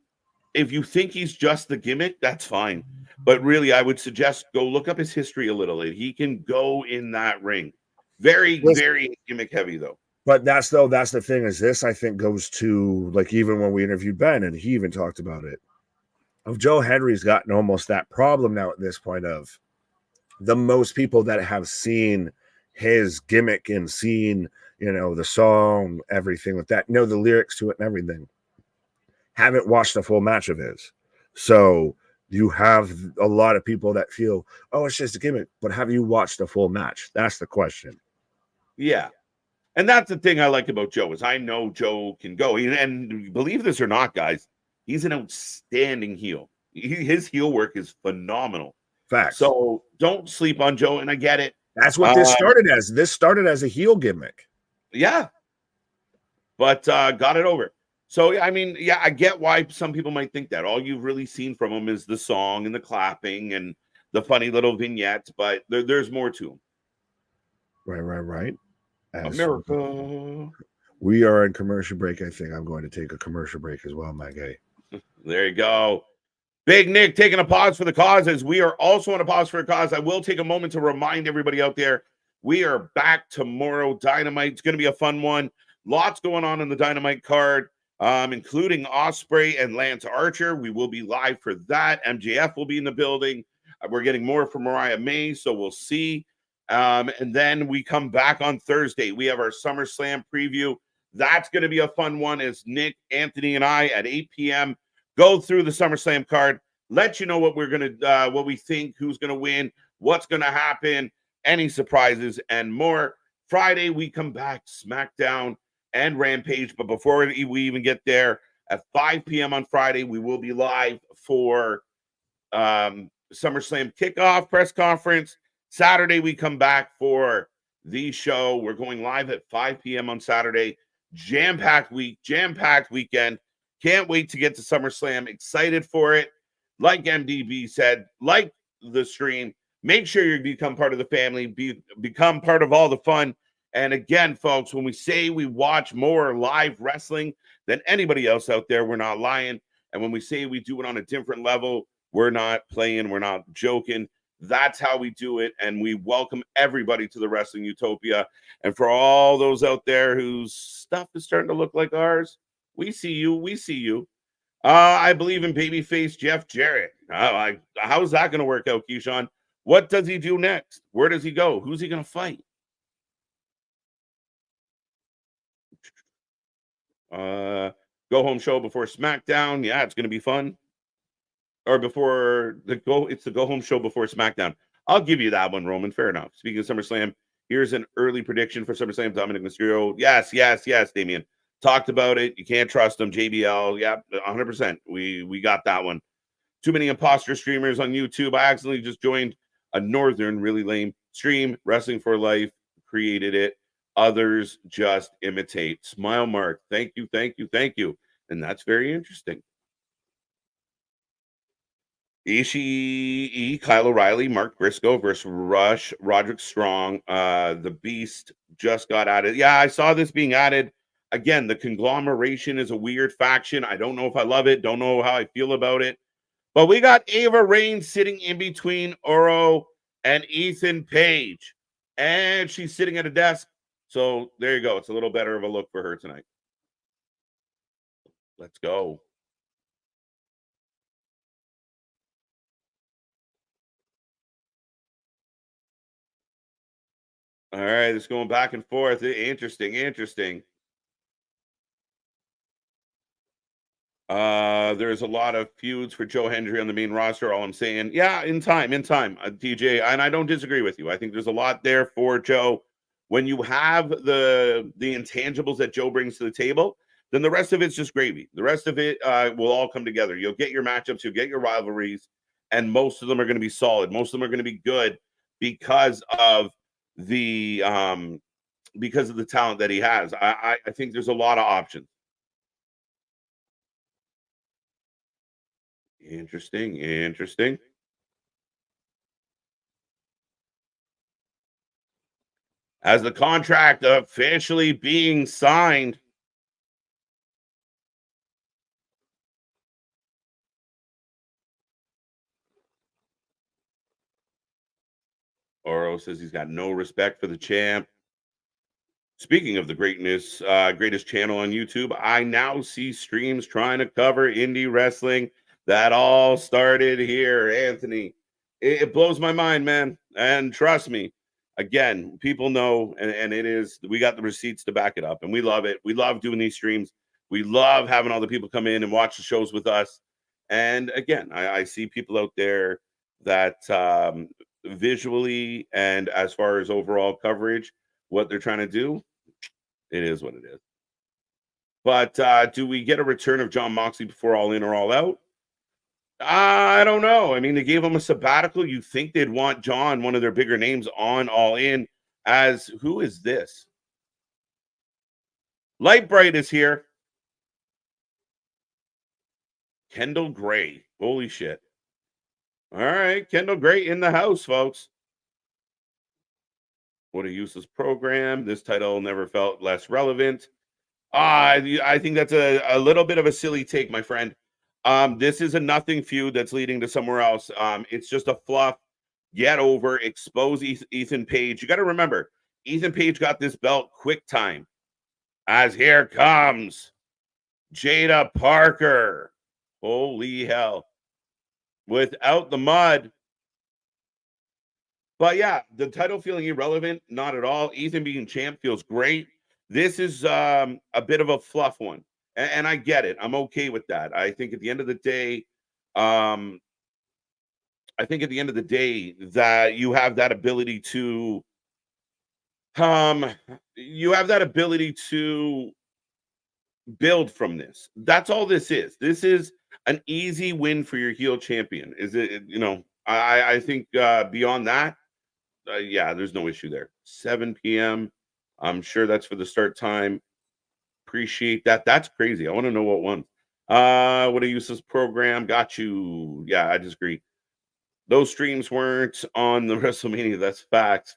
if you think he's just the gimmick, that's fine. But really, I would suggest go look up his history a little. He can go in that ring. Very, very gimmick heavy, though. But that's the thing is this, I think, goes to, like, even when we interviewed Ben, and he even talked about it. Of Joe Hendry's gotten almost that problem now at this point of the most people that have seen his gimmick and seen, you know, the song, everything like that, know the lyrics to it and everything, haven't watched a full match of his. So you have a lot of people that feel, oh, it's just a gimmick, but have you watched a full match? That's the question. Yeah. And that's the thing I like about Joe is I know Joe can go. And believe this or not, guys, he's an outstanding heel. His heel work is phenomenal. Facts. So don't sleep on Joe, and I get it. That's what this started as. This started as a heel gimmick. Yeah. But got it over. So, I mean, yeah, I get why some people might think that. All you've really seen from him is the song and the clapping and the funny little vignettes, but there's more to him. Right. America. We are in commercial break. I think I'm going to take a commercial break as well, my guy. There you go. Big Nick taking a pause for the cause as we are also on a pause for a cause. I will take a moment to remind everybody out there, We are back tomorrow. Dynamite. It's going to be a fun one. Lots going on in the Dynamite card, including Ospreay and Lance Archer. We will be live for that. MJF will be in the building. We're getting more from Mariah May, so we'll see. And then we come back on Thursday. We have our SummerSlam preview. That's going to be a fun one as Nick, Anthony, and I at 8 p.m. go through the SummerSlam card, let you know what we're going to, what we think, who's going to win, what's going to happen, any surprises, and more. Friday, we come back, SmackDown and Rampage. But before we even get there, at 5 p.m. on Friday, we will be live for SummerSlam kickoff press conference. Saturday, we come back for the show. We're going live at 5 p.m. on Saturday. Jam-packed week, jam-packed weekend. Can't wait to get to SummerSlam. Excited for it. Like MDB said, like the stream, make sure you become part of the family, become part of all the fun. And again, folks, when we say we watch more live wrestling than anybody else out there, we're not lying. And when we say we do it on a different level, we're not playing, we're not joking. That's how we do it. And we welcome everybody to the Wrestling Utopia. And for all those out there whose stuff is starting to look like ours, we see you. We see you. I believe in babyface Jeff Jarrett. How's that going to work out, Keyshawn? What does he do next? Where does he go? Who's he going to fight? Go home show before SmackDown. Yeah, it's going to be fun. Or before it's the go home show before SmackDown. I'll give you that one, Roman. Fair enough. Speaking of SummerSlam, here's an early prediction for SummerSlam. Dominic Mysterio. Yes, Damian. Talked about it. You can't trust him. JBL. Yeah, 100%. We got that one. Too many imposter streamers on YouTube. I accidentally just joined a northern, really lame stream. Wrestling for Life created it. Others just imitate. Smile mark. Thank you. And that's very interesting. Ishii, Kyle O'Reilly, Mark Briscoe versus Roderick Strong. The Beast just got added. Yeah, I saw this being added. Again, the conglomeration is a weird faction. I don't know if I love it. Don't know how I feel about it. But we got Ava Raine sitting in between Oro and Ethan Page. And she's sitting at a desk. So there you go. It's a little better of a look for her tonight. Let's go. All right, it's going back and forth. Interesting. There's a lot of feuds for Joe Hendry on the main roster. All I'm saying, yeah, in time, DJ, and I don't disagree with you. I think there's a lot there for Joe. When you have the intangibles that Joe brings to the table, then the rest of it's just gravy. The rest of it will all come together. You'll get your matchups, you'll get your rivalries, and most of them are going to be solid. Most of them are going to be good because of the talent that he has. I think there's a lot of options. Interesting. As the contract officially being signed. Oro says he's got no respect for the champ. Speaking of the greatest channel on YouTube, I now see streams trying to cover indie wrestling. That all started here, Anthony. It blows my mind, man. And trust me, again, people know, and it is, we got the receipts to back it up, and we love it. We love doing these streams. We love having all the people come in and watch the shows with us. And again, I see people out there that visually and as far as overall coverage, what they're trying to do, it is what it is. But do we get a return of Jon Moxley before All In or All Out? I don't know. I mean, they gave him a sabbatical. You think they'd want John, one of their bigger names, on All In as, who is this? Light Bright is here. Kendall Gray. Holy shit. All right, Kendall Gray in the house, folks. What a useless program. This title never felt less relevant. I think that's a little bit of a silly take, my friend. This is a nothing feud that's leading to somewhere else. It's just a fluff. Get over, expose Ethan Page. You got to remember, Ethan Page got this belt quick time. As here comes Jada Parker. Holy hell. Without the mud. But yeah, the title feeling irrelevant, not at all. Ethan being champ feels great. This is a bit of a fluff one. And I get it. I'm okay with that. I think at the end of the day, that you have that ability to build from this. That's all this is. This is an easy win for your heel champion. Is it, I think beyond that, yeah, there's no issue there. 7 p.m. I'm sure that's for the start time. Appreciate that. That's crazy. I want to know what one. What a useless program. Got you. Yeah, I disagree. Those streams weren't on the WrestleMania. That's facts.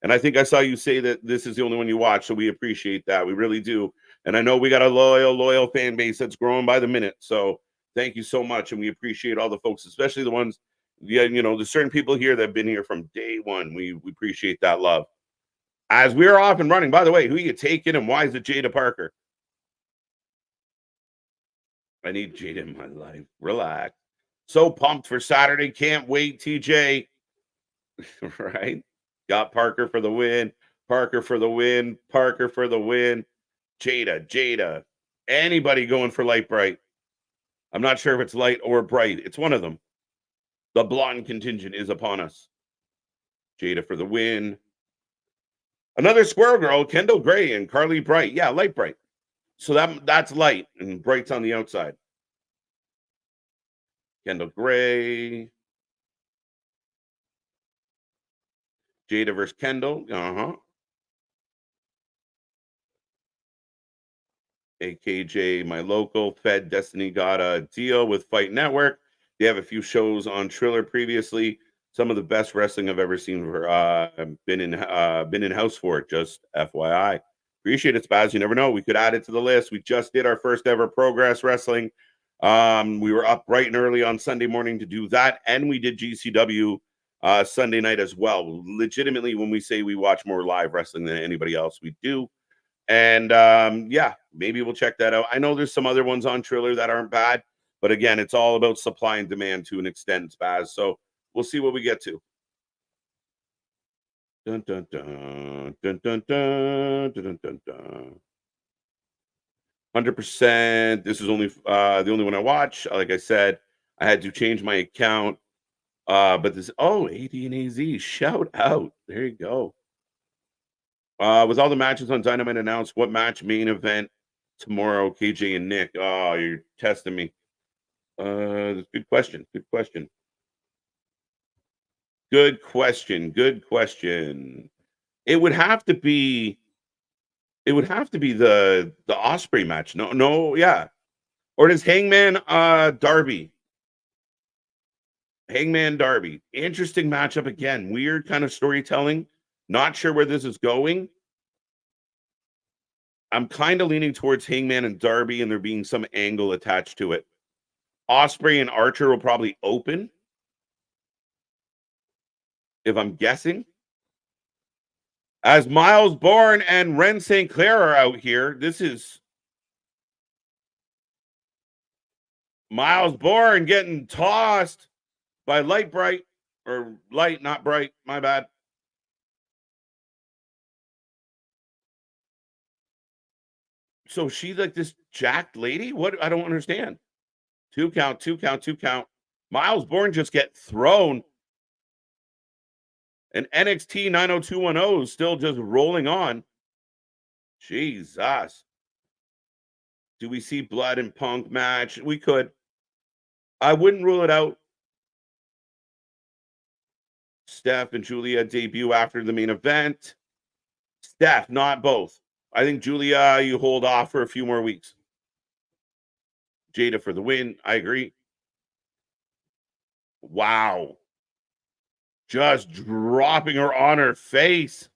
And I think I saw you say that this is the only one you watch, so we appreciate that. We really do. And I know we got a loyal fan base that's growing by the minute. So thank you so much. And we appreciate all the folks, especially the ones, there's certain people here that have been here from day one. We appreciate that love. As we're off and running, by the way, who you taking and why is it Jada Parker? I need Jada in my life. Relax. So pumped for Saturday. Can't wait, TJ. Right? Got Parker for the win. Parker for the win. Jada. Anybody going for light bright? I'm not sure if it's light or bright. It's one of them. The blonde contingent is upon us. Jada for the win. Another Squirrel Girl, Kendall Gray and Carly Bright. Yeah, light bright. So that's light and bright's on the outside. Kendall Gray. Jada versus Kendall. AKJ, my local. Fed Destiny got a deal with Fight Network. They have a few shows on Triller previously. Some of the best wrestling I've ever seen. Been in house for it. Just FYI. Appreciate it, Spaz. You never know. We could add it to the list. We just did our first ever Progress Wrestling. We were up bright and early on Sunday morning to do that, and we did GCW Sunday night as well. Legitimately, when we say we watch more live wrestling than anybody else, we do. And yeah, maybe we'll check that out. I know there's some other ones on Triller that aren't bad, but again, it's all about supply and demand to an extent, Spaz. So we'll see what we get to. Dun, dun, dun, dun, dun, dun, dun, dun, dun. 100%. This is only the only one I watch. Like I said, I had to change my account. But this, AD and AZ, shout out. There you go. With all the matches on Dynamite announced, what match main event tomorrow? KJ and Nick. Oh, you're testing me. Good question. Good question. It would have to be the Osprey match. No, yeah. Or does Hangman Darby? Hangman Darby. Interesting matchup again. Weird kind of storytelling. Not sure where this is going. I'm kind of leaning towards Hangman and Darby, and there being some angle attached to it. Osprey and Archer will probably open, if I'm guessing. As Miles Bourne and Ren St. Clair are out here, this is Miles Bourne getting tossed by Light Bright, or Light, not Bright, my bad. So she like this jacked lady? What? I don't understand. 2 count. Miles Bourne just get thrown. And NXT 90210 is still just rolling on. Jesus. Do we see Blood and Punk match? We could. I wouldn't rule it out. Steph and Julia debut after the main event. Steph, not both. I think Julia, you hold off for a few more weeks. Jada for the win. I agree. Wow. Just dropping her on her face.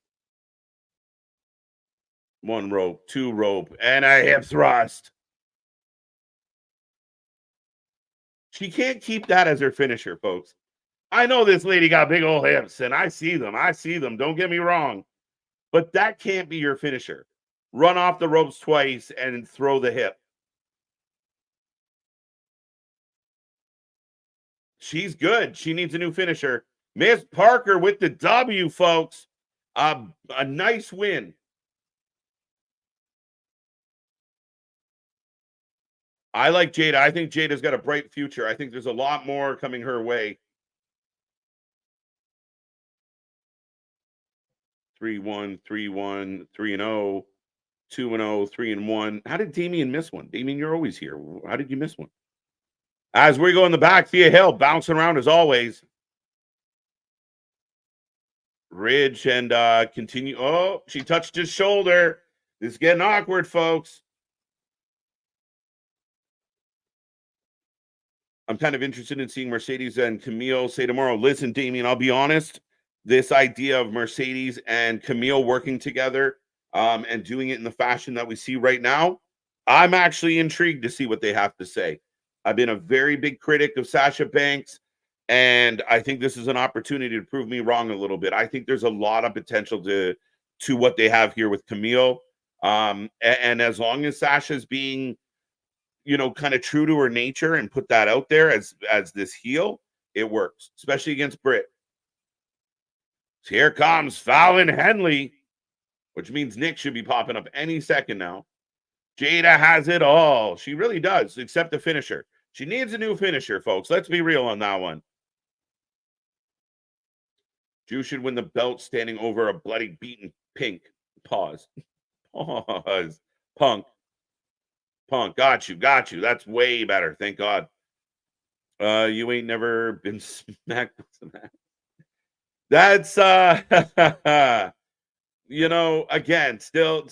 1 rope, 2 rope, and a hip thrust. She can't keep that as her finisher, folks. I know this lady got big old hips, and I see them. Don't get me wrong. but that can't be your finisher. Run off the ropes twice and throw the hip. She's good. She needs a new finisher. Miss Parker with the W, folks. A nice win. I like Jada. I think Jada's got a bright future. I think there's a lot more coming her way. 3-1, 3-1, 3-0, 2-0, 3-1. How did Damien miss one? Damien, you're always here. How did you miss one? As we go in the back, Thea Hill bouncing around as always. Ridge and continue. Oh, she touched his shoulder. This is getting awkward, folks. I'm kind of interested in seeing Mercedes and Camille say tomorrow, listen, Damien, I'll be honest, this idea of Mercedes and Camille working together and doing it in the fashion that we see right now, I'm actually intrigued to see what they have to say. I've been a very big critic of Sasha Banks, and I think this is an opportunity to prove me wrong a little bit. I think there's a lot of potential to what they have here with Camille. And as long as Sasha's being, kind of true to her nature and put that out there as this heel, it works, especially against Britt. So here comes Fallon Henley, which means Nick should be popping up any second now. Jada has it all. She really does, except the finisher. She needs a new finisher, folks. Let's be real on that one. Drew should win the belt standing over a bloody beaten Pink. Pause. Pause. Punk. Got you. That's way better. Thank God. You ain't never been smacked. That's again, still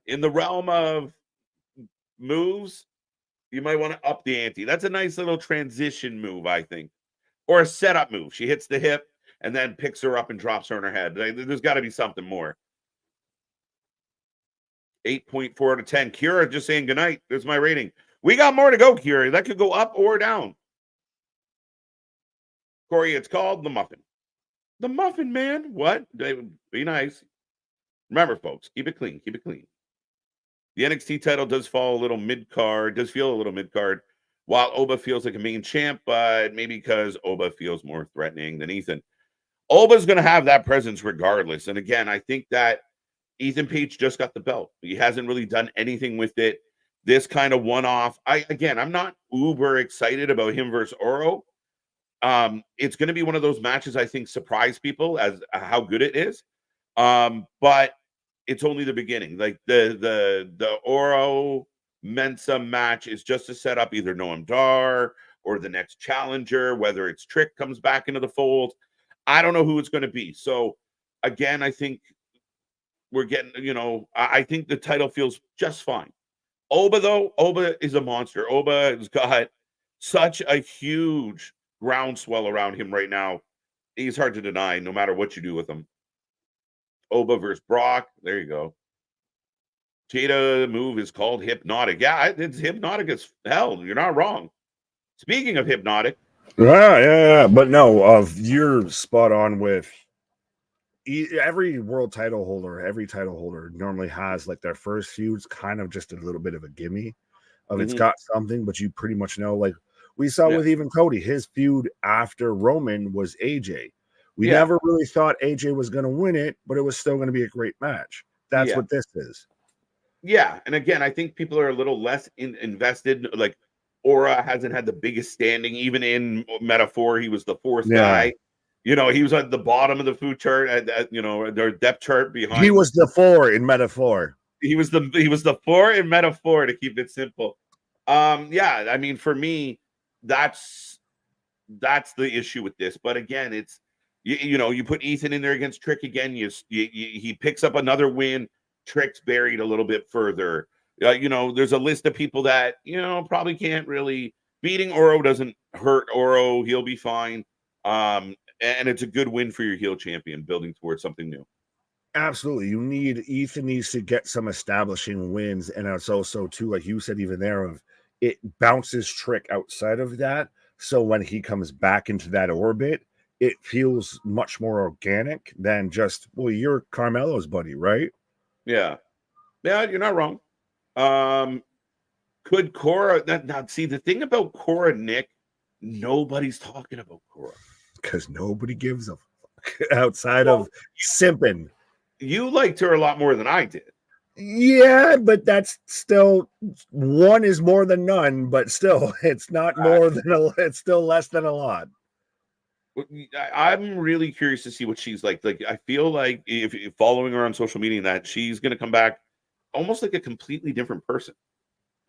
in the realm of moves, you might want to up the ante. That's a nice little transition move, I think. Or a setup move. She hits the hip and then picks her up and drops her on her head. There's got to be something more. 8.4 out of 10. Kira just saying goodnight. There's my rating. We got more to go, Kira. That could go up or down. Corey, it's called the Muffin. The Muffin, man. What? Be nice. Remember, folks, keep it clean. Keep it clean. The NXT title does fall a little mid-card, does feel a little mid-card, while Oba feels like a main champ, but maybe because Oba feels more threatening than Ethan. Oba's going to have that presence regardless. And again, I think that Ethan Page just got the belt. He hasn't really done anything with it. This kind of one-off. I'm not uber excited about him versus Oro. It's going to be one of those matches I think surprise people as how good it is. But it's only the beginning. Like the Oro Mensa match is just to set up either Noam Dar or the next challenger, whether it's Trick comes back into the fold. I don't know who it's going to be. So again, I think we're getting, I think the title feels just fine. Oba is a monster. Oba has got such a huge groundswell around him right now. He's hard to deny no matter what you do with him. Oba versus Brock. There you go. Jada move is called Hypnotic. Yeah, it's hypnotic as hell. You're not wrong. Speaking of hypnotic. Yeah. But no, you're spot on with every world title holder, every title holder normally has like their first feud's kind of just a little bit of a gimme of it's got something, but you pretty much know, like we saw with even Cody, his feud after Roman was AJ. We never really thought AJ was going to win it, but it was still going to be a great match. That's what this is. Yeah. And again, I think people are a little less invested. Like Aura hasn't had the biggest standing, even in Metaphor. He was the fourth guy. He was at the bottom of the food chart, their depth chart behind. He was the 4 in Metaphor. He was the 4 in Metaphor, to keep it simple. I mean, for me, that's the issue with this. But again, it's you put Ethan in there against Trick again. He picks up another win. Trick's buried a little bit further. There's a list of people that probably can't really. Beating Oro doesn't hurt Oro. He'll be fine. And it's a good win for your heel champion, building towards something new. Absolutely. Ethan needs to get some establishing wins. And it's also too, like you said, even there, of it bounces Trick outside of that. So when he comes back into that orbit, it feels much more organic than just, well, you're Carmelo's buddy, right? Yeah. Yeah, you're not wrong. Could Cora now see the thing about Cora, Nick? Nobody's talking about Cora. Because nobody gives a fuck outside Well, of simping. You liked her a lot more than I did. Yeah, but that's still, one is more than none, but still, it's not more than it's still less than a lot. I'm really curious to see what she's like. Like, I feel like if following her on social media, that she's going to come back almost like a completely different person,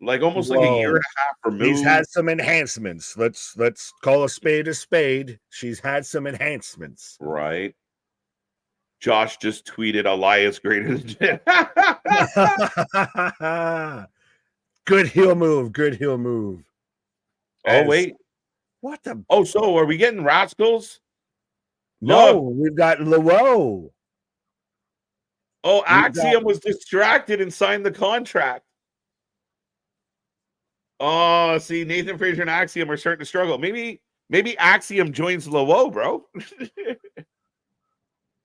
like almost like a year and a half removed. She's had some enhancements. Let's call a spade a spade. She's had some enhancements, right? Josh just tweeted Elias greater than good heel move. Good heel move. Oh, wait. What the? Oh, so are we getting Rascals? No, we've got Lowo. Oh, Axiom was distracted and signed the contract. Oh, see, Nathan Frazier and Axiom are starting to struggle. Maybe Axiom joins Lowo, bro.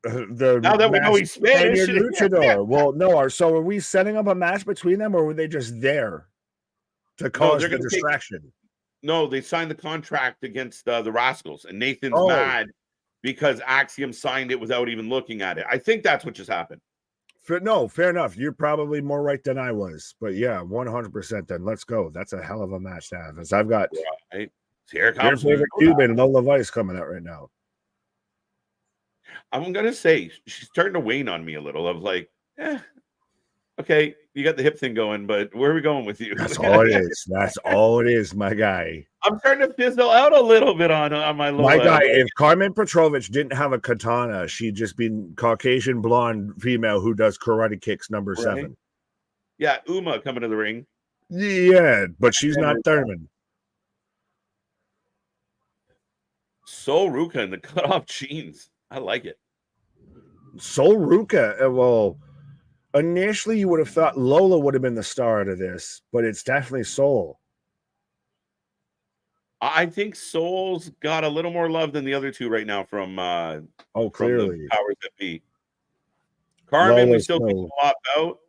Now that we know he's Spanish. Luchador. Well, no. So are we setting up a match between them, or were they just there to cause the distraction? No, they signed the contract against the Rascals, and Nathan's mad because Axiom signed it without even looking at it. I think that's what just happened. No, fair enough. You're probably more right than I was, but yeah, 100%. Then let's go. That's a hell of a match to have. As I've got here comes your favorite Cuban Lola Vice coming out right now. I'm gonna say she's starting to wane on me a little. Of like, okay, you got the hip thing going, but where are we going with you? That's all it is. That's all it is, my guy. I'm starting to fizzle out a little bit on my Lola. My guy, if Carmen Petrovich didn't have a katana, she'd just be Caucasian blonde female who does karate kicks number 7. Yeah, Uma coming to the ring. Yeah, but she's not Thurman. Sol Ruka in the cutoff jeans. I like it. Sol Ruka, well, initially you would have thought Lola would have been the star of this, but it's definitely Sol. I think Sol's got a little more love than the other two right now from clearly from the powers that be. Carmen, we still think a lot about.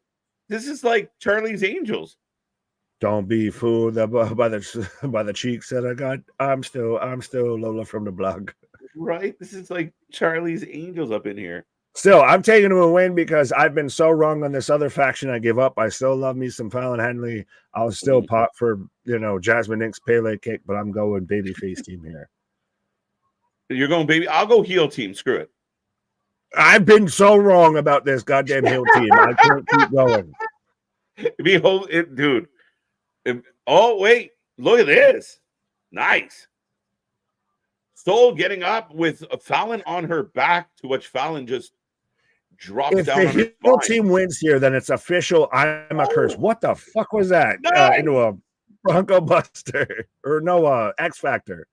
This is like Charlie's Angels. Don't be fooled by the cheeks that I got. I'm still Lola from the blog. Right? This is like Charlie's Angels up in here. Still, I'm taking him a win because I've been so wrong on this other faction. I give up. I still love me some Fallon Henley. I'll still pop for, Jasmine Inks Pele kick, but I'm going babyface team here. You're going baby. I'll go heel team. Screw it. I've been so wrong about this goddamn heel team. I can't keep going. Dude. Oh, wait. Look at this. Nice. Sol getting up with Fallon on her back, to which Fallon just drops down. If the heel team wins here, then it's official. I'm a curse. What the fuck was that? No. Into a Bronco Buster or X Factor.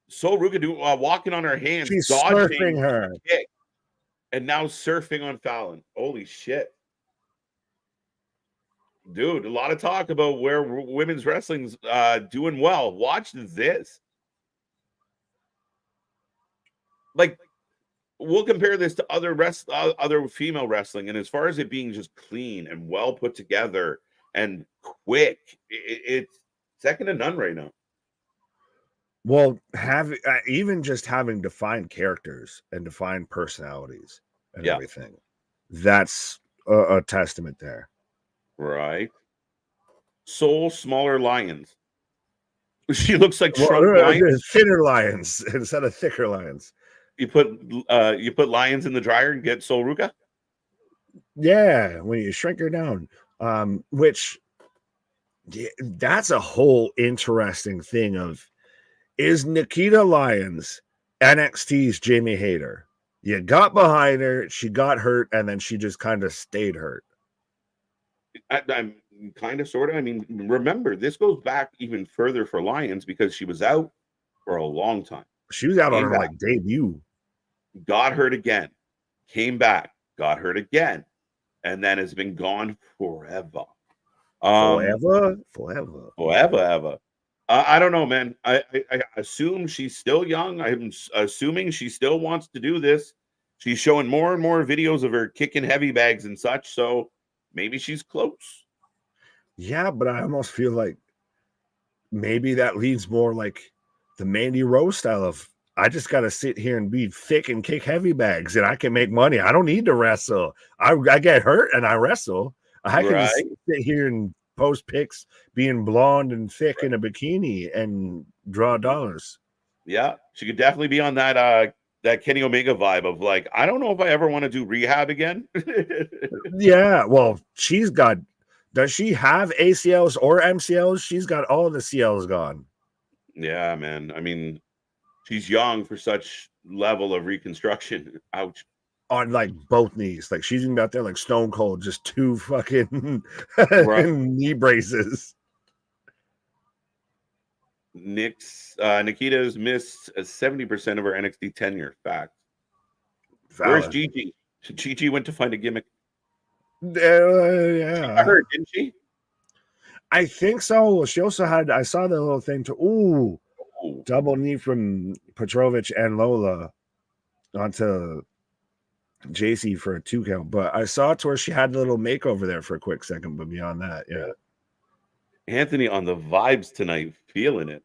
Sol Ruka walking on her hands. She's surfing her. Kick, and now surfing on Fallon. Holy shit. Dude, a lot of talk about where women's wrestling's doing well. Watch this. Like, we'll compare this to other female wrestling, and as far as it being just clean and well put together and quick, it's second to none right now. Well, even just having defined characters and defined personalities and everything, that's a testament there. Right. Sol smaller lions. She looks like shrunk lions. Thinner lions instead of thicker lions. You put lions in the dryer and get Sol Ruka? Yeah, when you shrink her down. That's a whole interesting thing of, is Nikita Lyons NXT's Jamie Hayter? You got behind her, she got hurt, and then she just kind of stayed hurt. I'm kind of, sort of. I mean, remember, this goes back even further for Lyons because she was out for a long time. She was out on her debut. Got hurt again, came back, got hurt again, and then has been gone forever. Forever. I don't know, man. I assume she's still young. I'm assuming she still wants to do this. She's showing more and more videos of her kicking heavy bags and such. So maybe she's close. Yeah, but I almost feel like maybe that leads more like the Mandy Rose style of I just got to sit here and be thick and kick heavy bags and I can make money. I don't need to wrestle. I get hurt and I wrestle. I can just sit here and post pics being blonde and thick in a bikini and draw dollars. Yeah, she could definitely be on that that Kenny Omega vibe of like, I don't know if I ever want to do rehab again. Yeah, well, does she have ACLs or MCLs? She's got all the CLs gone. Yeah, man. I mean, she's young for such level of reconstruction. Ouch. On like both knees. Like she's got there like Stone Cold, just two fucking knee braces. Nikita's missed 70% of her NXT tenure. Fact. Valid. Where's Gigi? Gigi went to find a gimmick. Yeah. She got hurt, didn't she? I think so. She also had, I saw the little thing to, double knee from Petrovich and Lola onto JC for a 2 count. But I saw it to where she had a little makeover there for a quick second. But beyond that, yeah. Anthony on the vibes tonight, feeling it.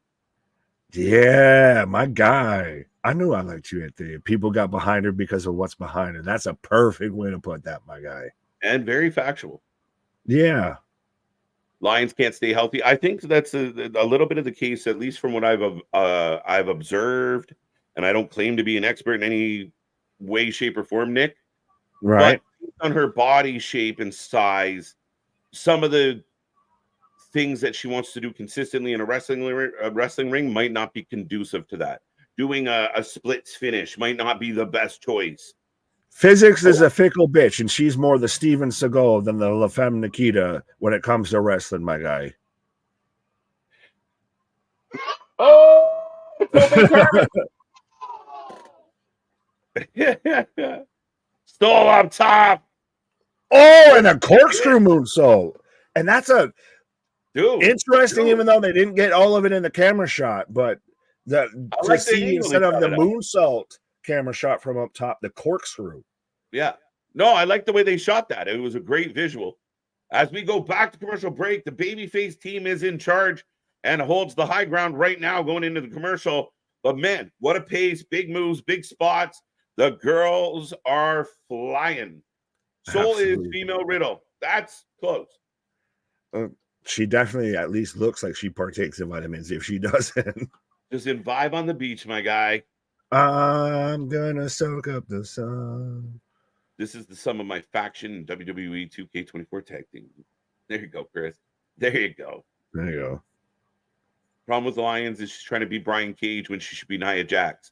Yeah, my guy. I knew I liked you at Thea. People got behind her because of what's behind her. That's a perfect way to put that, my guy. And very factual. Yeah. Lions can't stay healthy. I think that's a little bit of the case, at least from what I've observed. And I don't claim to be an expert in any way, shape, or form, Nick. Right. But on her body shape and size, some of the things that she wants to do consistently in a wrestling ring might not be conducive to that. Doing a splits finish might not be the best choice. Physics is a fickle bitch, and she's more the Steven Seagal than the La Femme Nikita when it comes to wrestling, my guy. Oh, Stole up top. Oh, and a corkscrew moonsault. And that's a interesting, even though they didn't get all of it in the camera shot, but to see instead of the moonsault camera shot from up top, the corkscrew. Yeah. No, I like the way they shot that. It was a great visual. As we go back to commercial break, the babyface team is in charge and holds the high ground right now going into the commercial. But man, what a pace, big moves, big spots. The girls are flying. Soul is female Riddle. That's close. She definitely at least looks like she partakes in vitamins. If she doesn't. Just in vibe on the beach, my guy. I'm gonna soak up the sun. This is the sum of my faction WWE 2K24 tag team. There you go, Chris. There you go. There you go. Problem with the Lions is she's trying to be Brian Cage when she should be Nia Jax.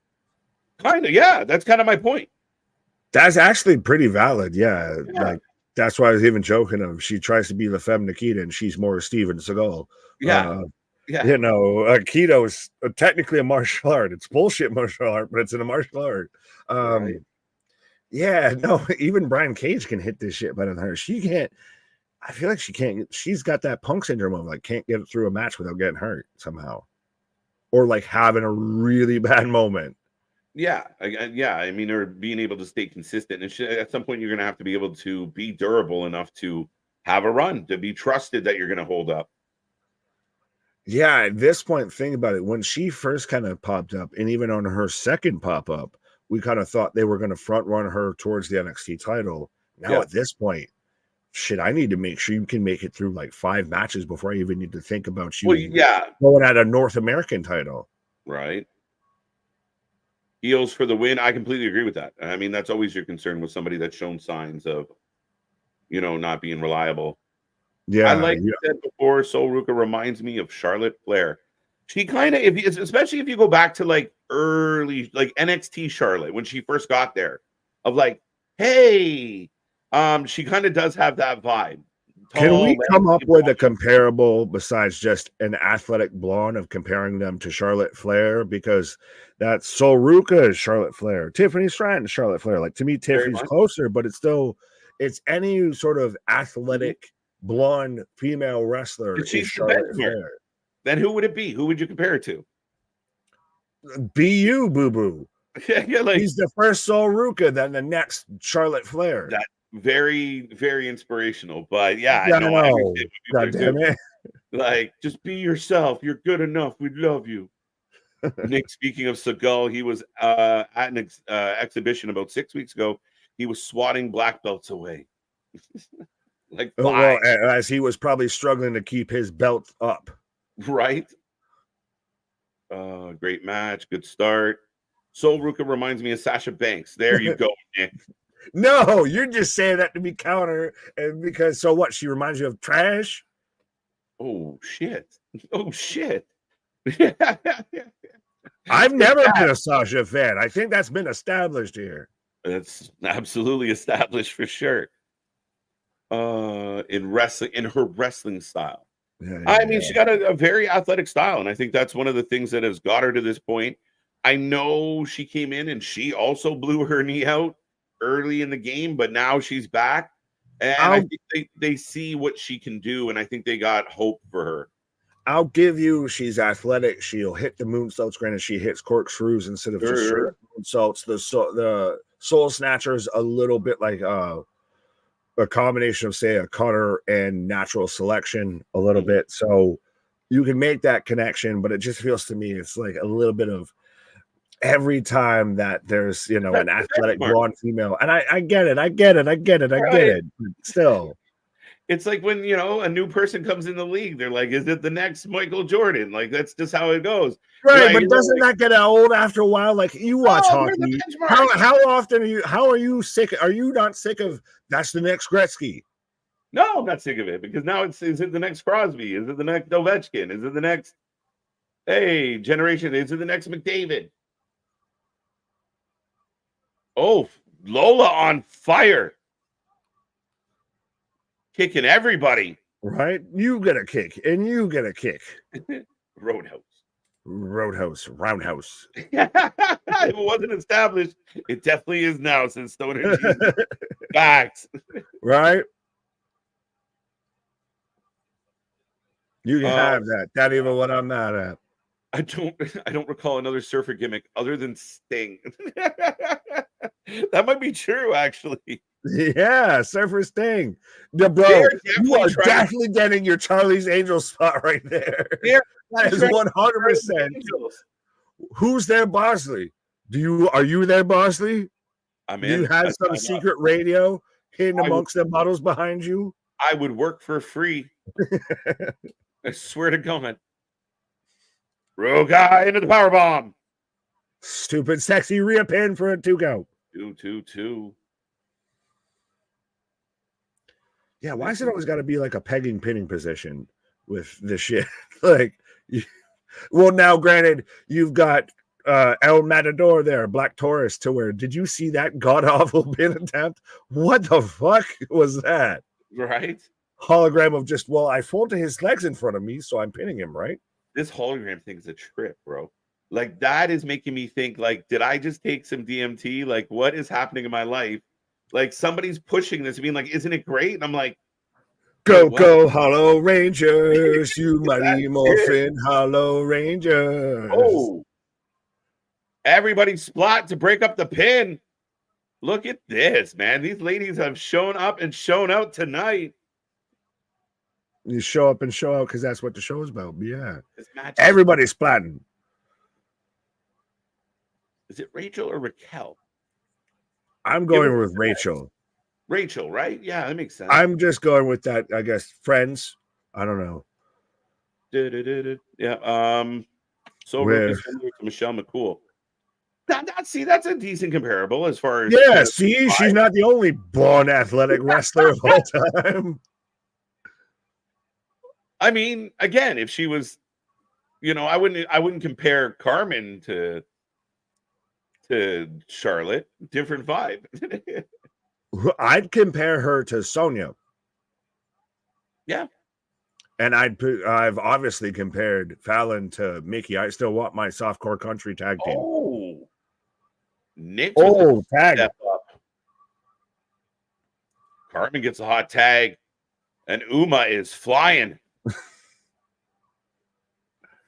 Kind of, yeah. That's kind of my point. That's actually pretty valid. Yeah. Like that's why I was even joking of she tries to be La Femme Nikita and she's more Steven Seagal. Yeah. You know, Aikido is technically a martial art. It's bullshit martial art, but it's in a martial art. Right. Yeah, no, even Brian Cage can hit this shit better than her. She can't. I feel like she can't. She's got that punk syndrome of like can't get through a match without getting hurt somehow, or like having a really bad moment. Yeah, I mean, or being able to stay consistent. And at some point, you're going to have to be able to be durable enough to have a run, to be trusted that you're going to hold up. Yeah, at this point, think about it. When she first kind of popped up, and even on her second pop up, we kind of thought they were going to front run her towards the NXT title. Now at this point, shit, I need to make sure you can make it through like 5 matches before I even need to think about you going at a North American title. Right. Heels for the win. I completely agree with that. I mean, that's always your concern with somebody that's shown signs of, you know, not being reliable. Yeah. I like you said before, Sol Ruka reminds me of Charlotte Flair. She kind of, especially if you go back to like early, like NXT Charlotte, when she first got there, of like, hey, she kind of does have that vibe. Can we come up with a comparable besides just an athletic blonde of comparing them to Charlotte Flair? Because that's Sol Ruka is Charlotte Flair, Tiffany Stratton is Charlotte Flair. Like to me, Tiffany's closer, but it's any sort of athletic blonde female wrestler is Charlotte Flair. Then who would it be? Who would you compare it to? Be you, boo boo. Yeah, like He's the first Sol Ruka, then the next Charlotte Flair. that. Very, very inspirational. But yeah, I no, know. I understand what God people are damn doing. it. Like, just be yourself. You're good enough. We love you. Nick, speaking of Seagal, he was at an exhibition about 6 weeks ago. He was swatting black belts away. Like, Well, five, as he was probably struggling to keep his belt up. right? Great match. Good start. Sol Ruka reminds me of Sasha Banks. There you go, Nick. No, you're just saying that to be counter, and because so what? She reminds you of trash. Oh, shit. Oh, shit. I've never been a Sasha fan. I think that's been established here. That's absolutely established for sure. In wrestling, in her wrestling style. I mean, she got a very athletic style, and I think that's one of the things that has got her to this point. I know she came in and she also blew her knee out early in the game, but now she's back, and I think they see what she can do, and I think they got hope for her. I'll give you, she's athletic. She'll hit the moonsaults. Granted, she hits corkscrews instead of just straight moonsaults. The soul snatcher's a little bit like a combination of, say, a cutter and natural selection a little bit. So you can make that connection, but it just feels to me it's like a little bit of every time that there's, you know, an athletic blonde female. And I get it. But still. It's like when, you know, a new person comes in the league, they're like, is it the next Michael Jordan? Like, that's just how it goes. Right, but doesn't that get old after a while? Like, you watch hockey. How often are you sick? Are you not sick of that's the next Gretzky? No, I'm not sick of it, because now is it the next Crosby? Is it the next Ovechkin? Is it the next generation? Is it the next McDavid? Oh, Lola on fire. Kicking everybody. Right? You get a kick, and you get a kick. Roundhouse. It wasn't established. It definitely is now since Stoner Jesus. Facts. Right? You can have that. Not even what I'm mad at. I don't recall another surfer gimmick other than Sting. That might be true, actually. Yeah, Surfer Sting. Bro, you are definitely getting your Charlie's Angel spot right there. That is 100%. Who's there, Bosley? Are you there, Bosley? Do you have some secret radio hidden amongst the models behind you? I would work for free. I swear to God. Roga into the power bomb. Stupid sexy Rhea pin for a 2-go. 2-2-2. Yeah, why is it always got to be like a pegging pinning position with this shit? Like, well, now granted, you've got El Matador there, Black Taurus, to where did you see that god awful pin attempt? What the fuck was that? Right? Hologram of just, well, I folded his legs in front of me, so I'm pinning him, right? This hologram thing is a trip, bro. Like, that is making me think, like, did I just take some DMT? Like, what is happening in my life? Like, somebody's pushing this, being like, isn't it great? And I'm like, go, Hollow Rangers, you mighty morphin Hollow Rangers. Oh, everybody splat to break up the pin. Look at this, man. These ladies have shown up and shown out tonight. You show up and show out because that's what the show is about. Yeah. Everybody's splatting. Is it Rachel or Raquel? I'm going with Rachel. Rachel, right? Yeah, that makes sense. I'm just going with that, I guess. Friends. I don't know. Yeah. So Michelle McCool. That's a decent comparable as far as. Yeah, see, she's not the only born athletic wrestler of all time. I mean, again, if she was, you know, I wouldn't compare Carmen to Charlotte. Different vibe. I'd compare her to Sonya. Yeah. And I've obviously compared Fallon to Mickey. I still want my softcore country tag team. Oh, Nick. Tag. Up. Carmen gets a hot tag, and Uma is flying.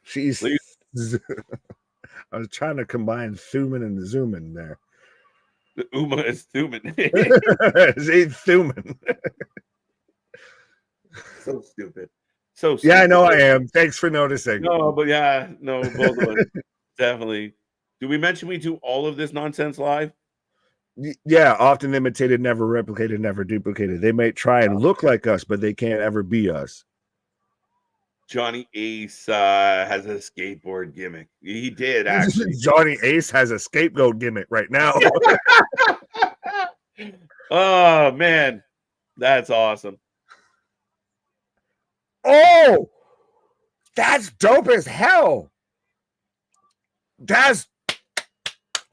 She's. I was trying to combine Thuman and Zoomin there. The Uma is Thuman. She's Thuman. So stupid. So stupid. Yeah, I know I am. Thanks for noticing. No, but yeah, no, both of us. Definitely. Do we mention we do all of this nonsense live? Yeah, often imitated, never replicated, never duplicated. They may try and look like us, but they can't ever be us. Johnny Ace has a skateboard gimmick. He did, actually. Johnny Ace has a scapegoat gimmick right now. Oh, man. That's awesome. Oh, that's dope as hell. That's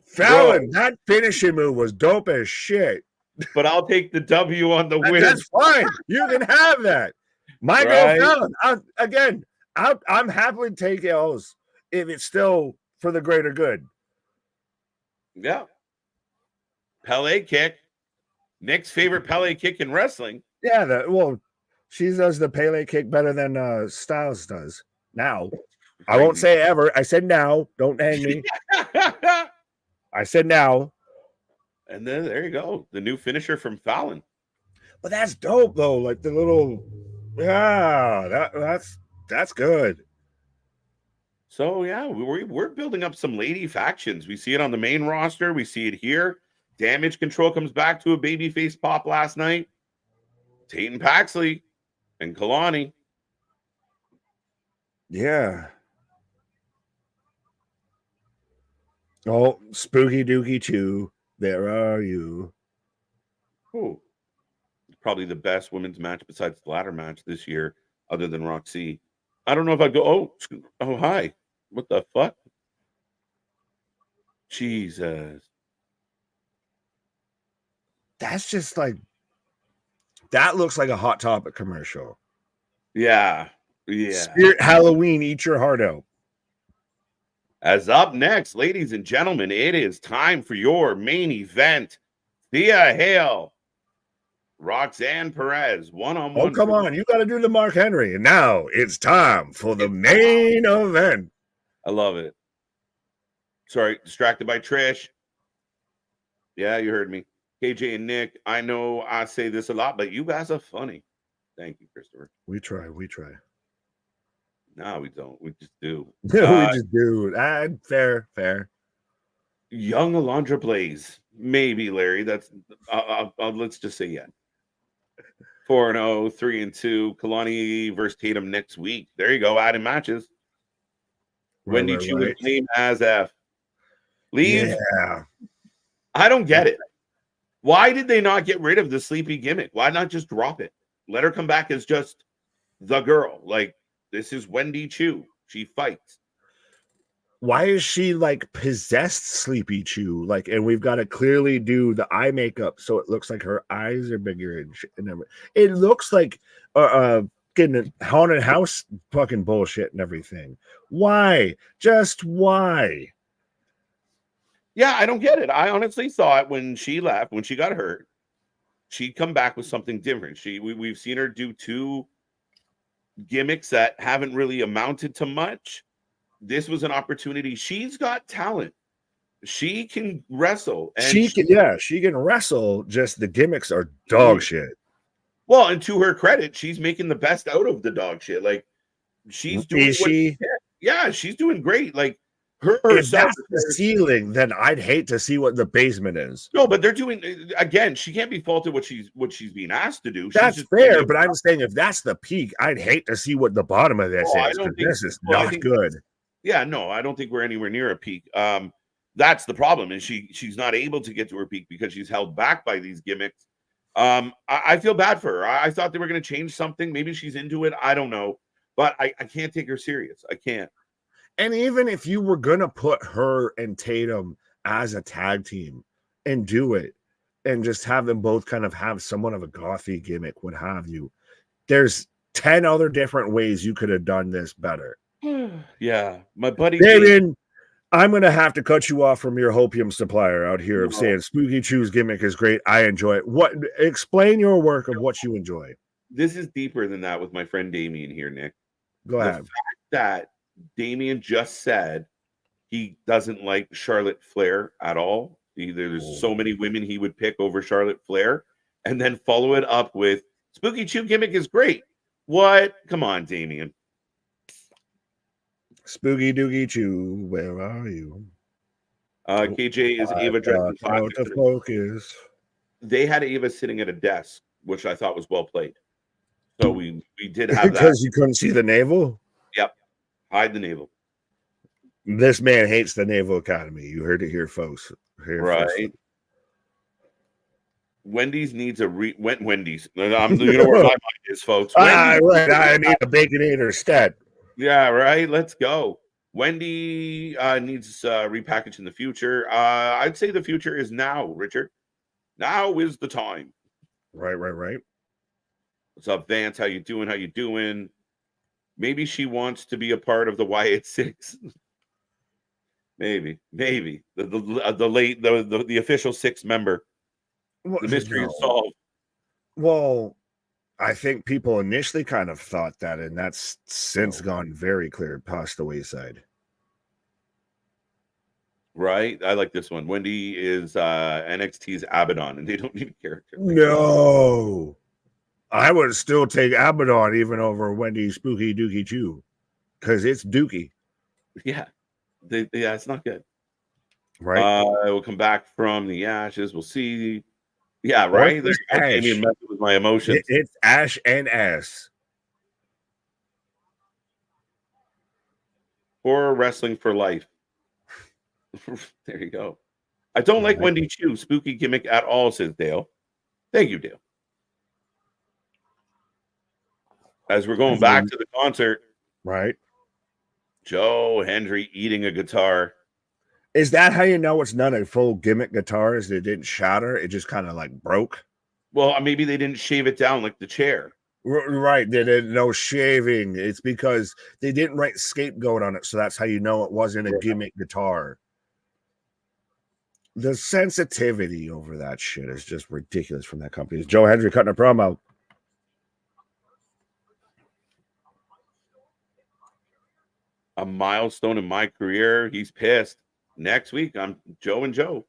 Fallon. That finishing move was dope as shit. But I'll take the W on the win. That's fine. You can have that. My girl Fallon. I'm happily take L's if it's still for the greater good. Yeah. Pele kick. Nick's favorite Pele kick in wrestling. Yeah, she does the Pele kick better than Styles does now. I won't say ever. I said now. Don't hang me. I said now. And then there you go. The new finisher from Fallon. But that's dope though. Like the little, that's good. So yeah, we're building up some lady factions. We see it on the main roster. We see it here. Damage Control comes back to a babyface pop last night. Tate and Paxley and Kalani. Yeah. Oh, Spooky Dookie 2. There are you. Oh, probably the best women's match besides the ladder match this year, other than Roxy. I don't know if I'd go, oh, hi. What the fuck? Jesus. That's just like, that looks like a Hot Topic commercial. Yeah. Yeah. Spirit Halloween, eat your heart out. As up next, ladies and gentlemen, it is time for your main event. Thea Hale, Roxanne Perez, one-on-one. Oh, come on. You got to do the Mark Henry. And now it's time for the main event. I love it. Sorry, distracted by Trish. Yeah, you heard me. KJ and Nick, I know I say this a lot, but you guys are funny. Thank you, Christopher. We try. No, we don't. We just do. We just do. Fair. Young Alondra Blaze. Maybe, Larry. That's let's just say yeah. 4-0, 3-2. Kalani versus Tatum next week. There you go. Adding matches. Wendy Chu with name as F. Leave. Yeah. I don't get it. Why did they not get rid of the sleepy gimmick? Why not just drop it? Let her come back as just the girl. Like, this is Wendy Chu. She fights. Why is she like possessed Sleepy Chew? Like, and we've got to clearly do the eye makeup so it looks like her eyes are bigger and shit. And it looks like getting a haunted house fucking bullshit and everything. Why? Just why? Yeah, I don't get it. I honestly thought when she left, when she got hurt, she'd come back with something different. We've seen her do two gimmicks that haven't really amounted to much. This was an opportunity. She's got talent. She can wrestle. And she can wrestle. Just the gimmicks are dog shit. Well, and to her credit, she's making the best out of the dog shit. Like, she's doing yeah, she's doing great. Like, if that's the ceiling, then I'd hate to see what the basement is. No, but they're doing, again, she can't be faulted what she's being asked to do. That's fair, but I'm saying if that's the peak, I'd hate to see what the bottom of this is. This is not good. Yeah, no, I don't think we're anywhere near a peak. That's the problem, and she's not able to get to her peak because she's held back by these gimmicks. I feel bad for her. I thought they were going to change something. Maybe she's into it. I don't know, but I can't take her serious. I can't. And even if you were going to put her and Tatum as a tag team and do it and just have them both kind of have somewhat of a gothy gimmick, what have you, there's 10 other different ways you could have done this better. Yeah, my buddy David, I'm going to have to cut you off from your hopium supplier out here of saying Spooky Chew's gimmick is great. I enjoy it. Explain your work of what you enjoy. This is deeper than that with my friend Damien here, Nick. Go ahead. The fact that Damien just said he doesn't like Charlotte Flair at all. There's so many women he would pick over Charlotte Flair, and then follow it up with Spooky Chew gimmick is great. What? Come on, Damien. Spooky Doogie Chew, where are you? KJ is Ava dressed in to focus. They had Ava sitting at a desk, which I thought was well played. So we did have that. Because you couldn't see the navel? Yep. Hide the navel. This man hates the Naval Academy. You heard it here, folks. Right. Wendy's needs a Wendy's. You know where my mind is, folks. Right. I need a Baconator stat. Yeah, right. Let's go. Wendy needs repackaged in the future. I'd say the future is now, Richard. Now is the time. Right. What's up, Vance? How you doing? Maybe she wants to be a part of the Wyatt Six. Maybe the official 6 member. The mystery is solved. Well, I think people initially kind of thought that, and that's since gone very clear past the wayside. Right? I like this one. Wendy is NXT's Abaddon, and they don't need a character. No. I would still take Abaddon even over Wendy's Spooky Dookie Chew, because it's Dookie. Yeah. It's not good. Right. We'll come back from the ashes. We'll see. Yeah, right. There's messing with my emotions. It's Ash and Ass. Or wrestling for life. There you go. I don't like Wendy Chu spooky gimmick at all, says Dale. Thank you, Dale. As we're going back to the concert, right? Joe Hendry eating a guitar. Is that how you know it's not a full gimmick guitar? Is it didn't shatter? It just kind of like broke? Well, maybe they didn't shave it down like the chair. Right. They didn't know shaving. It's because they didn't write scapegoat on it. So that's how you know it wasn't a gimmick guitar. The sensitivity over that shit is just ridiculous from that company. Is Joe Hendry cutting a promo? A milestone in my career. He's pissed. Next week, I'm Joe and Joe.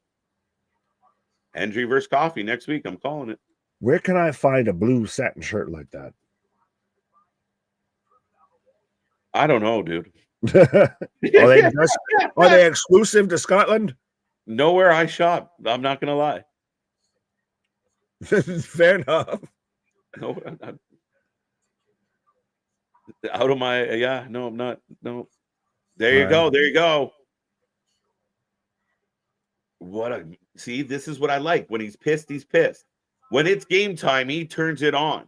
Hendry versus Coffee next week. I'm calling it. Where can I find a blue satin shirt like that? I don't know, dude. Are they exclusive to Scotland? Nowhere I shop. I'm not going to lie. Fair enough. No, I'm not. Out of my, no, I'm not. No. There you go. There you go. See, this is what I like. When he's pissed, he's pissed. When it's game time, he turns it on.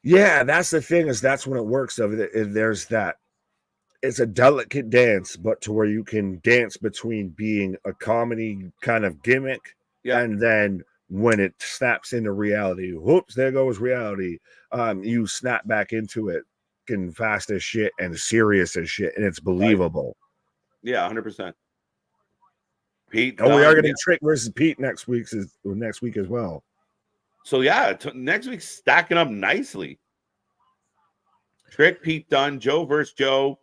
Yeah, that's the thing, is that's when it works. There's that. It's a delicate dance, but to where you can dance between being a comedy kind of gimmick, and then when it snaps into reality, whoops, there goes reality. You snap back into it, and fast as shit and serious as shit, and it's believable. Yeah, 100%. Pete, we are getting Trick versus Pete next week as well. So next week's stacking up nicely. Trick, Pete, Dunne, Joe versus Joe.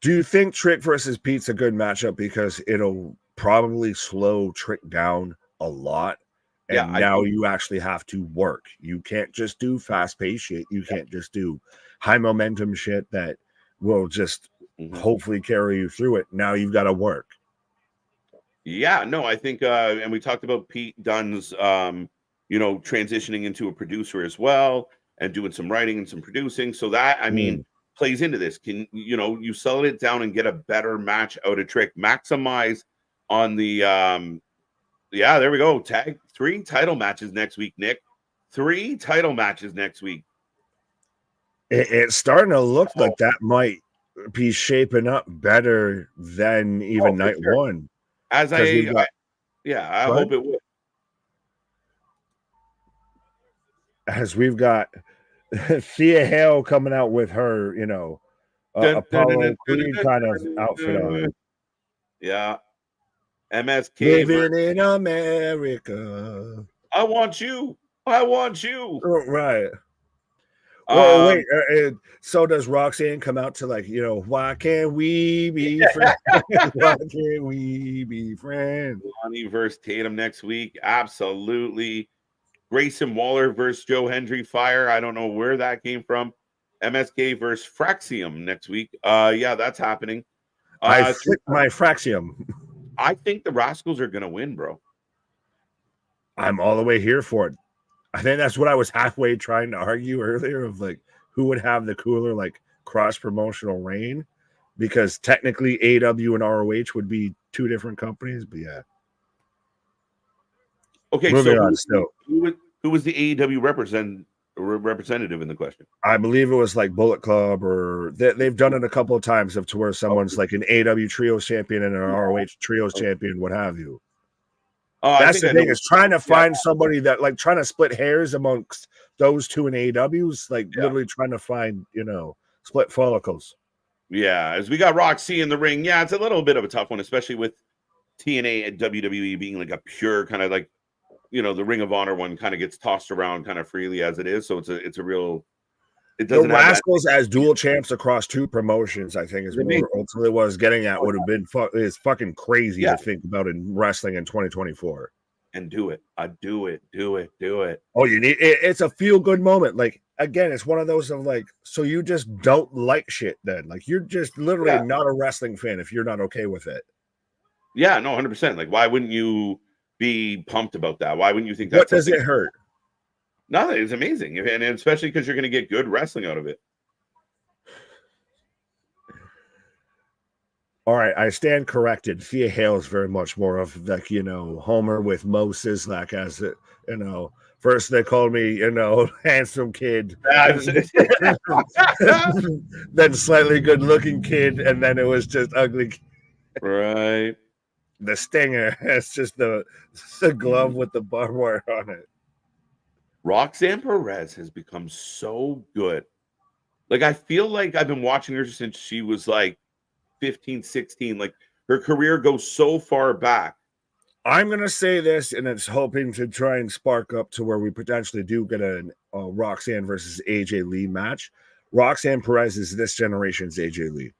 Do you think Trick versus Pete's a good matchup because it'll probably slow Trick down a lot? And now you actually have to work. You can't just do fast-paced shit. You can't just do high momentum shit that will just hopefully carry you through it. Now you've got to work. Yeah, no, I think, and we talked about Pete Dunne's, transitioning into a producer as well and doing some writing and some producing. So that, plays into this. Can, you settle it down and get a better match out of Trick, maximize on the, there we go. Tag 3 title matches next week, Nick. 3 title matches next week. It's starting to look like that might be shaping up better than even night one. I hope it would. As we've got Thea Hale coming out with her, Apollo Queen kind of outfit on. Yeah. MSK. Living in America. I want you. I want you. Right. Oh wait, so does Roxanne come out to like, why can't we be friends? Why can't we be friends? Lonnie versus Tatum next week. Absolutely. Grayson Waller versus Joe Hendry Fire. I don't know where that came from. MSK versus Fraxium next week. Yeah, that's happening. I flipped my Fraxium. I think the Rascals are gonna win, bro. I'm all the way here for it. I think that's what I was halfway trying to argue earlier of like who would have the cooler like cross promotional reign, because technically AW and ROH would be two different companies, but yeah. Okay, moving so on. Still, who was the AEW representative in the question? I believe it was like Bullet Club, or they've done it a couple of times to where someone's like an AW Trios champion and an ROH Trios champion, what have you. That's the thing, is trying to find somebody that like trying to split hairs amongst those two in AEWs, like literally trying to find, split follicles. Yeah, as we got Roxy in the ring. Yeah, it's a little bit of a tough one, especially with TNA and WWE being like a pure kind of like, the Ring of Honor one kind of gets tossed around kind of freely as it is. So it's a real. It doesn't the Rascals as dual champs across two promotions, I think, is what ultimately what I was getting at. Would have been is fucking crazy to think about in wrestling in 2024. And do it. Do it. Oh, you need it's a feel good moment. Like again, it's one of those of like, so you just don't like shit then. Like you're just literally not a wrestling fan if you're not okay with it. Yeah, no, 100%. Like, why wouldn't you be pumped about that? Why wouldn't you think that? What does it hurt? Nothing. It's amazing, and especially because you're going to get good wrestling out of it. All right, I stand corrected. Thea Hale is very much more of like, Homer with Mo Sislak as it, First they called me, handsome kid, then slightly good-looking kid, and then it was just ugly kid. Right. The stinger. It's just the glove with the barbed wire on it. Roxanne Perez has become so good. Like, I feel like I've been watching her since she was like 15, 16. Like, her career goes so far back. I'm going to say this, and it's hoping to try and spark up to where we potentially do get a Roxanne versus AJ Lee match. Roxanne Perez is this generation's AJ Lee.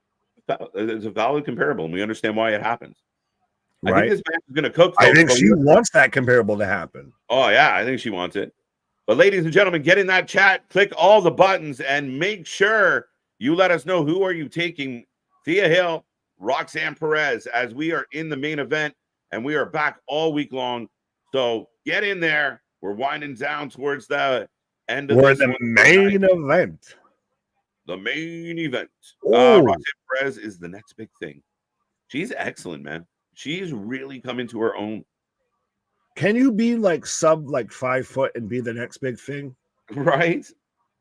It's a valid comparable, and we understand why it happens. Right? I think this match is going to cook. I think she wants that comparable to happen. Oh, yeah, I think she wants it. But ladies and gentlemen, get in that chat, click all the buttons, and make sure you let us know who are you taking, Thea Hill, Roxanne Perez, as we are in the main event, and we are back all week long. So get in there. We're winding down towards the end of the main event. The main event. Roxanne Perez is the next big thing. She's excellent, man. She's really coming to her own. Can you be like sub 5 foot and be the next big thing? Right?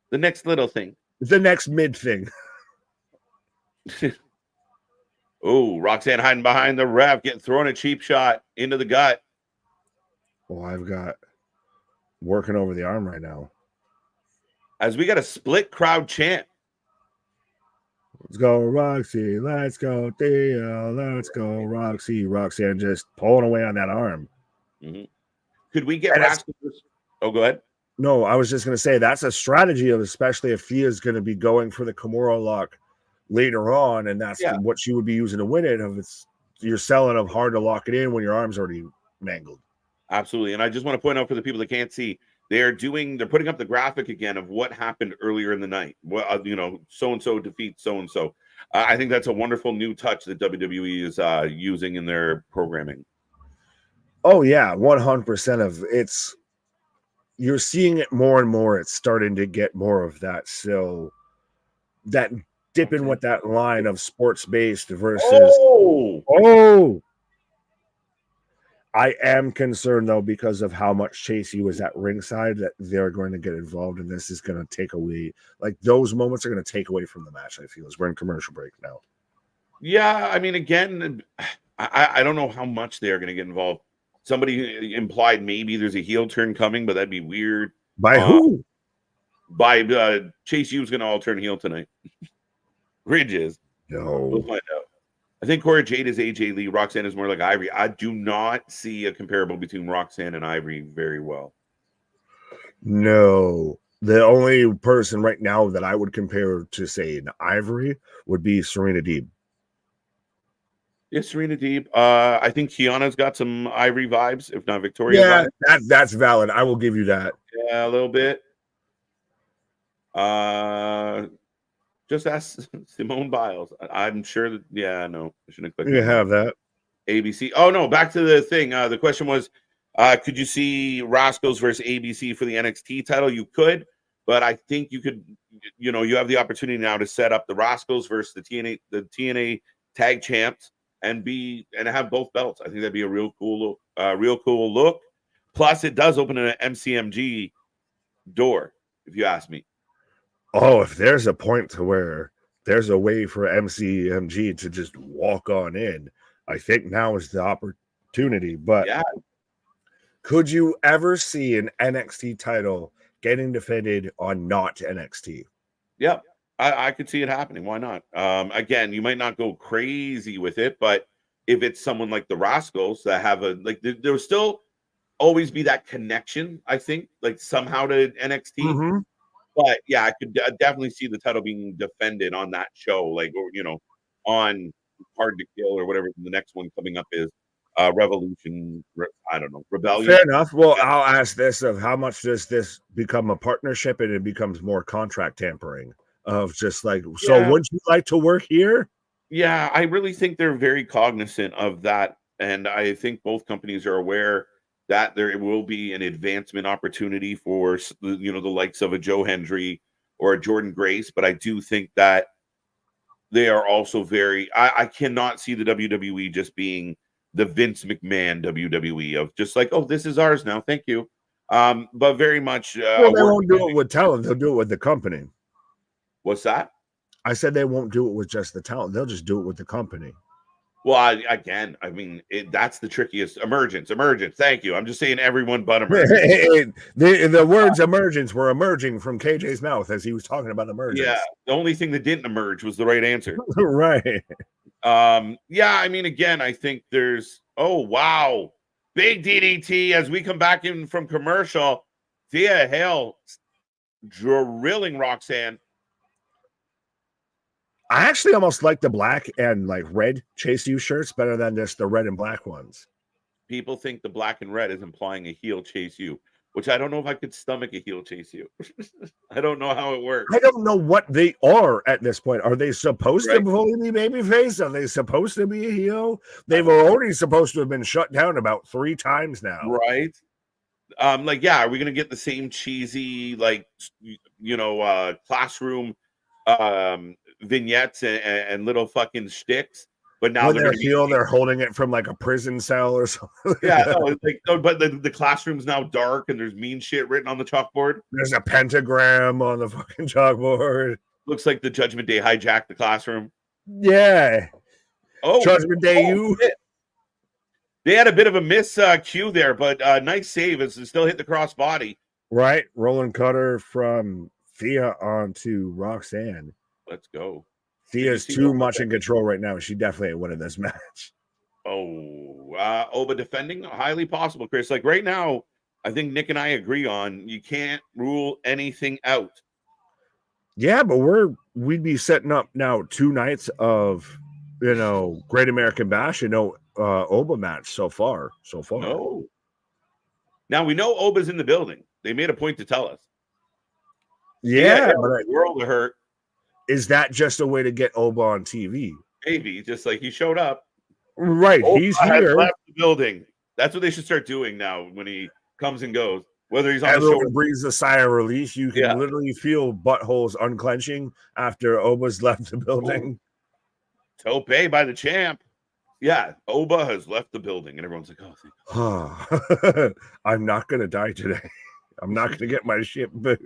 The next little thing. The next mid thing. Oh, Roxanne hiding behind the ref, getting thrown a cheap shot into the gut. Oh, I've got working over the arm right now. As we got a split crowd chant. Let's go, Roxy. Let's go, Thea. Let's go, Roxy. Roxanne just pulling away on that arm. Mm-hmm. Could we get Oh, go ahead. No, I was just going to say that's a strategy of, especially if Thea's going to be going for the Kimura lock later on, and that's what she would be using to win it. You're selling of hard to lock it in when your arm's already mangled. Absolutely. And I just want to point out for the people that can't see, they're putting up the graphic again of what happened earlier in the night. Well, so-and-so defeats so-and-so. I think that's a wonderful new touch that WWE is using in their programming. Oh yeah, 100% of it's. You're seeing it more and more. It's starting to get more of that. So that dipping with that line of sports-based versus. I am concerned though, because of how much Chasey was at ringside, that they're going to get involved, and this is going to take away. Like those moments are going to take away from the match. I feel as we're in commercial break now. Yeah, I mean, again, I don't know how much they are going to get involved. Somebody implied maybe there's a heel turn coming, but that'd be weird. By who? By Chase U's going to all turn heel tonight. Ridge is. No. We'll find out. I think Cora Jade is AJ Lee. Roxanne is more like Ivory. I do not see a comparable between Roxanne and Ivory very well. No. The only person right now that I would compare to, say, an Ivory would be Serena Deeb. Yeah, Serena Deeb. I think Kiana's got some Ivory vibes, if not Victoria Yeah, vibes. that's valid. I will give you that. Yeah, a little bit. Just ask Simone Biles. I'm sure that. Yeah, no, I shouldn't have clicked You on that. have that. ABC. Oh no, back to the thing. The question was, could you see Roscoe's versus ABC for the NXT title? You could, but I think you could. You have the opportunity now to set up the Roscoe's versus the TNA tag champs and have both belts. I think that'd be a real cool look. Plus, it does open an MCMG door, if you ask me. Oh, if there's a point to where there's a way for MCMG to just walk on in, I think now is the opportunity. But yeah, could you ever see an NXT title getting defended on not NXT? Yep. I could see it happening. Why not? Again, you might not go crazy with it, but if it's someone like the Roscoe's that have there will still always be that connection, I think, like somehow to NXT. Mm-hmm. But yeah, I could definitely see the title being defended on that show, on Hard to Kill or whatever the next one coming up is. Revolution, I don't know, Rebellion. Fair enough. Well, yeah. I'll ask this: of how much does this become a partnership, and it becomes more contract tampering? Of just like, so would you like to work here? Yeah, I really think they're very cognizant of that, and I think both companies are aware that there will be an advancement opportunity for the likes of a Joe Hendry or a Jordan Grace. But I do think that they are also very. I cannot see the WWE just being the Vince McMahon WWE of just like, oh, this is ours now, thank you. But very much. Well, they won't do it with talent; they'll do it with the company. What's that? I said they won't do it with just the talent; they'll just do it with the company. Well, that's the trickiest. Emergence. Thank you. I'm just saying everyone but emergence. the words emergence were emerging from KJ's mouth as he was talking about emergence. Yeah, the only thing that didn't emerge was the right answer. Right. Yeah, again, I think there's. Oh wow, big DDT as we come back in from commercial. Thea Hale drilling Roxanne. I actually almost like the black and like red Chase U shirts better than just the red and black ones. People think the black and red is implying a heel Chase U, which I don't know if I could stomach a heel Chase U. I don't know how it works. I don't know what they are at this point. Are they supposed to fully be babyface? Are they supposed to be a heel? They were already supposed to have been shut down about 3 times now. Right. Are we going to get the same cheesy, classroom vignettes and little fucking shticks? But now they're holding it from like a prison cell or something. Yeah, but the classroom's now dark and there's mean shit written on the chalkboard. There's a pentagram on the fucking chalkboard. Looks like the Judgment Day hijacked the classroom. Yeah. Oh, Judgment Day, They had a bit of a miss cue there, but nice save as it still hit the crossbody. Right, rolling cutter from Thea onto Roxanne. Let's go. Thea's too much in control right now. She definitely ain't winning this match. Oh, Oba defending? Highly possible, Chris. Like right now, I think Nick and I agree on you can't rule anything out. Yeah, but we'd be setting up now 2 nights of Great American Bash, Oba match so far. No. Now we know Oba's in the building. They made a point to tell us. Yeah, but world of hurt. Is that just a way to get Oba on TV? Maybe, just like he showed up. Right, Oba he's here. Left the building. That's what they should start doing now when he comes and goes. Whether he's on Everyone the show, breathes a sigh of relief. You can literally feel buttholes unclenching after Oba's left the building. Tope by the champ. Yeah, Oba has left the building, and everyone's like, "Oh, I'm not gonna die today. I'm not gonna get my shit." With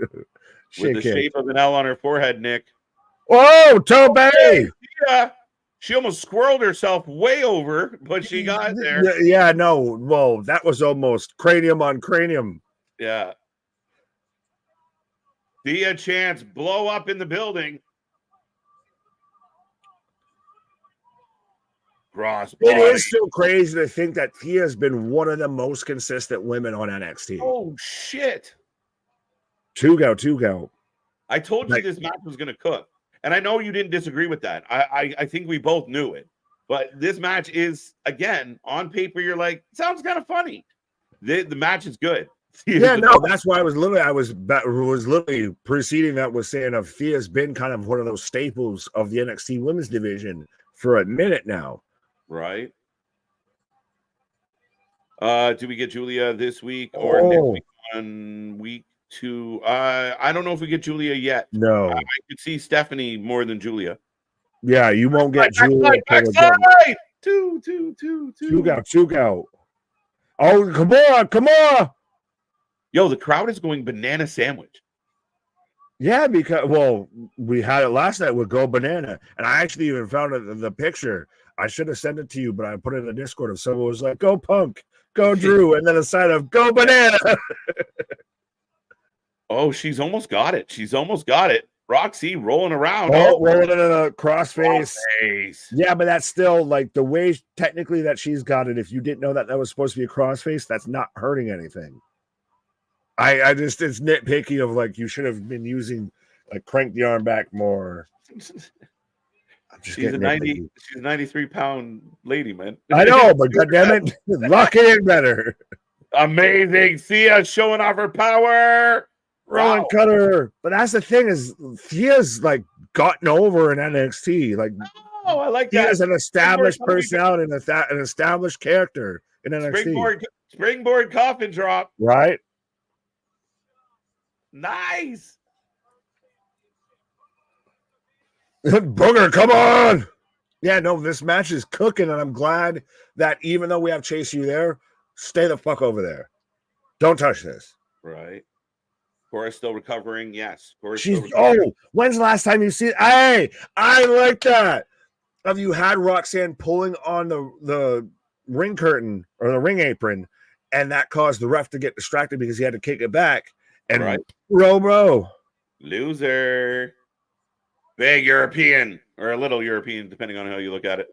the shape of an L on her forehead, Nick. Oh, Tope! Yeah, she almost squirreled herself way over, but she got there. Yeah, no. Well, that was almost cranium on cranium. Yeah. Thea chance blow up in the building. It is so crazy to think that Thea's been one of the most consistent women on NXT. Oh shit! Two go. I told you this match was going to cook. And I know you didn't disagree with that. I think we both knew it. But this match is, again, on paper, you're like, sounds kind of funny. The match is good. Yeah, no, that's why I was literally preceding that was saying Thea's been kind of one of those staples of the NXT women's division for a minute now. Right. Do we get Julia this week or next week on week 2? I don't know if we get Julia yet. No. I could see Stephanie more than Julia. Yeah, you won't get Julia. Backside! Two go. Oh, come on. Yo, the crowd is going banana sandwich. Yeah, because we had it last night with Go Banana, and I actually even found it in the picture. I should have sent it to you, but I put it in the Discord. If someone was like, "Go Punk, go Drew," and then a side of "Go Banana." Oh, she's almost got it. Roxy rolling around. Rolling in a crossface. Yeah, but that's still like the way technically that she's got it. If you didn't know that was supposed to be a crossface, that's not hurting anything. I just, it's nitpicky of like, you should have been using like crank the arm back more. She's a 93-pound lady, man. I know, but goddammit, lock it in better. Amazing. Thea showing off her power. Rolling cutter. But that's the thing is Thea's like gotten over in NXT. Like, oh, I like that. Thea's an established personality and an established character in NXT. Springboard coffin drop. Right. Nice. Booger, come on. Yeah, no, this match is cooking, and I'm glad that even though we have Chase U there, stay the fuck over there. Don't touch this. Right. Cora's still recovering. Yes. When's the last time you see it? Hey, I like that. Have you had Roxanne pulling on the ring curtain or the ring apron, and that caused the ref to get distracted because he had to kick it back? And bro. Loser. Big European or a little European, depending on how you look at it.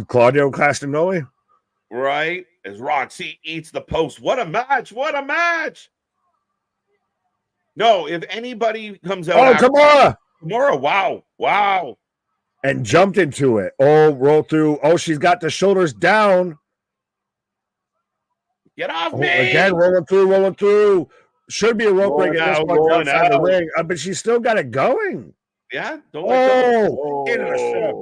Claudio Castagnoli. Right. As Roxy eats the post. What a match. No, if anybody comes out. Oh, come on. Kimura, wow. And jumped into it. Oh, roll through. Oh, she's got the shoulders down. Get off me. Again, rolling through. Should be a rope break outside the ring, but she's still got it going. Yeah, don't let go. Into the step.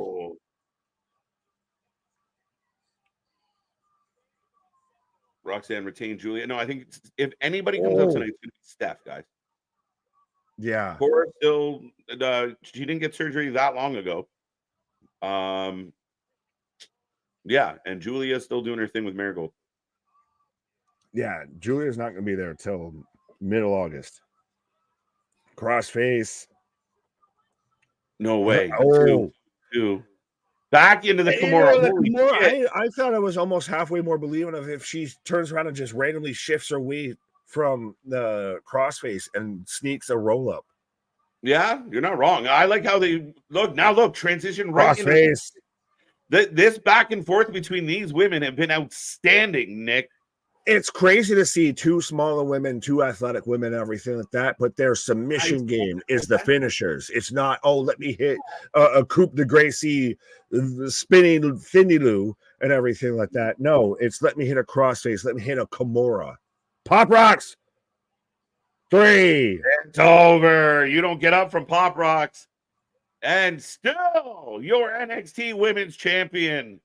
Roxanne retained Julia. No, I think if anybody comes out tonight, it's going to be Steph, guys. Yeah. Cora still, she didn't get surgery that long ago. Yeah, and Julia's still doing her thing with Marigold. Yeah, Julia's not going to be there until middle August. Crossface. No way. Two. Back into the Kimura. I thought I was almost halfway more believing of if she turns around and just randomly shifts her weight from the crossface and sneaks a roll up. Yeah, you're not wrong. I like how they look. Now look, transition right crossface. This back and forth between these women have been outstanding, Nick. It's crazy to see two smaller women, two athletic women, everything like that, but their submission game is the finishers. It's not, let me hit a coup de Gracie, spinning Finny-Lou and everything like that. No, it's let me hit a crossface, let me hit a Kimura. Pop Rocks. 3. It's over. You don't get up from Pop Rocks. And still, your NXT Women's Champion,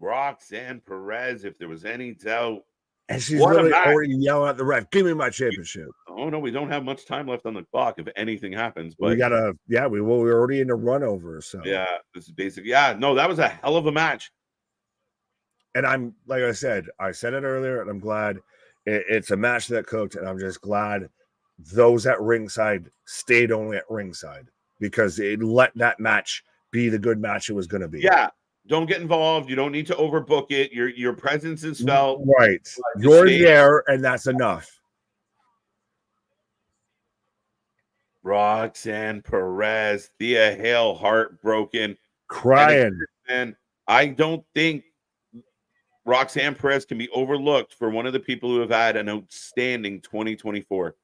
Roxanne Perez, if there was any doubt. And she's literally already yelling at the ref, give me my championship. Oh, no, we don't have much time left on the clock if anything happens. But we're already in a run over. So yeah, this is basic. Yeah, no, that was a hell of a match. And I'm, like I said it earlier, and I'm glad it's a match that cooked, and I'm just glad those at ringside stayed only at ringside because it let that match be the good match it was going to be. Yeah. Don't get involved. You don't need to overbook it. Your presence is felt. Right. You're there, and that's enough. Roxanne Perez, Thea Hale, heartbroken. Crying. And I don't think Roxanne Perez can be overlooked for one of the people who have had an outstanding 2024.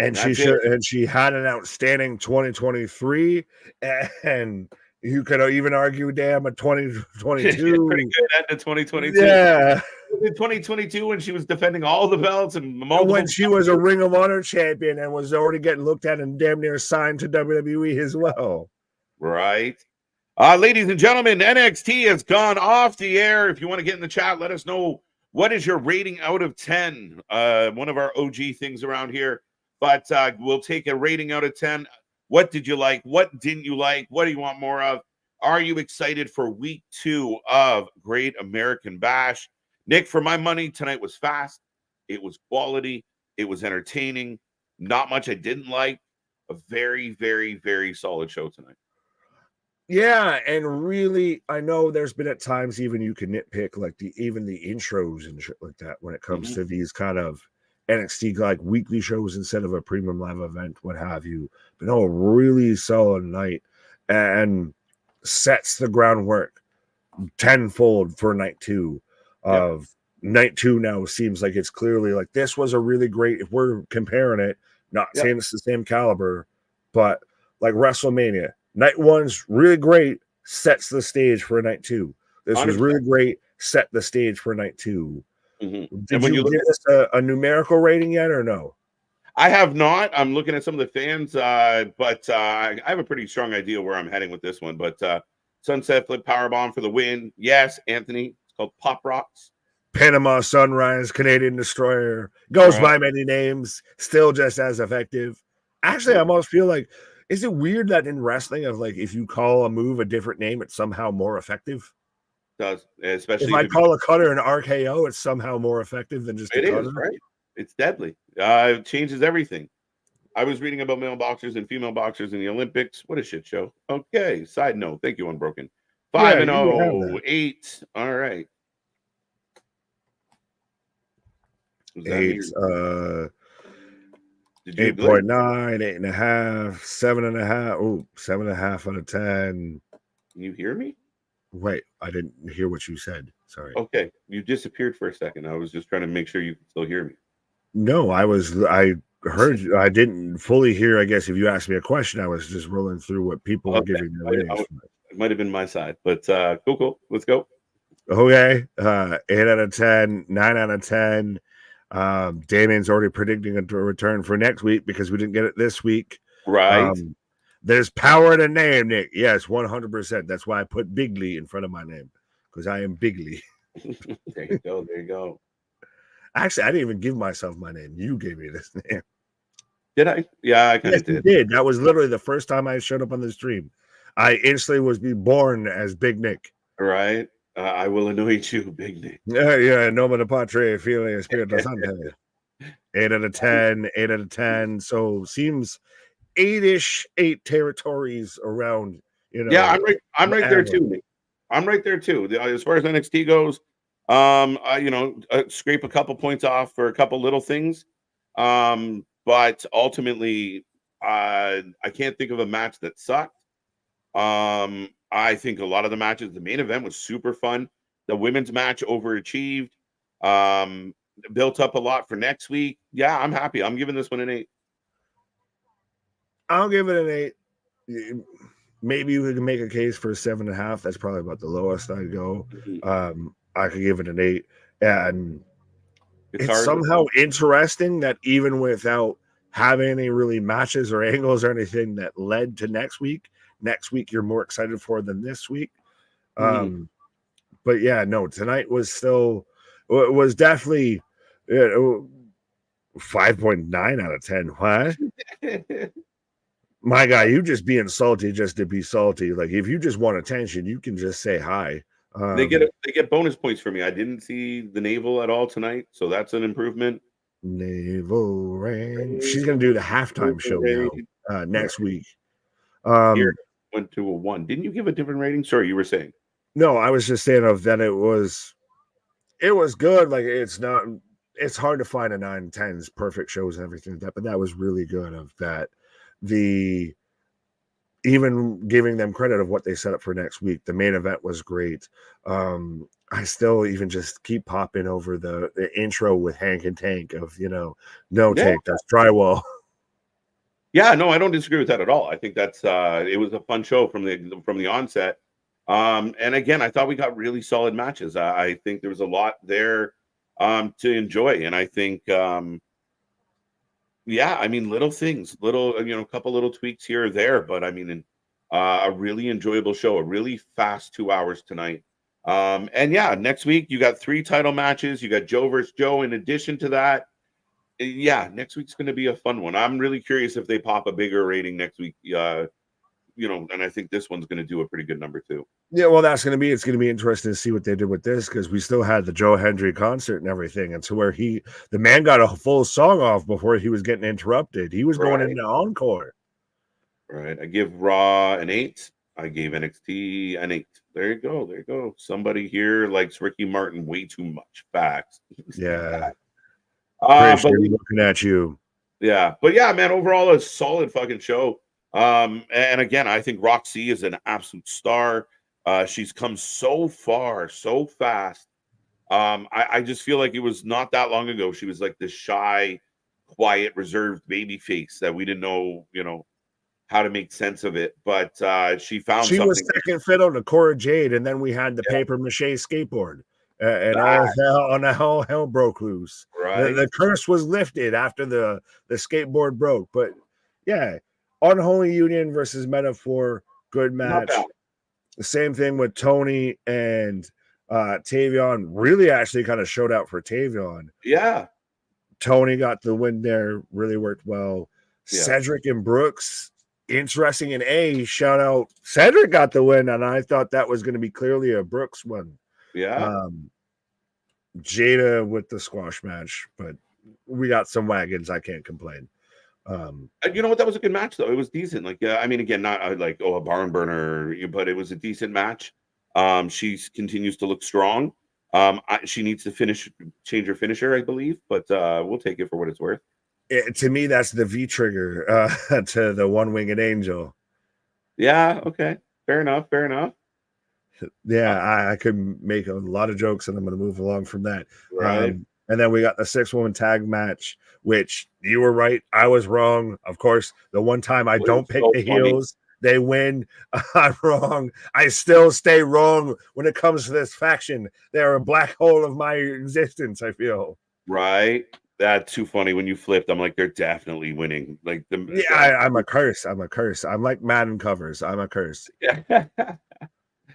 And she had an outstanding 2023, and you could even argue, damn, a 2022. Pretty good at the 2022. Yeah. In 2022, when she was defending all the belts and when she was a Ring of Honor champion and was already getting looked at and damn near signed to WWE as well. Right. Ladies and gentlemen, NXT has gone off the air. If you want to get in the chat, let us know what is your rating out of 10. One of our OG things around here. But we'll take a rating out of 10. What did you like? What didn't you like? What do you want more of? Are you excited for week 2 of Great American Bash? Nick, for my money, tonight was fast. It was quality. It was entertaining. Not much I didn't like. A very, very, very solid show tonight. Yeah, and really, I know there's been at times even you can nitpick like even the intros and shit like that when it comes to these kind of NXT like weekly shows instead of a premium live event, what have you. But no, a really solid night and sets the groundwork tenfold for night 2 of night 2. Now seems like it's clearly like this was a really great, if we're comparing it, not saying it's the same caliber, but like WrestleMania, night 1's really great, sets the stage for night 2. This 100%. Was really great, set the stage for night 2. Did you give us a numerical rating yet or no? I have not. I'm looking at some of the fans, but I have a pretty strong idea where I'm heading with this one. But Sunset Flip Powerbomb for the win. Yes, Anthony. It's called Pop Rocks. Panama Sunrise, Canadian Destroyer. Goes by many names. Still just as effective. Actually, I almost feel like, is it weird that in wrestling of like if you call a move a different name, it's somehow more effective? Does, especially if I call a cutter an RKO, it's somehow more effective than just a cutter. Is, right? It's deadly. It changes everything. I was reading about male boxers and female boxers in the Olympics. What a shit show. Okay. Side note. Thank you, Unbroken. 5-0-8. All right. 8. 8.9, 8.5, 7.5. Oh, 7.5 out of 10. Can you hear me? Wait, I didn't hear what you said. Sorry. Okay, you disappeared for a second. I was just trying to make sure you could still hear me. No, I heard you. I didn't fully hear. I guess if you asked me a question, I was just rolling through what people were giving their ratings. It might have been my side, but cool. Let's go. Okay, 8 out of 10, 9 out of 10. Damien's already predicting a return for next week because we didn't get it this week. Right. There's power in a name, Nick. Yes, 100%. That's why I put Bigly in front of my name, because I am Bigly. There you go. There you go. Actually, I didn't even give myself my name. You gave me this name. Did I? Yeah, I kind of did. You did. That was literally the first time I showed up on the stream. I instantly was born as Big Nick. Right. I will anoint you, Big Nick. Yeah. Nomine Patre, Filii, Spiritus Sancti. 8 out of 10. 8 out of 10. So seems 8-ish, 8 territories around, you know. Yeah, I'm right there too, Nick. I'm right there too. As far as NXT goes, scrape a couple points off for a couple little things. But ultimately, I can't think of a match that sucked. I think a lot of the matches, the main event was super fun. The women's match overachieved. Built up a lot for next week. Yeah, I'm happy. I'm giving this one an 8. I'll give it an 8. Maybe we can make a case for a 7.5. That's probably about the lowest I'd go. I could give it an 8. And it's somehow interesting that even without having any really matches or angles or anything that led to next week you're more excited for than this week. But yeah, no, tonight was definitely 5.9 out of 10. What? My guy, you just being salty just to be salty. Like if you just want attention, you can just say hi. They get bonus points for me. I didn't see the navel at all tonight, so that's an improvement. Navel Rain. She's gonna do the halftime show now next week. Here went to a 1. Didn't you give a different rating? Sorry, you were saying. No, I was just saying that it was good. Like it's hard to find a 9, 10s perfect shows and everything like that, but that was really good of that. Even giving them credit of what they set up for next week. The main event was great. I still even just keep popping over the intro with Hank and Tank of, no take, that's drywall. Yeah, no, I don't disagree with that at all. I think that's it was a fun show from the onset. And again, I thought we got really solid matches. I think there was a lot there to enjoy, and I think yeah, I mean, little things, a couple little tweaks here or there, but I mean, a really enjoyable show, a really fast 2 hours tonight. And yeah, next week you got 3 title matches. You got Joe versus Joe. In addition to that, yeah, next week's going to be a fun one. I'm really curious if they pop a bigger rating next week. And I think this one's going to do a pretty good number too. Yeah, well, it's going to be interesting to see what they did with this, because we still had the Joe Hendry concert and everything, and so where the man got a full song off before he was getting interrupted. He was going into encore. Right. I give Raw an 8. I gave NXT an 8. There you go. There you go. Somebody here likes Ricky Martin way too much. Facts. Yeah. But looking at you. Yeah, but yeah, man, overall a solid fucking show. And again, I think Roxy is an absolute star. She's come so far, so fast. I just feel like it was not that long ago. She was like this shy, quiet, reserved baby face that we didn't know, how to make sense of it. But she was second fiddle to Cora Jade, and then we had the paper mache skateboard. And all hell broke loose. Right. The curse was lifted after the skateboard broke. But yeah, Unholy Union versus Metaphor, good match. The same thing with Tony and Tavion. Really actually kind of showed out for Tavion. Yeah. Tony got the win there, really worked well. Yeah. Cedric and Brooks, interesting in A. Shout out, Cedric got the win, and I thought that was going to be clearly a Brooks one. Yeah. Jada with the squash match, but we got some wagons. I can't complain. You know what? That was a good match, though. It was decent. Like, I mean, again, not like a barn burner, but it was a decent match. She continues to look strong. She needs to change her finisher, I believe, but we'll take it for what it's worth. To me, that's the V trigger to the one-winged angel. Yeah. Okay. Fair enough. Fair enough. Yeah, I could make a lot of jokes, and I'm going to move along from that. Right. And then we got the 6-woman tag match, which you were right, I was wrong. Of course, the one time I don't pick the heels, they win. I'm wrong. I still stay wrong when it comes to this faction. They're a black hole of my existence, I feel. Right. That's too funny. When you flipped, I'm like, they're definitely winning. Like I'm a curse. I'm like Madden covers. I'm a curse. Yeah.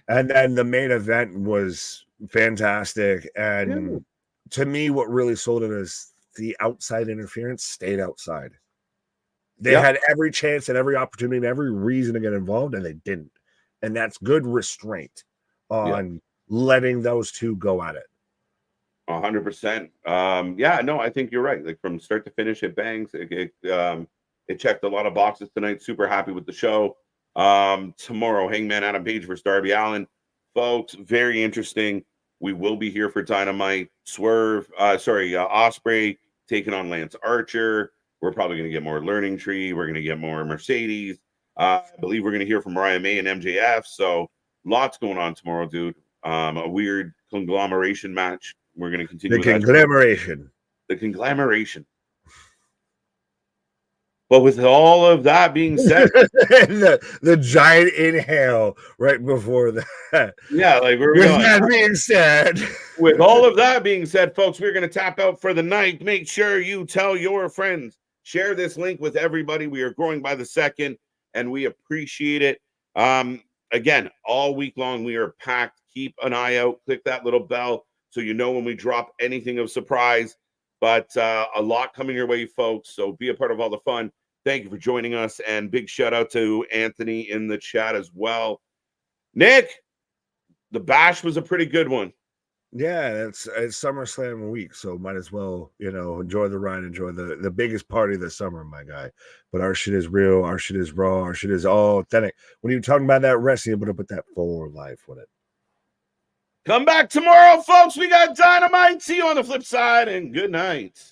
And then the main event was fantastic. And to me, what really sold it is the outside interference stayed outside. They had every chance and every opportunity and every reason to get involved, and they didn't. And that's good restraint on letting those two go at it. 100%. Yeah, no, I think you're right. Like from start to finish, it bangs. It checked a lot of boxes tonight. Super happy with the show. Tomorrow, Hangman Adam Page versus Darby Allin. Folks, very interesting. We will be here for Dynamite. Ospreay taking on Lance Archer. We're probably going to get more Learning Tree. We're going to get more Mercedes. I believe we're going to hear from Mariah May and MJF. So lots going on tomorrow, dude. A weird conglomeration match. We're going to continue. The conglomeration. But with all of that being said, the giant inhale right before that. Yeah, like with that being said, with all of that being said, folks, we're going to tap out for the night. Make sure you tell your friends, share this link with everybody. We are growing by the second, and we appreciate it. Again, all week long we are packed. Keep an eye out. Click that little bell so you know when we drop anything of surprise. But a lot coming your way, folks. So be a part of all the fun. Thank you for joining us. And big shout out to Anthony in the chat as well. Nick, the bash was a pretty good one. Yeah, it's SummerSlam week, so might as well, enjoy the ride, enjoy the biggest party of the summer, my guy. But our shit is real, our shit is raw, our shit is all authentic. When you're talking about that wrestling, you're going to put that full life with it. Come back tomorrow, folks. We got Dynamite. See you on the flip side, and good night.